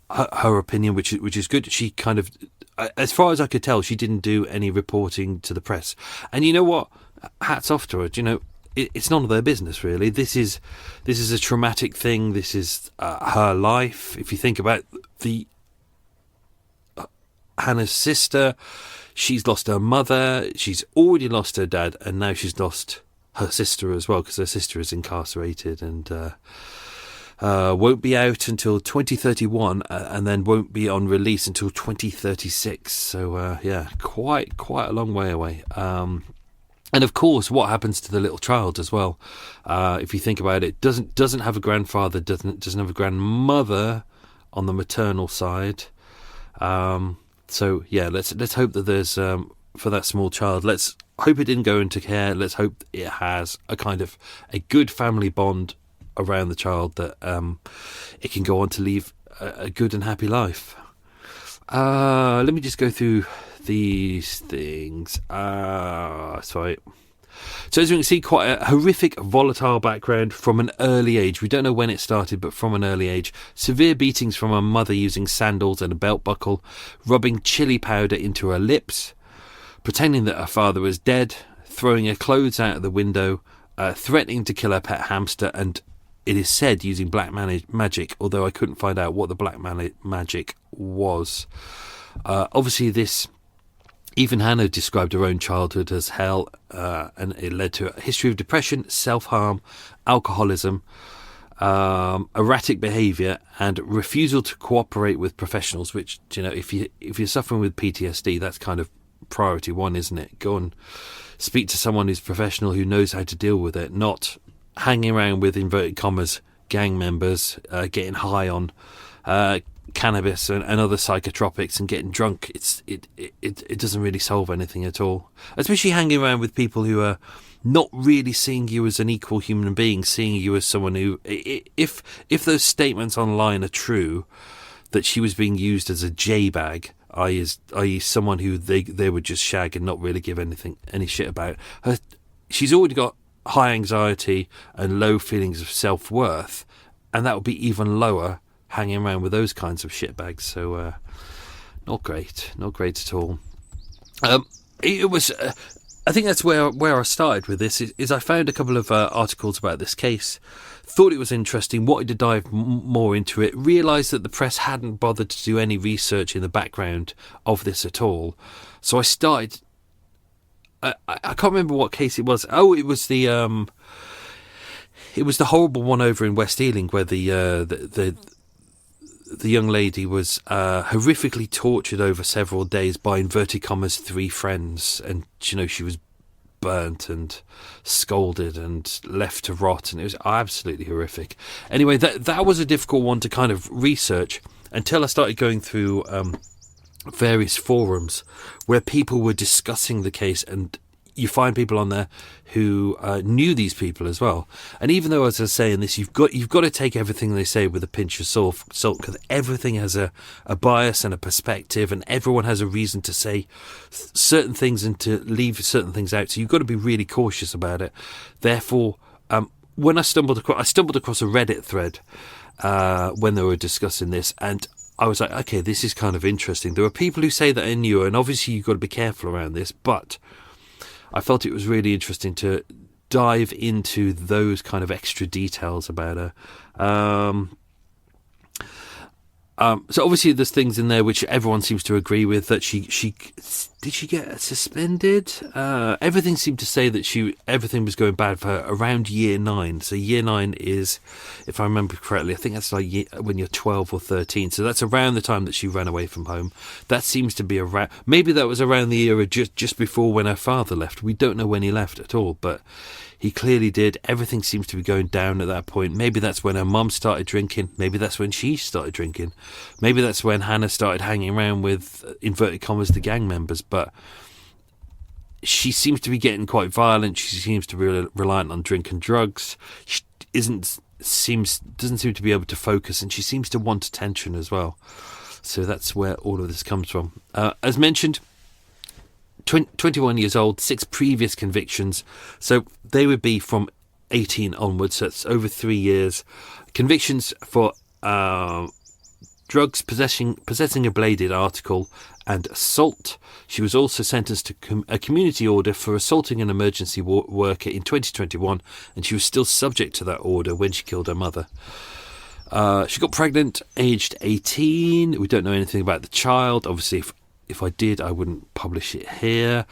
opinion, which is good. She kind of, as far as I could tell, she didn't do any reporting to the press. And you know what? Hats off to her. You know, it's none of their business, really. This is a traumatic thing. This is her life. If you think about Hannah's sister, she's lost her mother, she's already lost her dad, and now she's lost her sister as well, because her sister is incarcerated and won't be out until 2031, and then won't be on release until 2036. So yeah, quite a long way away. And of course, what happens to the little child as well? If you think about it, doesn't have a grandfather, doesn't have a grandmother on the maternal side. So yeah, let's hope that there's for that small child. Let's hope it didn't go into care. Let's hope it has a kind of a good family bond around the child, that it can go on to live a good and happy life. Let me just go through these things. Sorry. So as you can see, quite a horrific, volatile background from an early age. We don't know when it started, but from an early age. Severe beatings from her mother using sandals and a belt buckle, rubbing chili powder into her lips, pretending that her father was dead, throwing her clothes out of the window, threatening to kill her pet hamster, and it is said using black magic, although I couldn't find out what the black magic was. Obviously, this Even Hannah described her own childhood as hell, and it led to a history of depression, self-harm, alcoholism, erratic behaviour, and refusal to cooperate with professionals. Which, you know, if you're suffering with PTSD, that's kind of priority one, isn't it? Go and speak to someone who's professional, who knows how to deal with it, not hanging around with, inverted commas, gang members, getting high on cannabis and other psychotropics and getting drunk. It doesn't really solve anything at all, especially hanging around with people who are not really seeing you as an equal human being, seeing you as someone who, if those statements online are true, that she was being used as a J-bag, i.e. someone who they would just shag and not really give any shit about. She's already got high anxiety and low feelings of self-worth, and that would be even lower hanging around with those kinds of shitbags. So not great at all. It was I think that's where I started with this, is I found a couple of articles about this case, thought it was interesting, wanted to dive more into it, realised that the press hadn't bothered to do any research in the background of this at all. So I started... I can't remember what case it was. Oh, it was the horrible one over in West Ealing, where the young lady was horrifically tortured over several days by, inverted commas, 3 friends, and you know, she was burnt and scolded and left to rot, and it was absolutely horrific. Anyway, that was a difficult one to kind of research until I started going through various forums where people were discussing the case, and you find people on there who knew these people as well. And even though, as I was saying this, you've got to take everything they say with a pinch of salt, because everything has a bias and a perspective, and everyone has a reason to say certain things and to leave certain things out. So you've got to be really cautious about it. Therefore, when I stumbled across a Reddit thread when they were discussing this, and I was like, okay, this is kind of interesting. There are people who say that I knew, and obviously you've got to be careful around this, but I felt it was really interesting to dive into those kind of extra details about her. So obviously there's things in there which everyone seems to agree with, that she did she get suspended? Everything seemed to say that everything was going bad for her around year 9. So year 9 is, if I remember correctly, I think that's like when you're 12 or 13. So that's around the time that she ran away from home. That seems to be around, maybe that was around the era just before when her father left. We don't know when he left at all, but he clearly did. Everything seems to be going down at that point. Maybe that's when her mum started drinking. Maybe that's when she started drinking. Maybe that's when Hannah started hanging around with, inverted commas, the gang members. But she seems to be getting quite violent. She seems to be reliant on drink and drugs. She doesn't seem to be able to focus, and she seems to want attention as well. So that's where all of this comes from. As mentioned, 21 years old, 6 previous convictions, so they would be from 18 onwards, so it's over 3 years. Convictions for drugs, possessing a bladed article, and assault. She was also sentenced to a community order for assaulting an emergency worker in 2021, and she was still subject to that order when she killed her mother. She got pregnant, aged 18. We don't know anything about the child. Obviously, if I did, I wouldn't publish it here.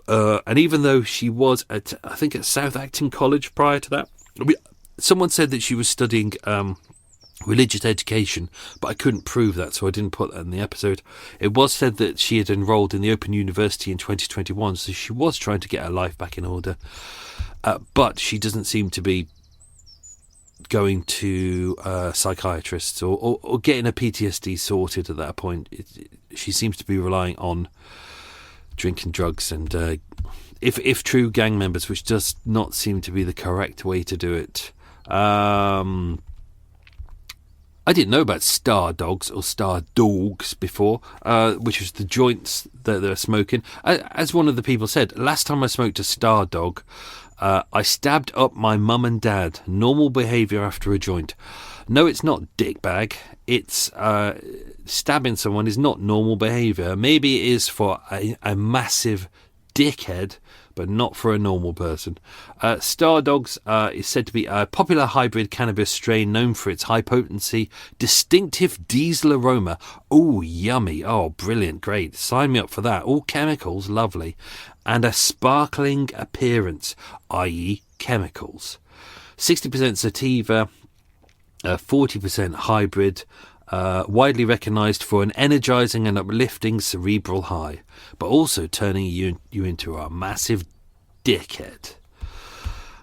And even though she was at South Acton College prior to that, someone said that she was studying religious education, but I couldn't prove that, so I didn't put that in the episode. It was said that she had enrolled in the Open University in 2021, so she was trying to get her life back in order. But she doesn't seem to be going to psychiatrists or getting a PTSD sorted at that point. She seems to be relying on drinking drugs and, if true, gang members, which does not seem to be the correct way to do it. I didn't know about Star Dogs or Star Dogs before, which was the joints that they were smoking. As one of the people said, last time I smoked a Star Dog, I stabbed up my mum and dad. Normal behaviour after a joint. No, it's not dickbag. It's stabbing someone is not normal behaviour. Maybe it is for a massive dickhead, but not for a normal person. Star Dogs is said to be a popular hybrid cannabis strain known for its high potency, distinctive diesel aroma. Oh, yummy. Oh, brilliant. Great. Sign me up for that. All chemicals. Lovely. And a sparkling appearance, i.e. chemicals. 60% sativa, 40% hybrid, widely recognised for an energising and uplifting cerebral high, but also turning you into a massive dickhead.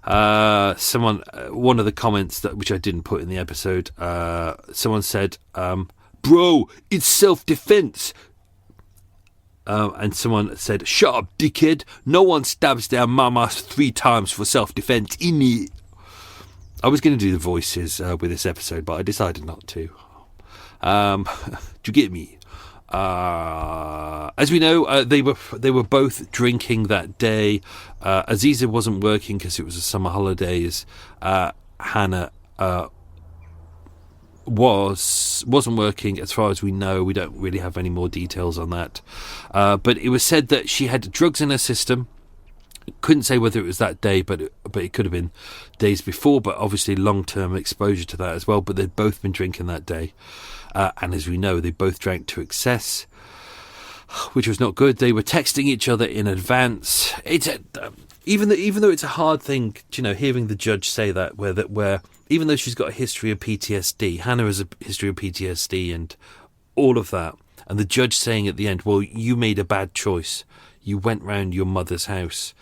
One of the comments which I didn't put in the episode, someone said, "Bro, it's self-defence." And someone said, "Shut up, dickhead. No one stabs their mama 3 times for self-defence, innit?" I was going to do the voices with this episode, but I decided not to. Do you get me? As we know, they were both drinking that day. Aziza wasn't working because it was the summer holidays. Hannah wasn't working, as far as we know. We don't really have any more details on that. But it was said that she had drugs in her system. Couldn't say whether it was that day, but it could have been days before. But obviously, long-term exposure to that as well. But they'd both been drinking that day. And as we know, they both drank to excess, which was not good. They were texting each other in advance. Even though it's a hard thing, hearing the judge say that, where even though she's got a history of PTSD, Hannah has a history of PTSD and all of that, and the judge saying at the end, well, you made a bad choice. You went round your mother's house,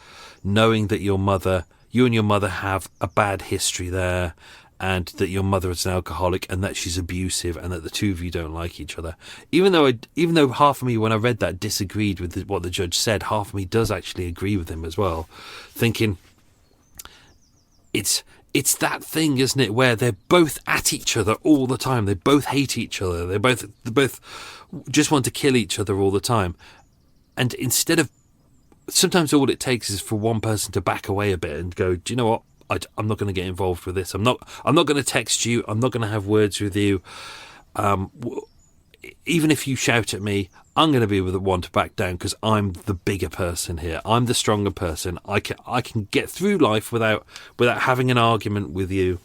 knowing that you and your mother have a bad history there, and that your mother is an alcoholic, and that she's abusive, and that the two of you don't like each other. Even though half of me, when I read that, disagreed with what the judge said, half of me does actually agree with him as well, thinking it's that thing, isn't it, where they're both at each other all the time. They both hate each other. They both just want to kill each other all the time. And instead of, sometimes all it takes is for one person to back away a bit and go, do you know what? I'm not going to get involved with this. I'm not going to text you. I'm not going to have words with you. Even if you shout at me, I'm going to be the one to back down because I'm the bigger person here. I'm the stronger person. I can get through life without having an argument with you.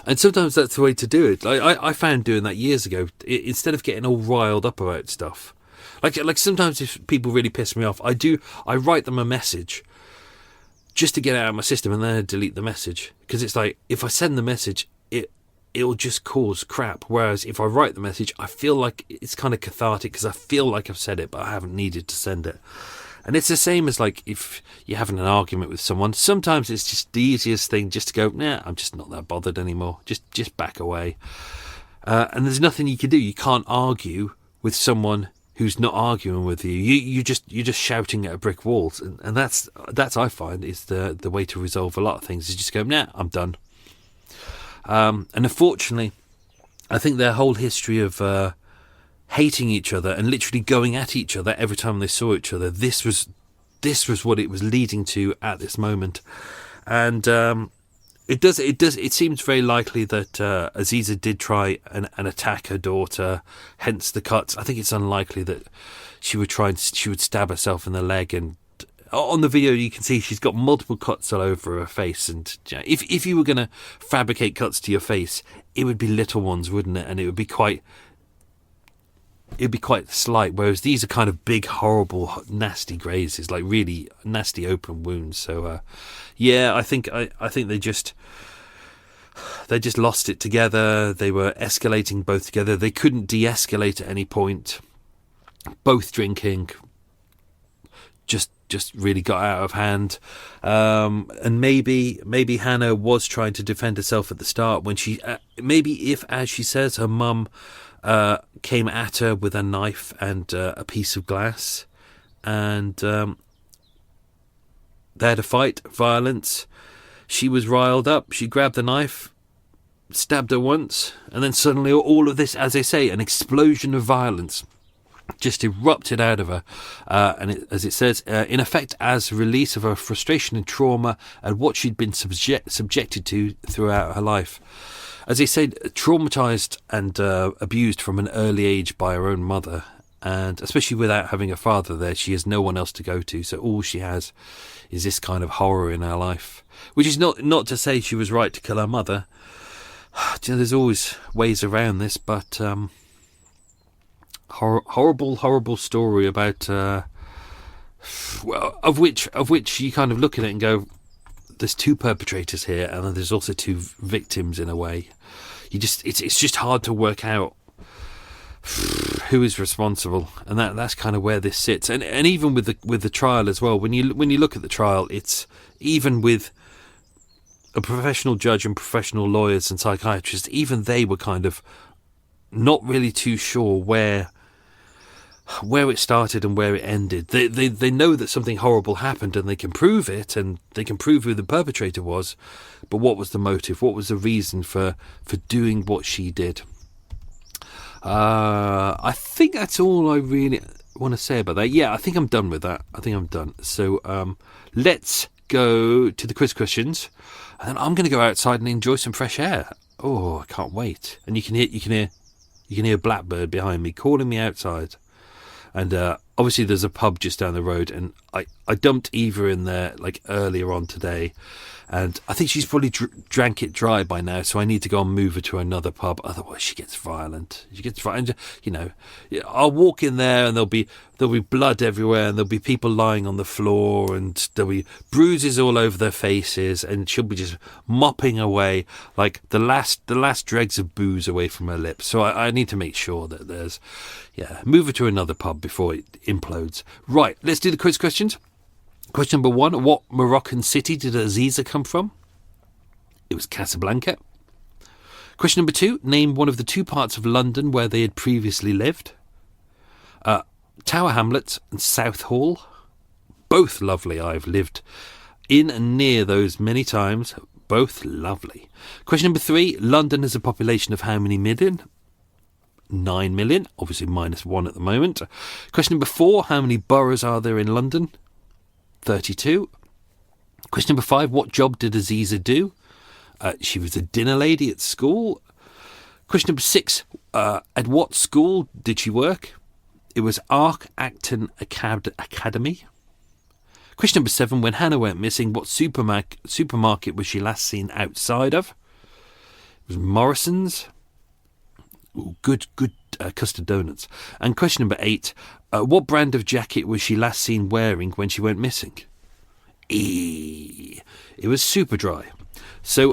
And sometimes that's the way to do it. I found doing that years ago. Instead of getting all riled up about stuff, like sometimes if people really piss me off, I write them a message just to get it out of my system, and then I delete the message, because it's like, if I send the message, it'll just cause crap. Whereas if I write the message, I feel like it's kind of cathartic, because I feel like I've said it, but I haven't needed to send it. And it's the same as like if you're having an argument with someone. Sometimes it's just the easiest thing just to go, nah, I'm just not that bothered anymore. Just back away. And there's nothing you can do. You can't argue with someone who's not arguing with you. You're just shouting at a brick wall, and that's I find is the way to resolve a lot of things, is just go, nah, I'm done. And unfortunately, I think their whole history of hating each other and literally going at each other every time they saw each other, this was what it was leading to at this moment. And it seems very likely that Aziza did try and attack her daughter, hence the cuts. I think it's unlikely that she would stab herself in the leg. And on the video you can see she's got multiple cuts all over her face. And if you were going to fabricate cuts to your face, it would be little ones, wouldn't it? And it would be quite slight, whereas these are kind of big, horrible, nasty grazes, like really nasty open wounds. So I think they just lost it together. They were escalating both together. They couldn't de-escalate at any point. Both drinking just really got out of hand. And maybe Hannah was trying to defend herself at the start when she if, as she says, her mum came at her with a knife and a piece of glass, and they had a fight, violence. She was riled up. She grabbed the knife, stabbed her once, and then suddenly all of this, as they say, an explosion of violence just erupted out of her. As it says, in effect, as a release of her frustration and trauma and what she'd been subjected to throughout her life. As they said, traumatised and abused from an early age by her own mother, And especially without having a father there, she has no one else to go to. So all she has is this kind of horror in her life. Which is not to say she was right to kill her mother. There's always ways around this, but horrible story about well, of which you kind of look at it and go, there's two perpetrators here, and there's also two victims in a way. It's just hard to work out who is responsible, and that's kind of where this sits. And even with the trial as well, when you look at the trial, it's even with a professional judge and professional lawyers and psychiatrists, even they were kind of not really too sure where it started and where it ended. They know that something horrible happened and they can prove it, and they can prove who the perpetrator was, but what was the motive? What was the reason for doing what she did? I think that's all I really want to say about that. Yeah, I think I'm done with that. I think I'm done. So let's go to the quiz questions, and then I'm going to go outside and enjoy some fresh air. Oh, I can't wait! And you can hear Blackbird behind me calling me outside. And obviously there's a pub just down the road, and I dumped Eva in there like earlier on today, and I think she's probably drank it dry by now, so I need to go and move her to another pub, otherwise she gets violent. You know, I'll walk in there and there'll be blood everywhere, and there'll be people lying on the floor, and there'll be bruises all over their faces, and she'll be just mopping away like the last dregs of booze away from her lips. So I need to make sure that there's, move her to another pub before it implodes. Right, let's do the quiz questions. Question number 1, what Moroccan city did Aziza come from? It was Casablanca. Question number 2, name one of the two parts of London where they had previously lived. Tower Hamlets and Southall. Both lovely. I've lived in and near those many times. Both lovely. Question number 3, London has a population of how many million? 9 million, obviously -1 at the moment. Question number 4, how many boroughs are there in London? 32. Question number 5, what job did Aziza do? She was a dinner lady at school. Question number 6, at what school did she work? It was Ark Acton Academy. Question number 7, when Hannah went missing, what supermarket was she last seen outside of? It was Morrison's. Ooh, good custard donuts. And question number 8, what brand of jacket was she last seen wearing when she went missing? It was Superdry. So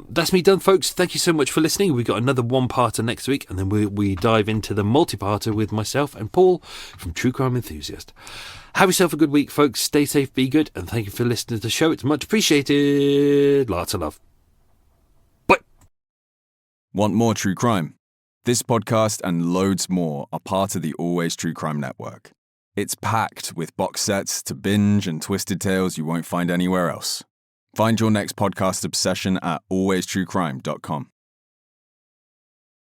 that's me done, folks. Thank you so much for listening. We've got another one-parter next week, and then we dive into the multi-parter with myself and Paul from True Crime Enthusiast. Have yourself a good week, folks. Stay safe, be good, and thank you for listening to the show. It's much appreciated. Lots of love. Bye. Want more true crime? This podcast and loads more are part of the Always True Crime Network. It's packed with box sets to binge and twisted tales you won't find anywhere else. Find your next podcast obsession at alwaystruecrime.com.